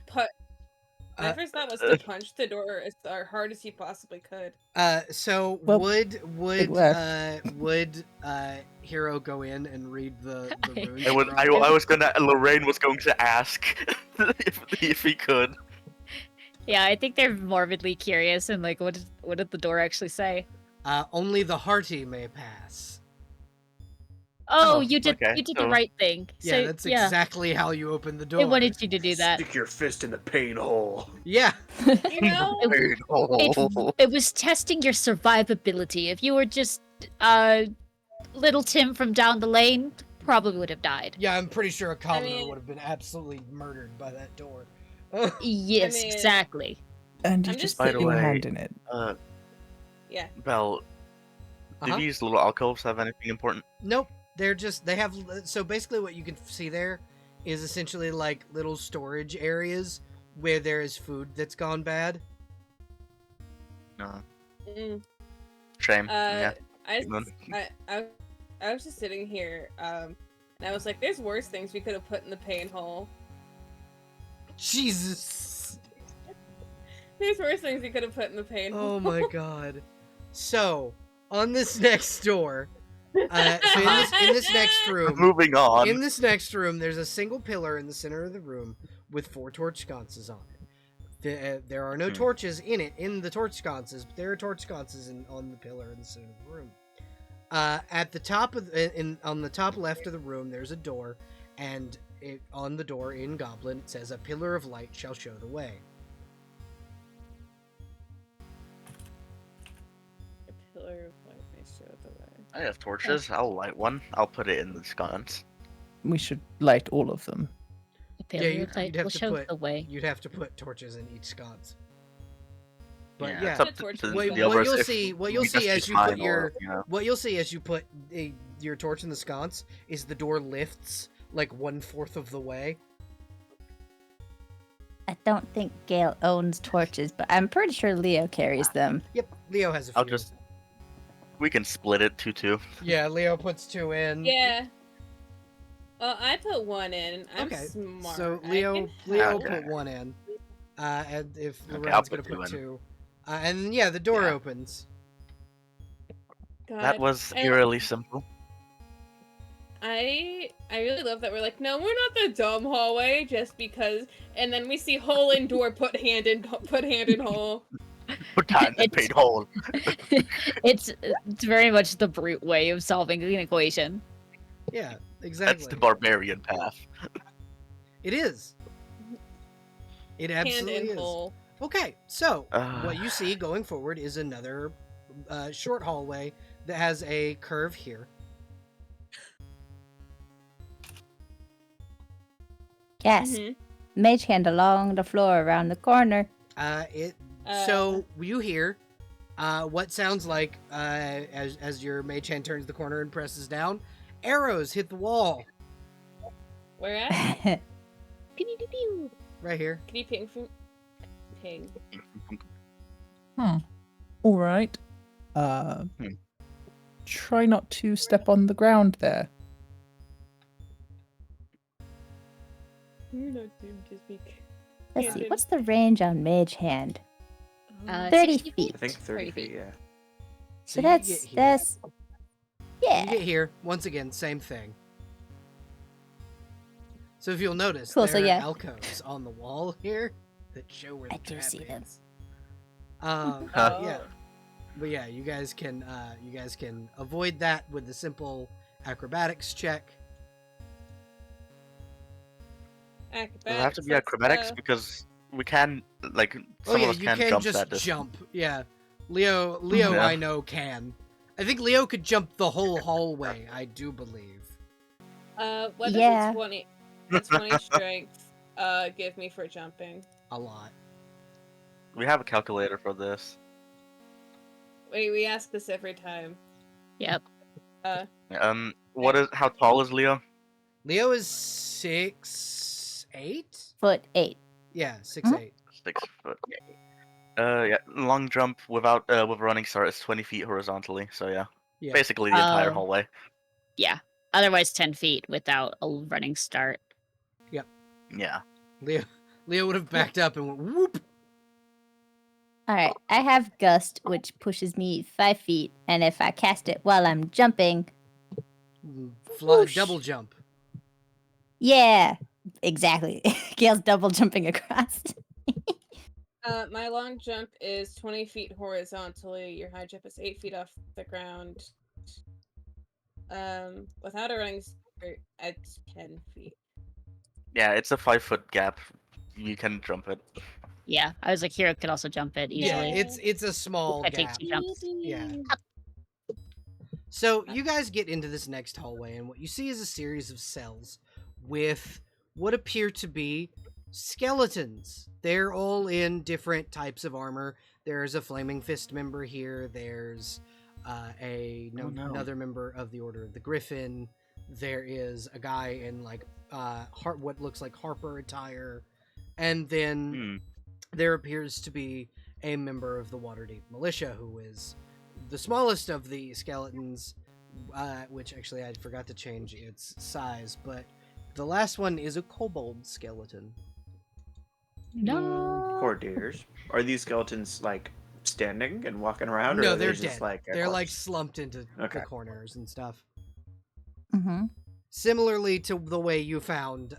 my uh, first thought was to punch the door as hard as he possibly could. So Well, would worked. Hero go in and read the runes? I, would, from- I was gonna. Lorraine was going to ask if he could. Yeah, I think they're morbidly curious and like, what did the door actually say? Only the hearty may pass. Oh, Oh, you did okay, the so- right thing. Yeah, So, that's yeah. exactly how you open the door. They wanted you to do that. Stick your fist in the pain hole. Yeah. You know, It was testing your survivability. If you were just little Tim from down the lane, probably would have died. Yeah, I'm pretty sure a commoner mean- would have been absolutely murdered by that door. Yes, I mean- exactly. And you I'm just just put By the your way, hand in it. yeah. Belle, do Uh-huh. these little alcoves have anything important? Nope. They have, so basically what you can see there is essentially like little storage areas where there is food that's gone bad. No. Mm. Shame. Yeah. I, None. I was just sitting here, and I was like, "There's worse things we could have put in the pain hole. Jesus. There's worse things we could have put in the pain hole." Oh my god. So, on this next door, So in this next room, Moving on. in this next room, there's a single pillar in the center of the room with 4 torch sconces on it. There are no torches in the torch sconces, but there are torch sconces on the pillar in the center of the room. At the top on the top left of the room, there's a door, and on the door in Goblin it says, "A pillar of light shall show the way." A pillar of light may show the way. I have torches. I'll light one. I'll put it in the sconce. We should light all of them. The Yeah, failure you'd type have will to show put- the way. You'd have to put torches in each sconce. But it's yeah, up to Torches. the what others you'll if see, what we you'll just see as you define put your, or, you know. what you'll see as you put your torch in the sconce is the door lifts like 1/4 of the way. I don't think Gale owns torches, but I'm pretty sure Leo carries them. Yep, Leo has a few. I'll just. We can split it 2-2. Yeah, Leo puts 2 in. Yeah. Well, I put 1 in. I'm Okay, smart. so I Leo can Leo help. put 1 in. And if Okay, Loren's I'll gonna put put 2 in. 2. And yeah, the door Yeah. opens. God. That was And eerily simple. I really love that we're like, no, we're not the dumb hallway just because, and then we see hole in door, put hand in hole. Put time and paid hole. it's very much the brute way of solving an equation. Yeah, exactly. That's the barbarian path. It is. It Hand absolutely in is. hole. Okay, so Uh. what you see going forward is another short hallway that has a curve here. Yes. Mhm. Mage hand along the floor around the corner. So you hear what sounds like as your mage hand turns the corner and presses down, arrows hit the wall Where at? Pew-pew-pew-pew. right here. Can you ping from ping? All right. Try not to step on the ground there. You're not doomed to speak. Let's see, what's the range on Mage Hand? 30 60 feet. I think 30 feet, yeah. So you get that's here. that's You yeah. get here once again, same thing. So if you'll notice, Cool, there so are yeah. alcoves on the wall here that show where the I do trap see them. is. Oh. Yeah. But yeah, you guys can avoid that with the simple acrobatics check. Acrobatics. Does it have to be let's, acrobatics? Because we can, like, Oh some yeah, of us you can can jump just that distance. jump. Yeah, Leo, Yeah. I know can. I think Leo could jump the whole hallway. I do believe. What does Yeah. a 20 strength give me for jumping? A lot. We have a calculator for this. Wait, we ask this every time. Yep. How tall is Leo? Leo is 6'8". 4'8". Yeah, 6'8". 6 foot. Yeah, long jump without with running start is 20 feet horizontally. So yeah, Yeah. basically the entire Oh. hallway. Yeah. Otherwise, 10 feet without a running start. Yeah. Leo would have backed up and went whoop. Alright, I have Gust, which pushes me 5 feet, and if I cast it while I'm jumping, Whoosh. Double jump. yeah, exactly. Gale's double jumping across. My long jump is 20 feet horizontally. Your high jump is 8 feet off the ground. Without a running start, it's 10 feet. Yeah, it's a 5-foot gap. You can jump it. Yeah. I was like, Hero could also jump it Yeah, easily. it's a small That gap. takes 2 jumps. Yeah. So you guys get into this next hallway, and what you see is a series of cells with what appear to be skeletons. They're all in different types of armor. There's a Flaming Fist member here. There's another member of the Order of the Griffin. There is a guy in like what looks like Harper attire, and then there appears to be a member of the Waterdeep Militia who is the smallest of the skeletons, which actually I forgot to change its size, but the last one is a kobold skeleton. No. Poor dears. Are these skeletons like standing and walking around, or No, are they they're just dead. like a They're like corpse? slumped into Okay. the corners and stuff. Mm-hmm. Similarly to the way you found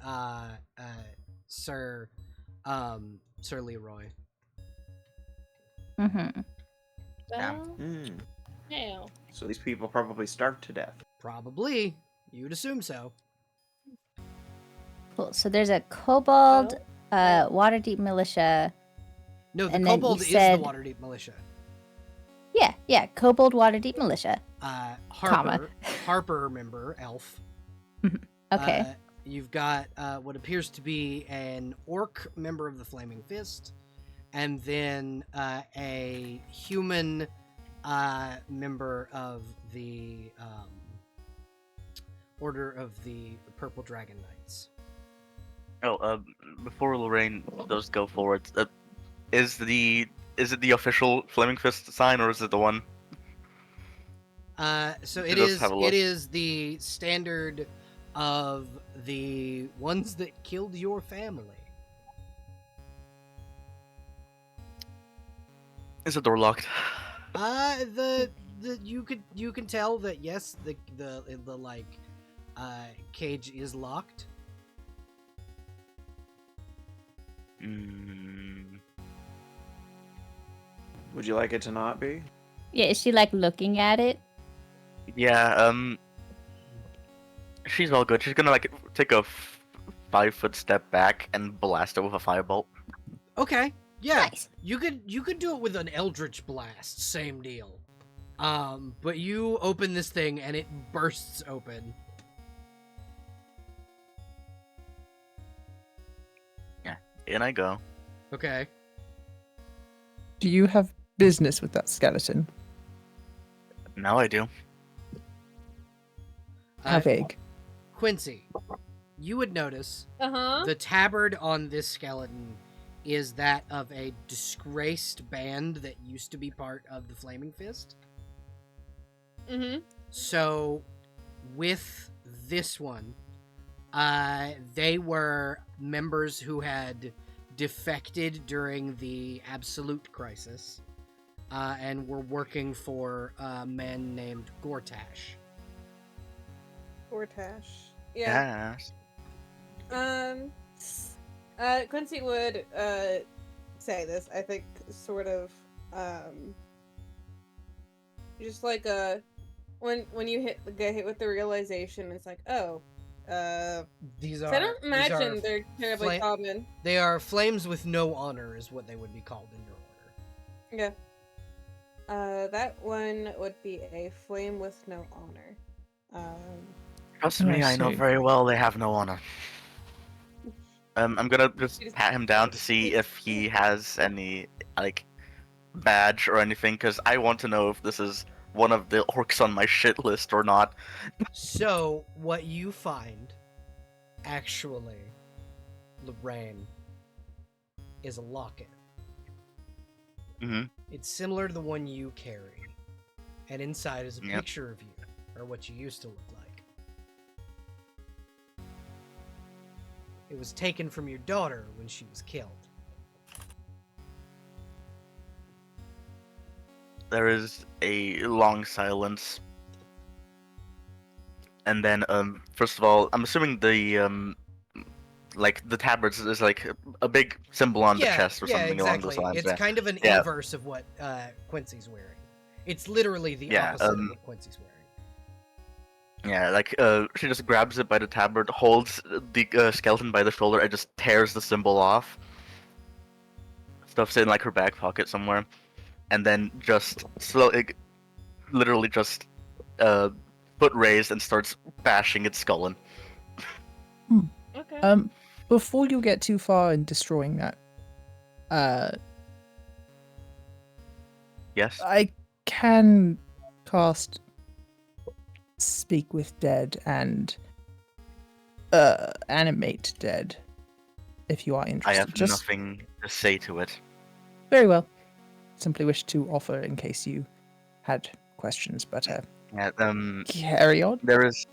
Sir Leroy. Mm-hmm. Well, Hmm. hell. So these people probably starved to death. Probably. You'd assume so. Cool. So there's a kobold, Well, Waterdeep militia. No, the And then you kobold is said- the Waterdeep militia. Yeah, kobold, Waterdeep militia. Harper, remember, elf. Okay. You've got what appears to be an orc member of the Flaming Fist, and then a human member of the Order of the Purple Dragon Knights. Oh, before Lorraine does go forward, is it the official Flaming Fist sign, or is it the one? So She it does is. have a It look. is the standard of the ones that killed your family. Is the door locked? The you can tell that yes, the like cage is locked. Would you like it to not be? Yeah, is she like looking at it? Yeah. She's all good. She's gonna like take a 5-foot step back and blast it with a firebolt. Okay. Yeah. Nice. You could do it with an Eldritch Blast, same deal. But you open this thing and it bursts open. Yeah, in I go. Okay. Do you have business with that skeleton? Now I do. How big? Quincy, you would notice Uh-huh. the tabard on this skeleton is that of a disgraced band that used to be part of the Flaming Fist. Mm-hmm. So, with this one, they were members who had defected during the Absolute Crisis, and were working for a man named Gortash. Gortash. Yeah. Yes. Quincy would say this, I think, sort of just like when you get hit with the realization, it's like, oh, These so are. I don't these are imagine they're terribly fla- common. They are flames with no honor, is what they would be called in your order. Yeah. That one would be a flame with no honor. Trust me, I know see. very well they have no honor. I'm gonna just pat him down to see if he has any like badge or anything, because I want to know if this is one of the orcs on my shit list or not. So, what you find, actually, Lorraine, is a locket. Mm-hmm. It's similar to the one you carry, and inside is a Yep. picture of you, or what you used to look like. It was taken from your daughter when she was killed. There is a long silence. And then, first of all, I'm assuming the, like, the tabards is like a big symbol on the chest or something along those exactly. lines. It's Yeah. kind of an Yeah. inverse of what Quincy's wearing. It's literally the Yeah, opposite of what Quincy's wearing. Yeah, like, she just grabs it by the tabard, holds the skeleton by the shoulder, and just tears the symbol off. Stuffs it in, like, her back pocket somewhere. And then just literally just, foot raised and starts bashing its skull in. Okay. Before you get too far in destroying that, Yes? I can cast Speak with Dead and Animate Dead if you are I interested. have nothing to say to it. Very well. Simply wish to offer in case you had questions, but Yeah, carry on. there is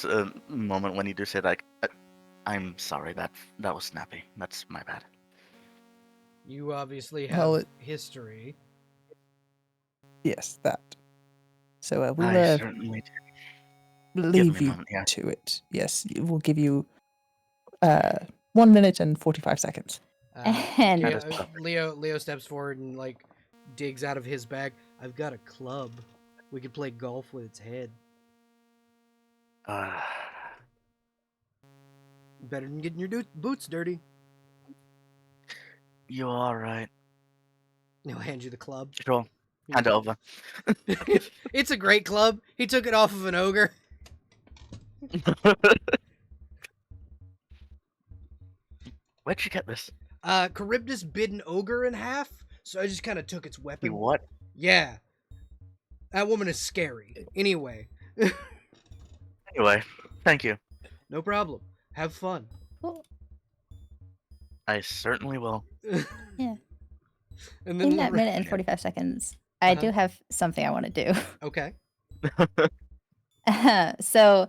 a moment when you do say, like, I'm sorry, that was snappy. That's my bad. You obviously have Well, history. Yes, that. So I we'll certainly do. leave me a you moment here. to it. Yes, we'll give you 1 minute and 45 seconds. And- That is perfect. Leo steps forward and like digs out of his bag. I've got a club. We could play golf with its head. Better than getting your boots dirty. You all right? He'll hand you the club. Sure. Hand it over. It's a great club. He took it off of an ogre. Where'd you get this? Charybdis bit an ogre in half, so I just kind of took its weapon. You what? Yeah. That woman is scary. Anyway. Anyway, thank you. No problem. Have fun. I certainly will. And then In that Lorraine- minute and 45 seconds, I Uh-huh. do have something I want to do. Okay. So,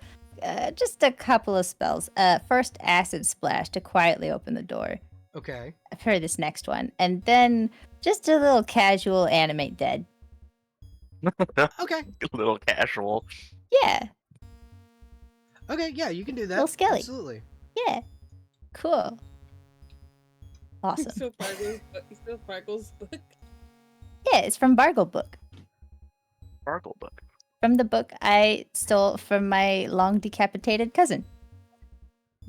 just a couple of spells. First, Acid Splash to quietly open the door Okay. for this next one. And then just a little casual Animate Dead. Okay. A little casual. Yeah, Okay, yeah, you can do that. Little skelly. Absolutely. yeah. Cool. Awesome. So Fargle's book. Yeah, it's from Bargle Book. Sparkle book. From the book I stole from my long decapitated cousin.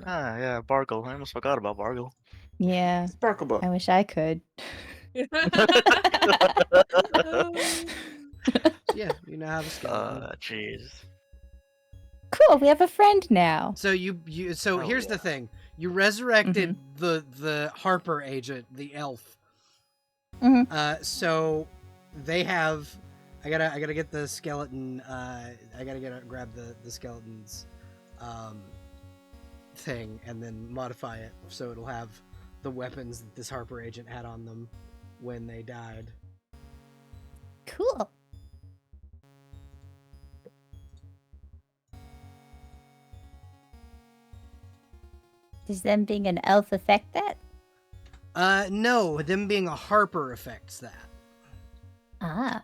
Ah, yeah, Bargle. I almost forgot about Bargle. Yeah, Sparkle book. I wish I could. Yeah, you now have a skeleton. Jeez. Cool, we have a friend now. So so Oh, here's yeah. the thing. You resurrected the Harper agent, the elf. Mhm. So they have I gotta get the skeleton I gotta grab the skeleton's thing and then modify it so it'll have the weapons that this Harper agent had on them when they died. Cool. Does them being an elf affect that? No, them being a Harper affects that. Ah.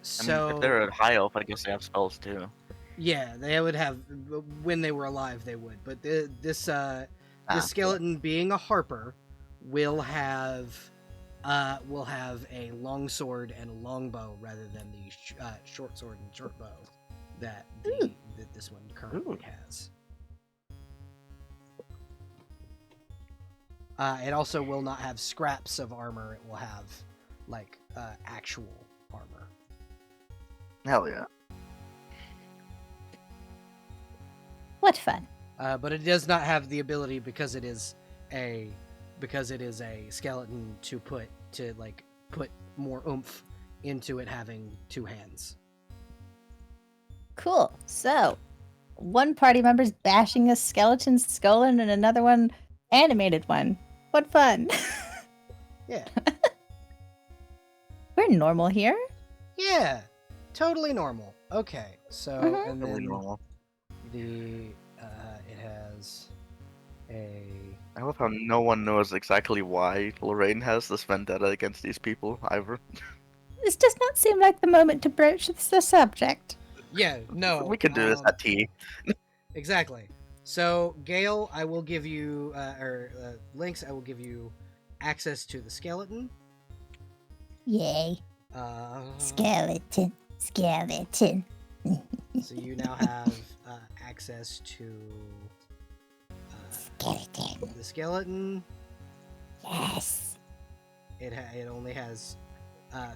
So I mean, if they're a high elf, I guess they have spells too. yeah, they would have when they were alive. They would, but this skeleton being a Harper will have a long sword and a long bow rather than the short sword and short bow that that this one currently has. It also will not have scraps of armor. It will have like actual armor. Hell yeah. What fun. But it does not have the ability because it is a skeleton to put more oomph into it having two hands. Cool. So, one party member's bashing a skeleton's skull in and another one animated one. What fun. Yeah. We're normal here. Yeah. Totally normal. Okay. So Mhm. and Totally then normal. it has a I love how no one knows exactly why Lorraine has this vendetta against these people, either. This does not seem like the moment to broach the subject. yeah, no. We can do this at tea. Exactly. So, Gale, I will give you, Lynx, I will give you access to the skeleton. Yay. Uh, Skeleton. Skeleton. so you now have access to Skeleton. the skeleton. Yes. It only has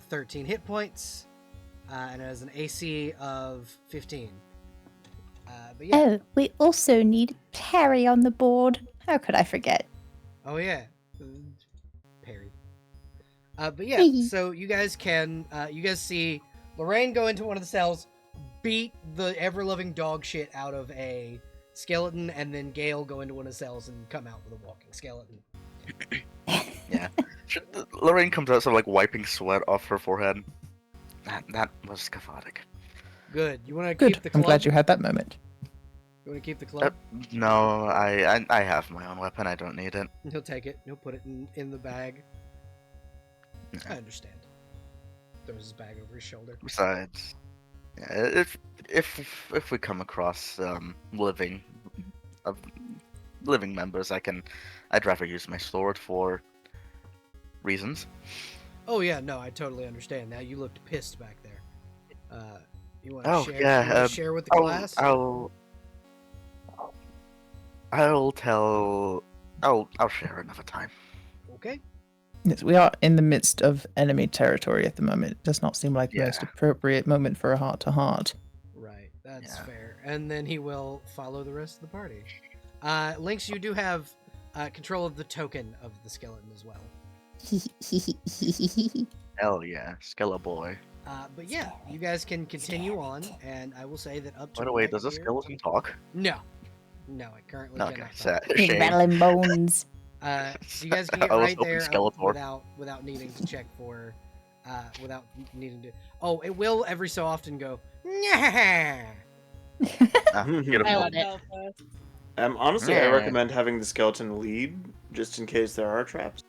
13 hit points, and it has an AC of 15. But yeah. Oh, we also need Perry on the board. How could I forget? Oh yeah, Perry. But yeah, Hee. so you guys see Lorraine go into one of the cells, beat the ever-loving dog shit out of a skeleton, and then Gale go into one of the cells and come out with a walking skeleton. Lorraine comes out, like wiping sweat off her forehead. That was cathartic. Good. You want to Good. keep the I'm club? glad you had that moment. You want to keep the club? No, I have my own weapon. I don't need it. He'll take it. He'll put it in the bag. I understand. throws his bag over his shoulder. Besides, yeah, if we come across living living members, I'd rather use my sword for reasons. Oh yeah, no, I totally understand. Now you looked pissed back there. You want to Oh share? yeah, You want to share with the class? I'll share another time. Okay. Yes, we are in the midst of enemy territory at the moment. It does not seem like the most Yeah. appropriate moment for a heart-to-heart. Right, that's Yeah. fair. And then he will follow the rest of the party. Lynx, you do have control of the token of the skeleton as well. Hell yeah, Skella boy. But yeah, you guys can continue on, and I will say that up to By the way, right does a here- skeleton talk? No, it currently Okay, cannot. sad. Talk. Big Shame. rattling bones. So you guys can get I was right hoping there Skeletor. without needing to check for, without needing to. Oh, it will every so often go. Nyah! Ah, I beautiful. love it. Alpha. Honestly, I Yeah. recommend having the skeleton lead, just in case there are traps.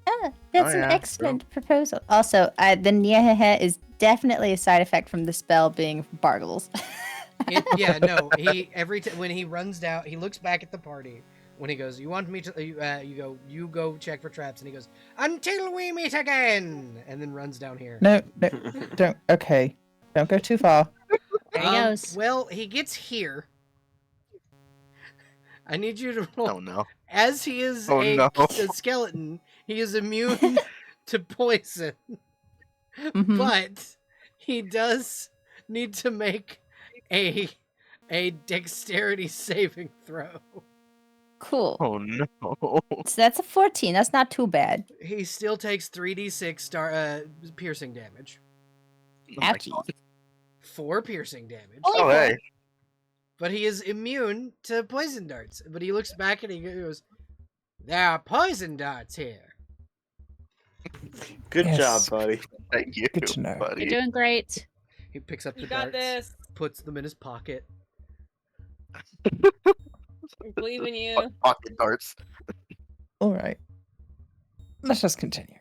Ah, that's Oh, an yeah, excellent proposal. Also, the Nyahaha is definitely a side effect from the spell being Bargles. Yeah, no. He when he runs down, he looks back at the party. When he goes, you want me to? You go check for traps, and he goes, until we meet again, and then runs down here. No, don't. Okay, don't go too far. There he goes. Well, he gets here. I need you to roll. Oh no. As he is Oh, no. a skeleton, he is immune to poison. Mhm. But he does need to make a dexterity saving throw. Cool. Oh no. So that's a 14. That's not too bad. He still takes 3d6 piercing damage. Oh my Ouchie. God. 4 piercing damage. Oh hey. But he is immune to poison darts. But he looks back and he goes, there are poison darts here. Good Yes. job, buddy. Thank you, Good to know. buddy. You're doing great. He picks up the You got darts, this. puts them in his pocket. I believe in you. Pocket darts. All right. Let us continue.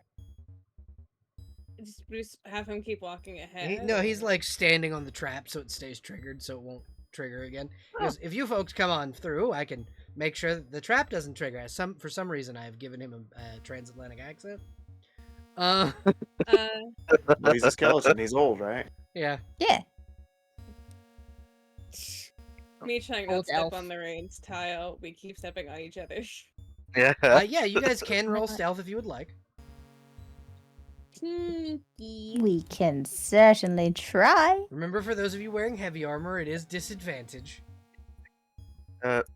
Just have him keep walking ahead. He's like standing on the trap so it stays triggered so it won't trigger again. He goes, if you folks come on through, I can make sure that the trap doesn't trigger. For some reason, I have given him a transatlantic accent. Uh, Well, he's a skeleton. He's old, right? Yeah. Yeah. me trying Old to step elf. on the reins, Tile. We keep stepping on each other. Yeah. Yeah, you guys can roll stealth if you would like. Sneaky. We can certainly try. Remember, for those of you wearing heavy armor, it is disadvantage.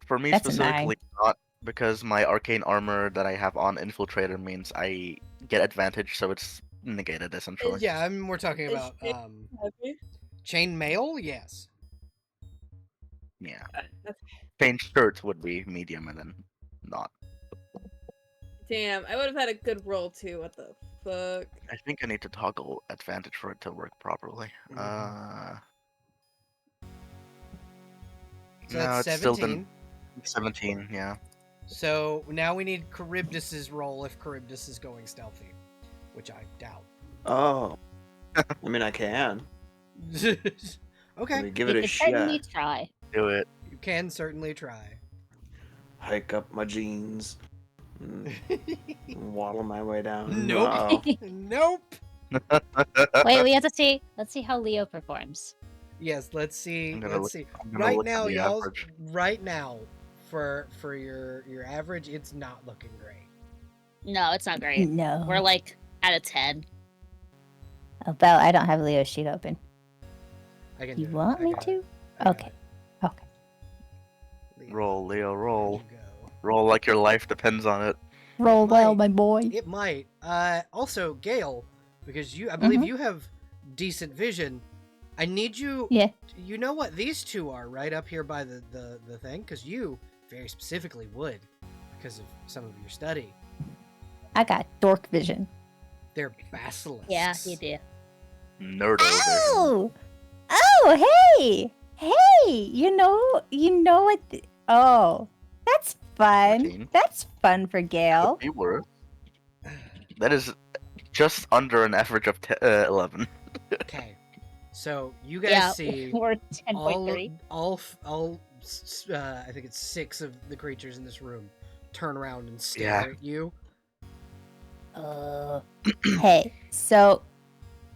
For me That's a specifically, not because my arcane armor that I have on infiltrator means I get advantage, so it's negated essentially. Yeah, I mean, we're talking Is about it- Okay. chain mail. Yes. Yeah. Okay. Chain shirt would be medium and then not. Damn, I would have had a good roll too. What the fuck? I think I need to toggle advantage for it to work properly. So no, that's it's still 17. the 17, yeah. So now we need Charybdis's roll if Charybdis is going stealthy, which I doubt. Oh. I mean, I can. Okay, Let me give it You a can certainly shot. try. Do it. you can certainly try. Hike up my jeans. Waddle my way down. Nope. Uh-oh. Nope. Wait, we have to see. Let's see how Leo performs. Yes, let's see. I'm gonna Let's look- see. I'm gonna Right look at now, the y'all. average. Right now, for your average, it's not looking great. No, it's not great. No. We're like at a 10. Oh, Belle, I don't have Leo's sheet open. I can. You do it. want I me got to? it. I got Okay. it. Okay. Leo, Roll, Leo, where'd roll. you go? Roll like your life depends on it. Roll well, might. my boy. It might. Also, Gale, because I believe Mhm. you have decent vision. I need you. Yeah. You know what these two are right up here by the thing, because you very specifically would, because of some of your study. I got dork vision. They're basilisks. Yeah, you do. Nerd over. Oh! Oh, hey! Hey! You know what? Oh, that's fun. 14. That's fun for Gale. Could be worse. That is just under an average of 11. Okay. So you guys Yeah, see we're all 10.3. I think it's 6 of the creatures in this room turn around and stare Yeah. at you. Hey, so,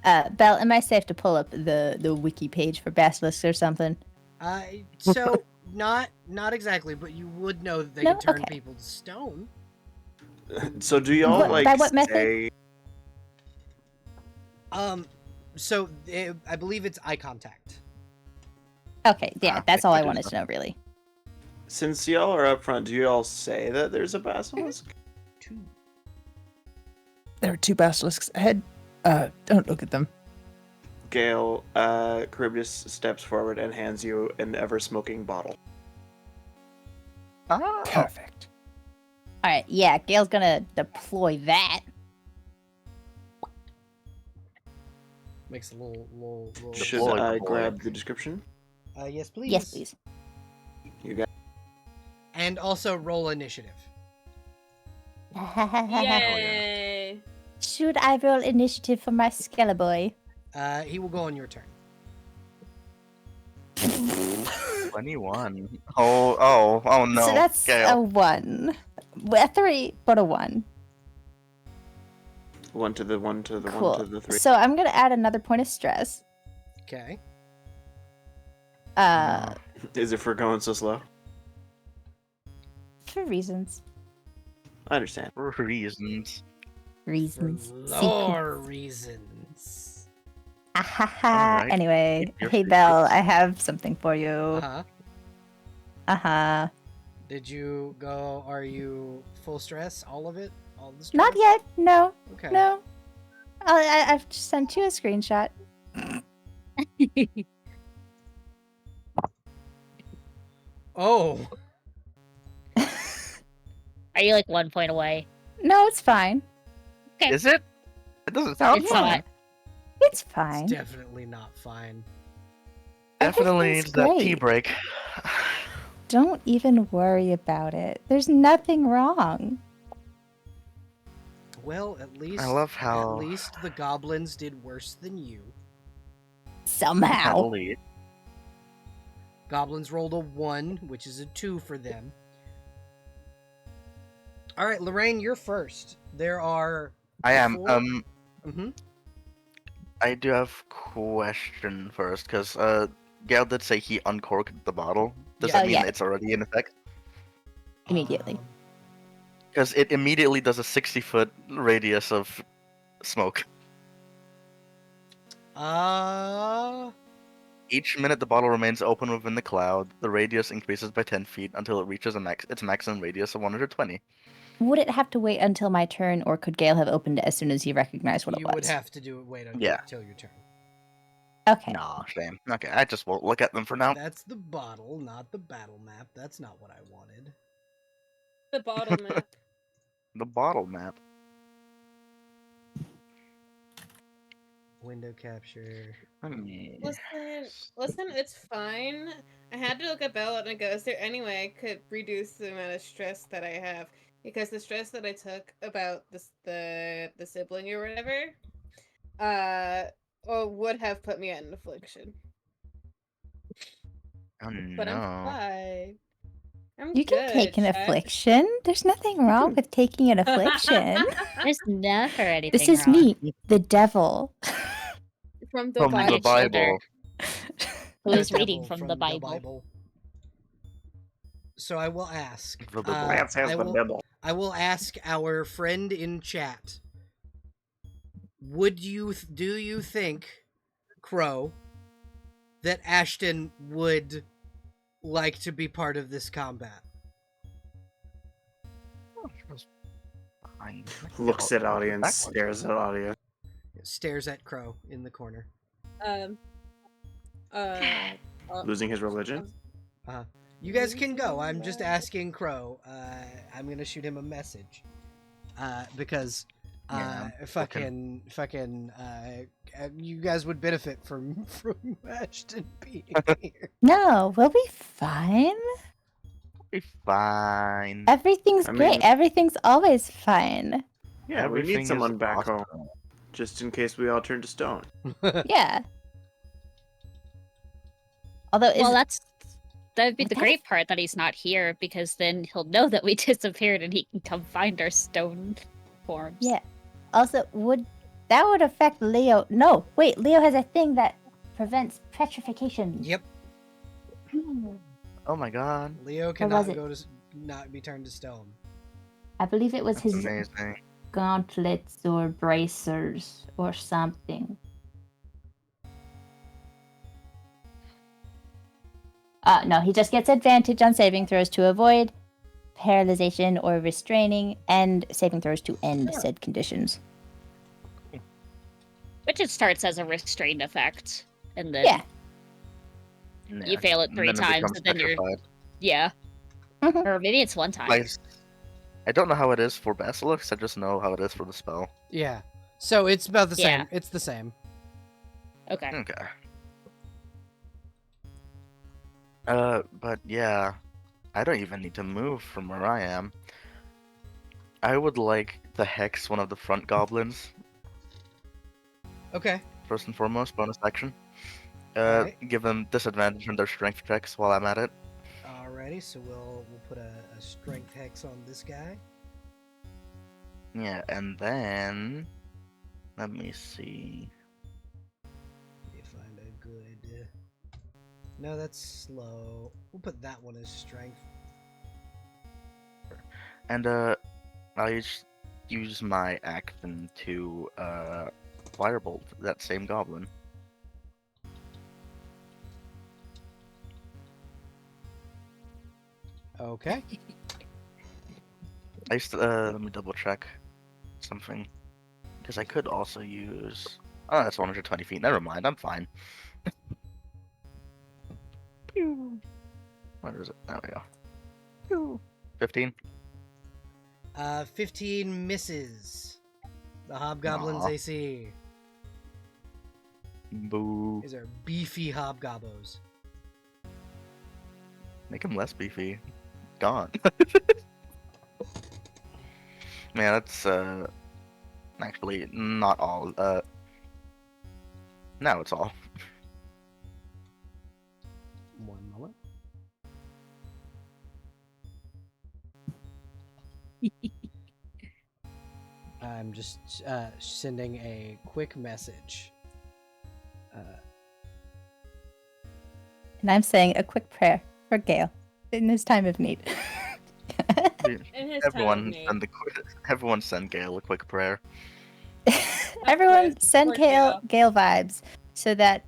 Belle, am I safe to pull up the wiki page for basilisks or something? So not exactly, but you would know that they No? can turn Okay. people to stone. So do y'all What- like by what method? say? So I believe it's eye contact. Okay, yeah, Ah, that's I all I do wanted so. to know, really. Since y'all are up front, do y'all say that there's a basilisk? 2. There are 2 basilisks ahead. Don't look at them. Gale, Charybdis steps forward and hands you an ever-smoking bottle. Oh. Perfect. All right, yeah, Gail's gonna deploy that. Makes a little. Should Deploy, I deploy. grab the description? Yes, please. Yes, please. You got. And also roll initiative. Yay! Should I roll initiative for my Skeleboy? He will go on your turn. 21. Oh no. So that's Gale. a 1. A 3, but a 1. 1 to the 1 to the Cool. 1 to the 3. So I'm gonna add another point of stress. Okay. Is it for going so slow? For reasons. I understand. For reasons. For Reasons. lore reasons. Ahaha. Alright. Anyway, Keep your hey secrets. Belle, I have something for you. Uh-huh. Uh-huh. Did you go? Are you full stress? All of it? All the stress? Not yet. No. Okay. No. I've just sent you a screenshot. Oh. Are you like 1 point away? No, it's fine. Okay. Is it? It doesn't sound It's fun. not. It's It's fine. definitely not fine. Definitely Everything's needs that tea great. break. Don't even worry about it. There's nothing wrong. Well, at least love how- at least the goblins did worse than you. Somehow. Heavily. Goblins rolled a 1, which is a 2 for them. All right, Lorraine, you're first. There are. I am. 4. Mm-hmm. I do have question first, because Gale did say he uncorked the bottle. Does Yeah. that Oh, mean yeah. it's already in effect? Immediately. Because it immediately does a 60-foot radius of smoke. Each minute the bottle remains open within the cloud, the radius increases by 10 feet until it reaches its maximum radius of 120. Would it have to wait until my turn, or could Gale have opened it as soon as he recognized what You it was? would have to do it. Wait Yeah. until your turn. Okay. Nah, shame. Okay, I just won't look at them for now. That's the bottle, not the battle map. That's not what I wanted. The bottle map. The bottle map. Window capture. Listen, it's fine. I had to look at Belle and go, is there any way I could reduce the amount of stress that I have? Because the stress that I took about the sibling or whatever, would have put me at an affliction. Oh But I'm no. fine. I'm You can good, take an chat. affliction. There's nothing wrong with taking an affliction. There's never anything This is wrong. me, the devil. From the From Bible. the Bible. Who The is reading devil from the Bible? So I will ask. The Bible. Lance has I the will- Bible. I will ask our friend in chat. Do you think, Crow, that Ashton would like to be part of this combat? Fine. Looks at audience, Backwards. stares at audience. Stares at Crow in the corner. Losing his religion? You guys can go. I'm just asking Crow. I'm gonna shoot him a message. Because Yeah, you guys would benefit from Ashton being here. No, we'll be fine. Be fine. Everything's I great. mean- Everything's always fine. Yeah, we Everything need someone is back awesome. home. just in case we all turn to stone. Yeah. Although, Well, that'd be But the that's- great part that he's not here, because then he'll know that we disappeared and he can come find our stone forms. yeah. Also, would affect Leo? No, wait. Leo has a thing that prevents petrification. Yep. Oh my god. Leo was cannot it? not be turned to stone. I believe it was That's his amazing. gauntlets or bracers or something. No, he just gets advantage on saving throws to avoid paralyzation or restraining, and saving throws to end said conditions. Which it starts as a restrained effect, and then Yeah. you fail it and 3 then it times, becomes and then you're petrified. yeah, Mhm. or maybe it's 1 time. I don't know how it is for Basilisk, I just know how it is for the spell. Yeah. So it's about the Yeah. same. It's the same. Okay. Okay. But yeah, I don't even need to move from where I am. I would like to hex one of the front goblins, Okay. first and foremost, bonus action. Alright. Give them disadvantage on their strength checks while I'm at it. Alrighty, so we'll put a strength hex on this guy. Yeah, and then... Let me see... Let me find a good... No, that's slow. We'll put that one as strength. And I'll use my action to firebolt that same goblin. Okay. I used to, let me double check something. Because I could also use... Oh, that's 120 feet. Never mind, I'm fine. Pew. Where is it? There we go. Pew. 15? 15 misses. The Hobgoblin's Aw. AC. Boo. These are beefy Hobgobbos. Make him less beefy. Gone. Man, that's, actually not all. Now it's all. One moment. I'm just sending a quick message. And I'm saying a quick prayer for Gale in his time of need. In his Everyone time send everyone send Gale a quick prayer. Everyone course, send poor Gale vibes so that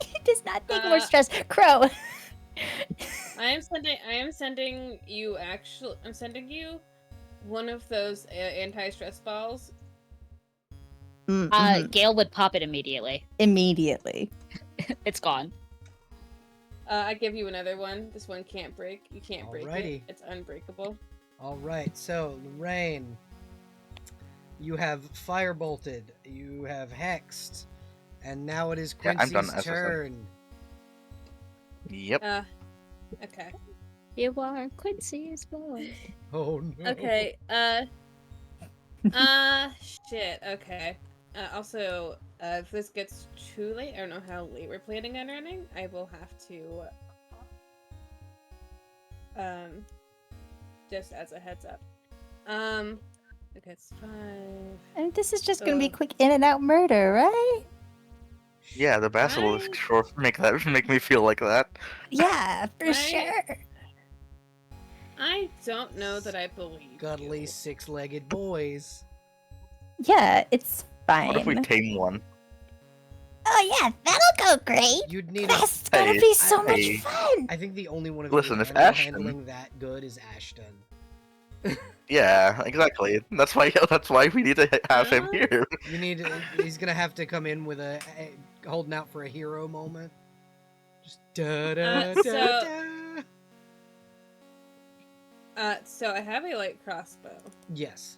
he does not take more stress. Crow. I'm sending you I'm sending you one of those anti-stress balls. Gale would pop it immediately. Immediately. It's gone. I give you another one. This one can't break. You can't break Alrighty. it. It's unbreakable. Alright, so Lorraine, you have firebolted, you have hexed, and now it is Yeah, I'm done, Quincy's as I said. turn. Yep. Okay. You are Quincy's boy. Oh no. Okay. Shit. Okay. Also, if this gets too late, I don't know how late we're planning on running. I will have to. Just as a heads up. Okay, it's 5. And this is just gonna be Ugh. quick in and out murder, right? Yeah, the basilisk Right. sure make me feel like that. Yeah, for Right. sure. I don't know that I believe. Cuddly you. six-legged boys. Yeah, it's fine. What if we tame one? Oh yeah, that'll go great. You'd need That's gonna Hey, be so much hey. fun. I think the only one of Listen, you if animal Ashton- handling that good is Ashton. Yeah, exactly. That's why we need to have him Huh? here. You need. He's gonna have to come in with a holding out for a hero moment. Just da da da so- da. So I have a light crossbow. Yes.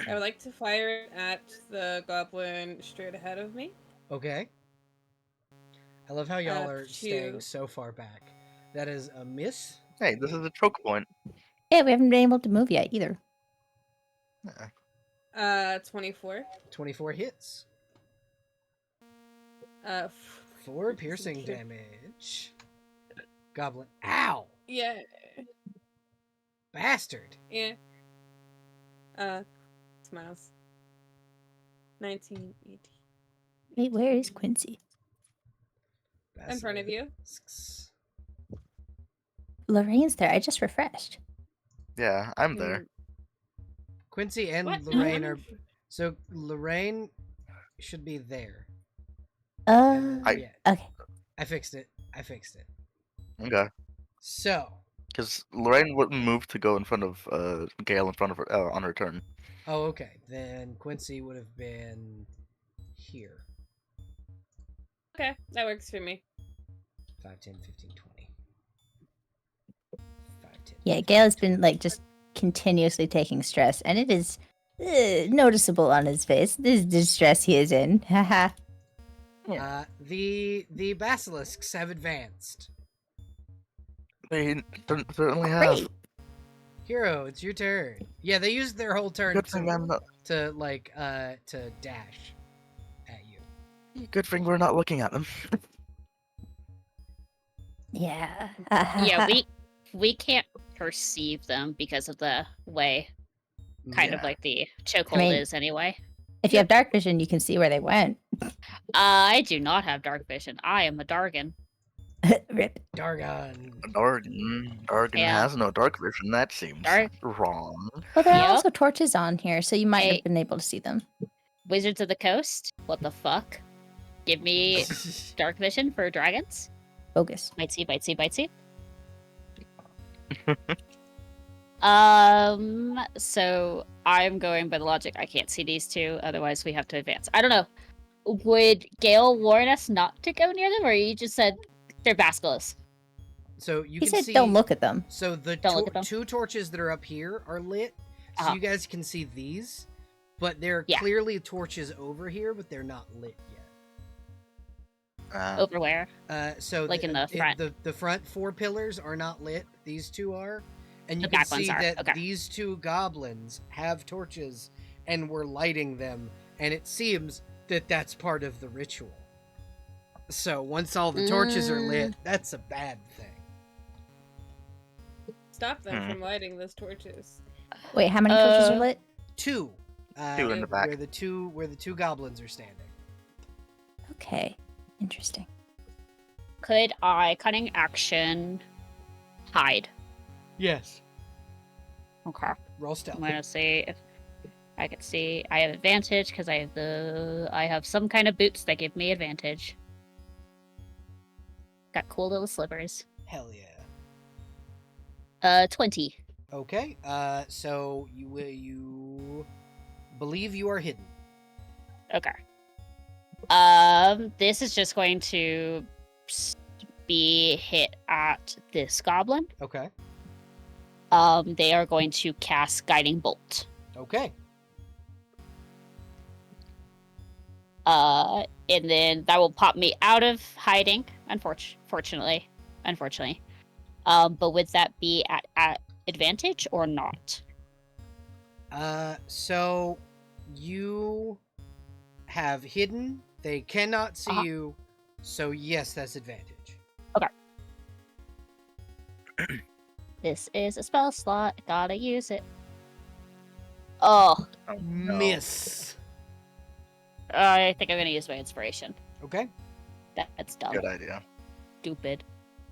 I would like to fire it at the goblin straight ahead of me. Okay. I love how y'all are Two. staying so far back. That is a miss. Hey, this is a choke point. Yeah, we haven't been able to move yet either. Yeah. 24. 24 hits. Uh, 4 piercing damage. Goblin. Ow! yeah, Bastard. yeah. Smiles. 19, 18. Wait, where is Quincy? In front of you. Lorraine's there. I just refreshed. Yeah, I'm there. Mm, Quincy and What? Lorraine are. So Lorraine should be there. Okay. I fixed it. Okay. So. Because Lorraine wouldn't move to go in front of Gale in front of her on her turn. Oh, okay. Then Quincy would have been here. Okay, that works for me. 5, 10, 15, 20. 5, 10. Yeah, Gale has been like just continuously taking stress, and it is noticeable on his face. This distress he is in. Haha. The basilisks have advanced. They certainly have. Great. Hero, it's your turn. Yeah, they used their whole turn Good thing I'm not. to dash at you. Good thing we're not looking at them. Yeah. Yeah, we can't perceive them because of the way kind of Yeah. like the chokehold mean- is anyway. If you have dark vision, you can see where they went. I do not have dark vision. I am a Dargan. Rip. Dargon. Dargan Yeah. has no dark vision. That seems Dark- wrong. Well, there are Yep. also torches on here, so you might Hey. have been able to see them. Wizards of the Coast? What the fuck? Give me dark vision for dragons? Bogus. Bitesy, bitesy, bitesy. So I'm going by the logic I can't see these two, otherwise we have to advance. I don't know. Would Gale warn us not to go near them, or you just said they're basilisks? So you He can said see. don't look at them. So the Don't look at them. 2 torches that are up here are lit, so Uh-huh. you guys can see these. But there are Yeah. clearly torches over here, but they're not lit yet. Over where? So Like in the front. the front 4 pillars are not lit. These 2 are, and you The can back ones see are, that okay. these 2 goblins have torches, and we're lighting them, and it seems that that's part of the ritual. So once all the torches are lit, that's a bad thing. Stop them from lighting those torches. Wait, how many torches are Uh, lit? 2. 2 in the back. Where the two goblins are standing. Okay. Interesting. Could I cunning action hide? Yes. Okay. Roll I'm stealth. gonna see if I could see. I have advantage because I have some kind of boots that give me advantage. Got cool little slippers. Hell yeah. 20. Okay. So you believe you are hidden. Okay. This is just going to be hit at this goblin. Okay. They are going to cast Guiding Bolt. Okay. And then that will pop me out of hiding, unfortunately. But would that be at advantage or not? So you have hidden. They cannot see Uh-huh. you. So yes, that's advantage. This is a spell slot. Gotta use it. Oh, Oh, no. Miss. I think I'm gonna use my inspiration. Okay. That's dumb. Good idea. Stupid.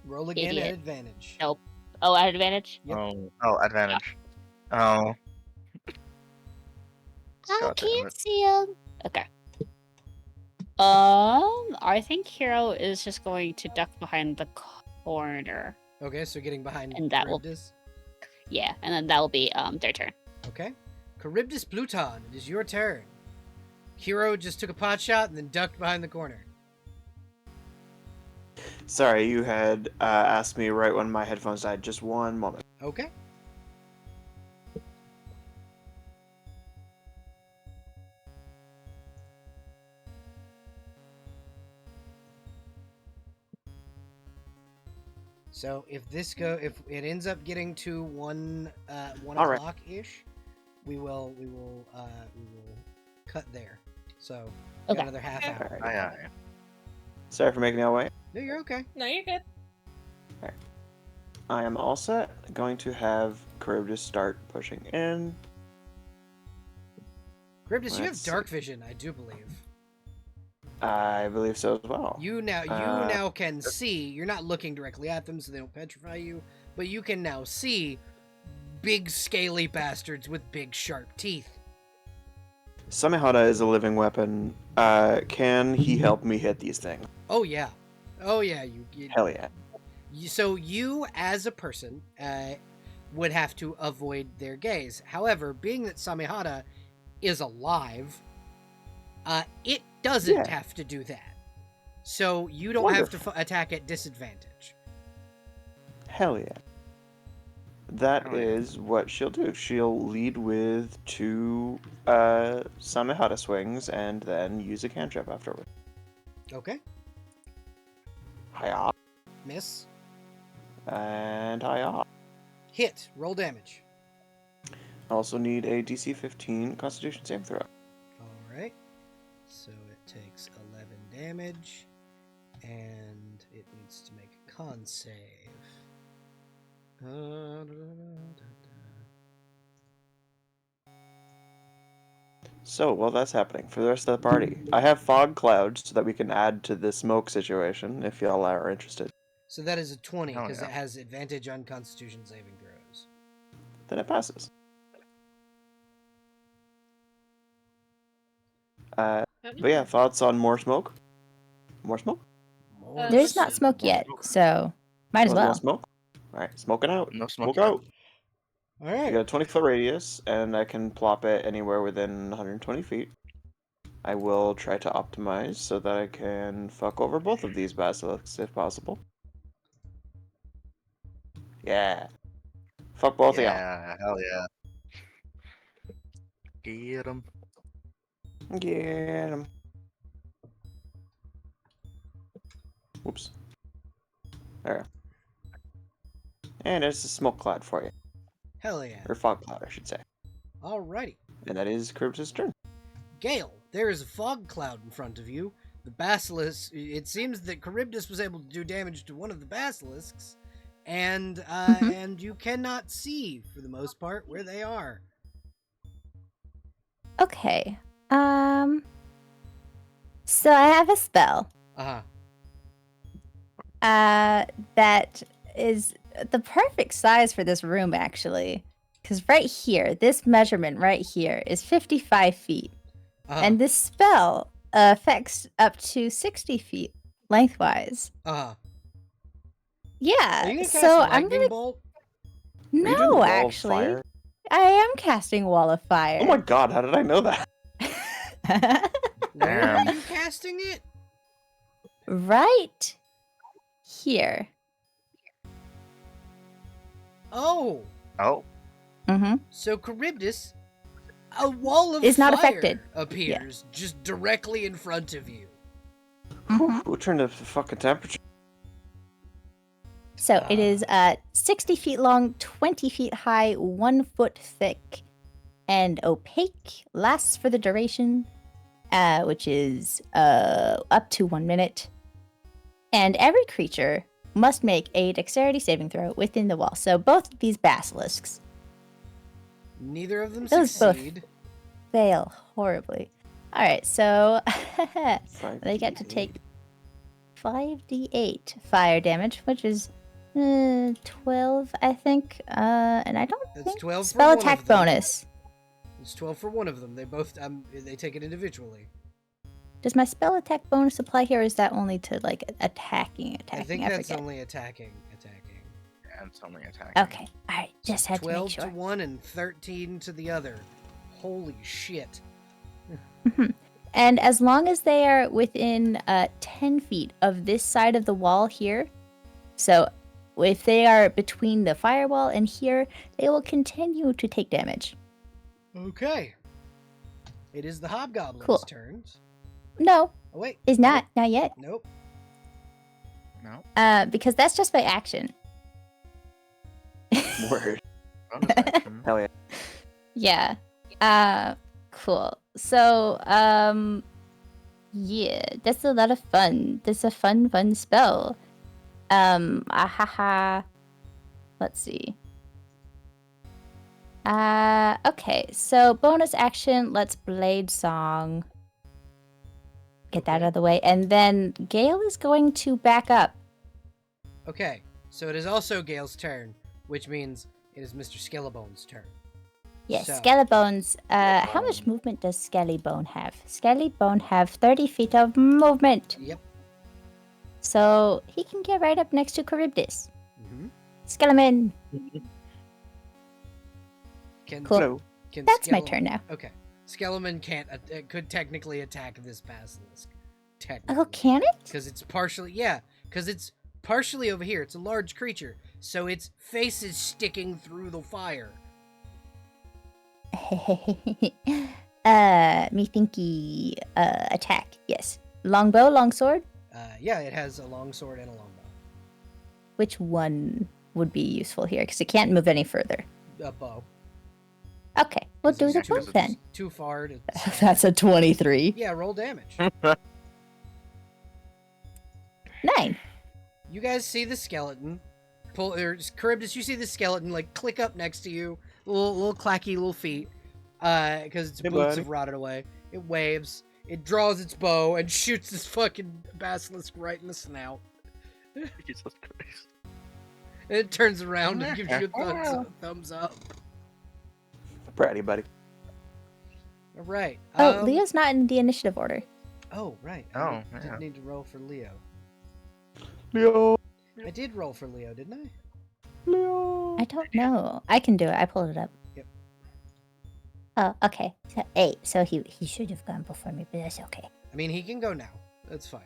Roll again Idiot. at advantage. Nope. Oh, at advantage? Yep. Oh, advantage. Oh. I God damn can't it. see him. Okay. I think Hero is just going to duck behind the corner. Okay, so getting behind And that will- Charybdis. Yeah, and then that will be their turn. Okay. Charybdis Pluton, it is your turn. Hero just took a pot shot and then ducked behind the corner. Sorry, you had asked me right when my headphones died. Just one moment. Okay. So if it ends up getting to one All right. o'clock ish, we will cut there. So got Okay. another half hour. Alright. Aye, aye. Sorry for making y'all wait. No, you're okay. No, you're good. I am all set. Going to have Charybdis start pushing in. Charybdis, you have Let's dark vision, I do believe. I believe so as well. You now can see. You're not looking directly at them, so they don't petrify you. But you can now see big, scaly bastards with big, sharp teeth. Samehada is a living weapon. Can he help me hit these things? Oh yeah, oh yeah. Hell yeah. So you, as a person, would have to avoid their gaze. However, being that Samehada is alive, it doesn't have to do that. So you don't have to attack at disadvantage. Hell yeah. That Hell yeah. is what she'll do. She'll lead with 2 Samehada swings and then use a cantrip afterward. Okay, Hiya. miss. And hiya. Hit. Roll damage. Also need a DC 15 Constitution saving throw. Alright. So it takes 11 damage. And it needs to make a con save. So, while that's happening, for the rest of the party, I have fog clouds so that we can add to the smoke situation if y'all are interested. So that is a 20, Hell because yeah. it has advantage on Constitution saving throws. Then it passes. But yeah, thoughts on more smoke? More smoke? More There's smoke. not smoke yet, so might as Want more well. smoke? Alright, smoke it out. No Smoke smoke. out. You Alright. got a 20-foot radius, and I can plop it anywhere within 120 feet. I will try to optimize so that I can fuck over both of these basilisks if possible. Yeah. Fuck both of y'all. Yeah, hell yeah. Get 'em. Get 'em. Whoops. There. And there's a smoke cloud for you. Hell yeah. Or fog cloud, I should say. Alrighty. And that is Charybdis' turn. Gale, there is a fog cloud in front of you. The basilisk. It seems that Charybdis was able to do damage to one of the basilisks, and and you cannot see for the most part where they are. Okay. So I have a spell. Uh-huh. That is the perfect size for this room, actually. Because right here, this measurement right here is 55 feet. Uh-huh. And this spell affects up to 60 feet lengthwise. Uh-huh. Are Yeah, you gonna cast so a I'm lightning gonna. bolt? Are you doing No, Wall of actually. Fire? I am casting Wall of Fire. Oh my god, how did I know that? Where are Damn. you casting it? Right here. Oh, Oh, Mm-hmm. so Charybdis, a wall of Is not fire affected. appears just directly in front of you. Who turned up the fucking temperature? So it is 60 feet long, 20 feet high, 1 foot thick, and opaque. Lasts for the duration, which is up to 1 minute. And every creature must make a dexterity saving throw within the wall. So both of these basilisks Neither of them Those both. succeed. fail horribly. All right, so they get to 5d8. take 5d8 fire damage, which is 12, I think. And I don't That's think 12 for spell one attack of them. bonus. It's 12 for one of them. They both they take it individually. Does my spell attack bonus apply here, or is that only to like attacking? I think that's forget. only attacking. yeah, it's only attacking. Okay, all right. Just had to make 12 sure. to one and 13 to the other. Holy shit. Mhm. And as long as they are within 10 feet of this side of the wall here, so if they are between the firewall and here, they will continue to take damage. Okay. It is the hobgoblin's Cool. turns. No, Oh wait. is not yet. Nope. No. Because that's just by action. Word. Bonus action. Hell yeah. Yeah. Cool. So, yeah, that's a lot of fun. That's a fun spell. Ahaha. Let's see. Okay, so bonus action, let's Blade Song. Get that Okay. out of the way. And then Gale is going to back up. Okay, so it is also Gale's turn, which means it is Mr. Skellebone's turn. Yes, So- Skellybones. How much movement does Skellybone have? Skellybone have 30 feet of movement. Yep. So he can get right up next to Charybdis. Mm-hmm. Skeleman. Can, Cool. Hello. can That's my Skele- turn now. Okay. Skeleman can't, could technically attack this basilisk. Technically. Oh, can it? Because it's partially over here. It's a large creature, so its face is sticking through the fire. Me thinky. Attack. Yes. Longbow, longsword. Yeah, it has a long sword and a long bow. Which one would be useful here? Because it can't move any further. A bow. Okay, we'll 'Cause do it's the too- bow then. Too far to. That's a 23. Yeah, roll damage. 9. You guys see the skeleton. Charybdis, you see the skeleton like click up next to you. Little clacky little feet. Because its Hey, boots buddy. have rotted away. It waves. It draws its bow and shoots this fucking basilisk right in the snout. Jesus Christ. And it turns around and gives you a thumbs up. Proud of you, buddy. All right. Oh, Leo's not in the initiative order. Oh, right. Oh, I yeah. didn't need to roll for Leo. Leo. I did roll for Leo, didn't I? Leo. I don't know. I can do it. I pulled it up. Yep. Oh, okay. So 8. So he should have gone before me, but that's okay. I mean, he can go now. That's fine.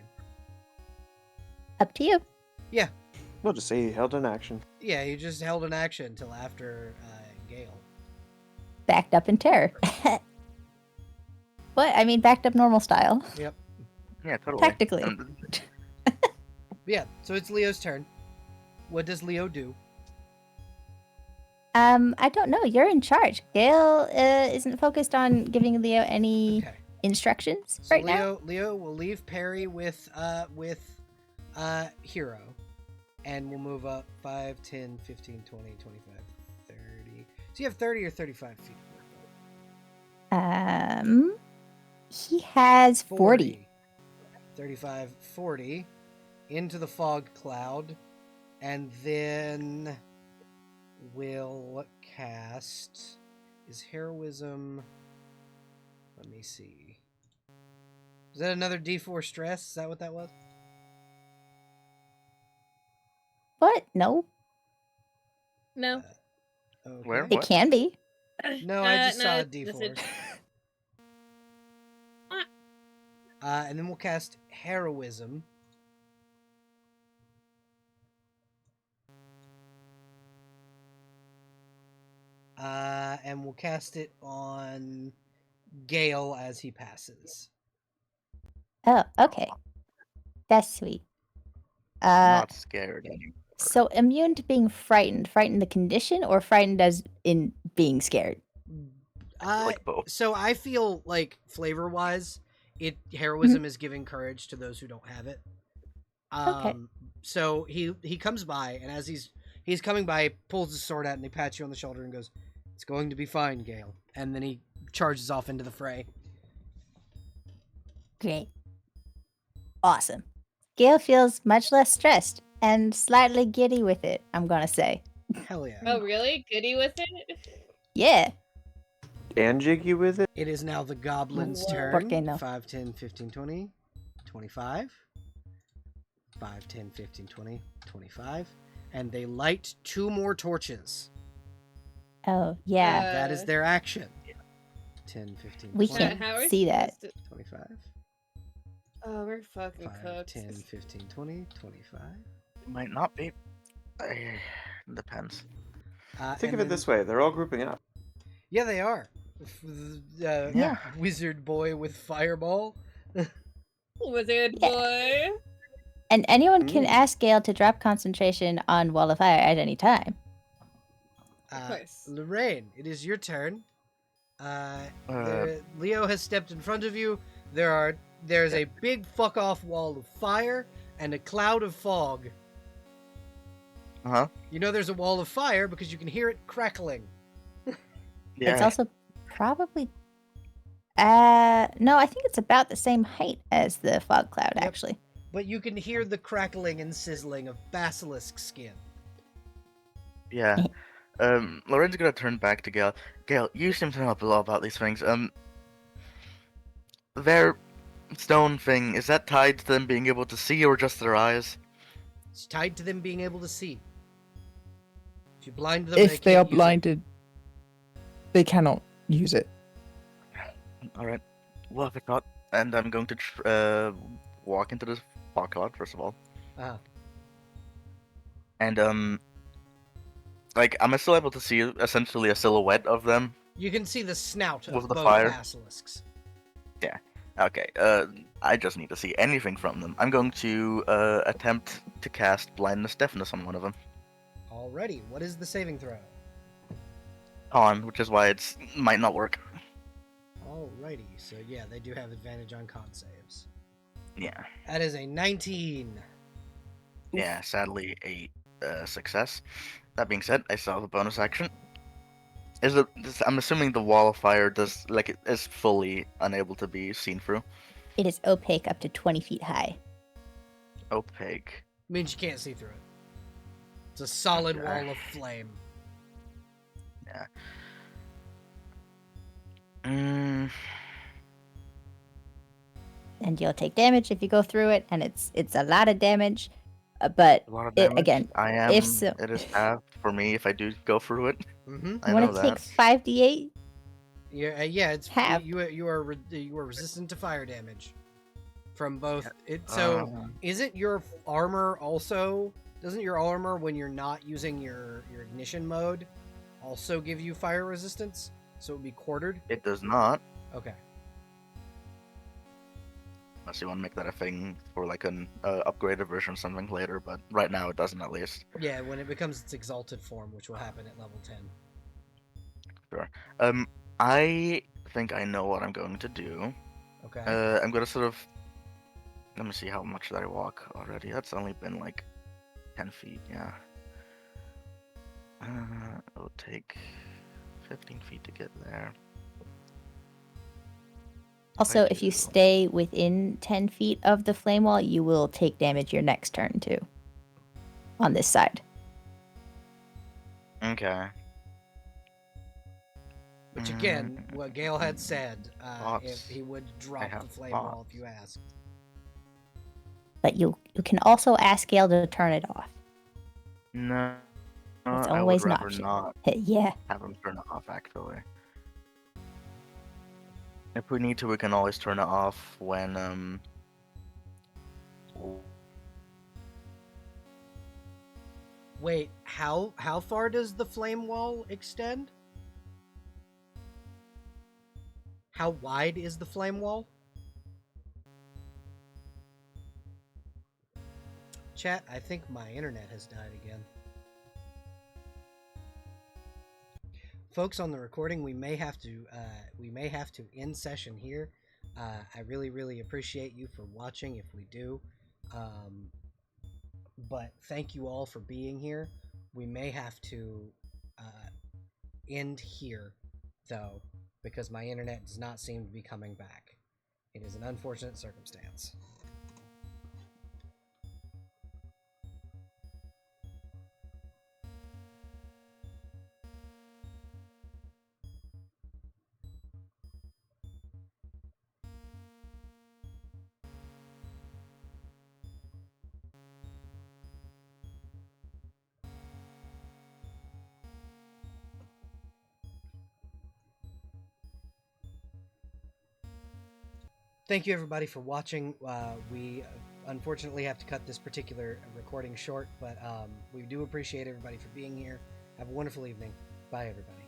Up to you. We'll just say he held an action. Yeah, he just held an action until after Gale. Backed up in terror. What? I mean, backed up normal style. Yep. Yeah, totally. Technically. Yeah, so it's Leo's turn. What does Leo do? I don't know. You're in charge. Gale isn't focused on giving Leo any Okay. instructions So right now. Leo will leave Perry with Hero. And we'll move up 5, 10, 15, 20, 25, 30. So you have 30 or 35 feet. He has 40. 35, 40. Into the fog cloud. And then we'll cast... Is heroism... Let me see. Is that another D4 stress? Is that what that was? What? No, No. Okay. Where? it What? can be. No, I just saw a this D4. is- And then we'll cast heroism. And we'll cast it on Gale as he passes. Oh, okay. That's sweet. Not scared anymore. So immune to being frightened. Frightened the condition or frightened as in being scared? Like both. So I feel like flavor-wise, heroism Mm-hmm. is giving courage to those who don't have it. Okay. So he comes by, and as he's coming by, he pulls his sword out and he pats you on the shoulder and goes, "It's going to be fine, Gale." And then he charges off into the fray. Great. Awesome. Gale feels much less stressed and slightly giddy with it, I'm gonna say. Hell yeah! Oh, really? Goody with it? Yeah. And jiggy with it. It is now the goblin's Whoa. turn. ¿Por qué no? 5, 10, 15, 20, 25. 5, 10, 15, 20, 25. And they light 2 more torches. Oh, yeah. That is their action. 10, 15, We 20, can't how are we see that. supposed to- 25. Oh, we're fucking 5, cooked. 10, 15, 20, 25. Might not be. Depends. Think of it this way: they're all grouping up. Yeah, they are. Yeah. Wizard boy with fireball. Wizard Yeah. boy. And anyone can Mm. ask Gale to drop concentration on Wall of Fire at any time. Of course. Lorraine, it is your turn. Leo has stepped in front of you. There's a big fuck off wall of fire and a cloud of fog. Uh-huh. You know there's a wall of fire because you can hear it crackling. Yeah. It's also probably. No, I think it's about the same height as the fog cloud, Yep. actually. But you can hear the crackling and sizzling of basilisk skin. Yeah. Loren's gonna turn back to Gale. Gale, you seem to know a lot about these things. Their stone thing, is that tied to them being able to see or just their eyes? It's tied to them being able to see. If you blind them, If they can't are use it. blinded, they cannot use it. Alright. Well, if I thought, and I'm going to walk into this fog cloud, first of all. Uh-huh. And, like, am I still able to see essentially a silhouette of them? You can see the snout With of the both fire? basilisks. Okay, I just need to see anything from them. I'm going to, attempt to cast Blindness Deafness on one of them. Alrighty, what is the saving throw? Con, which is why it's might not work. Alrighty, so yeah, they do have advantage on con saves. Yeah. That is a 19. Yeah, sadly a success. That being said, I still have a bonus action. I'm assuming the wall of fire does it is fully unable to be seen through. It is opaque up to 20 feet high. Opaque. Means you can't see through it. It's a solid Okay. wall of flame. Yeah. Mm, And you'll take damage if you go through it, and it's a lot of damage. But a lot of It- damage. again, I am. if so- It is half for me if I do go through it. Mm-hmm. I you want know to that. take 5d8? Yeah, it's Half. you are resistant to fire damage from both. Isn't your armor also? Doesn't your armor, when you're not using your ignition mode, also give you fire resistance? So it would be quartered. It does not. Okay. Unless you want to make that a thing for like an upgraded version or something later, but right now it doesn't at least. Yeah, when it becomes its exalted form, which will happen at level 10. I think I know what I'm going to do. Okay. I'm gonna sort of. Let me see how much did I walk already. That's only been like 10 feet, yeah. It'll take 15 feet to get there. Also, I if you do. stay within 10 feet of the flame wall, you will take damage your next turn, too. On this side. Okay. Which again, what Gale had said, if Thoughts. he would drop have the flame wall thoughts. if you asked. But you can also ask Gale to turn it off. No. It's I would always an rather option. not Yeah. have him turn it off, actually. If we need to, we can always turn it off when, Wait, how far does the flame wall extend? How wide is the flame wall? Chat, I think my internet has died again. Folks on the recording, we may have to end session here. I really appreciate you for watching if we do. But thank you all for being here. We may have to end here, though, because my internet does not seem to be coming back. It is an unfortunate circumstance. Thank you everybody for watching. We unfortunately have to cut this particular recording short, but we do appreciate everybody for being here. Have a wonderful evening. Bye everybody.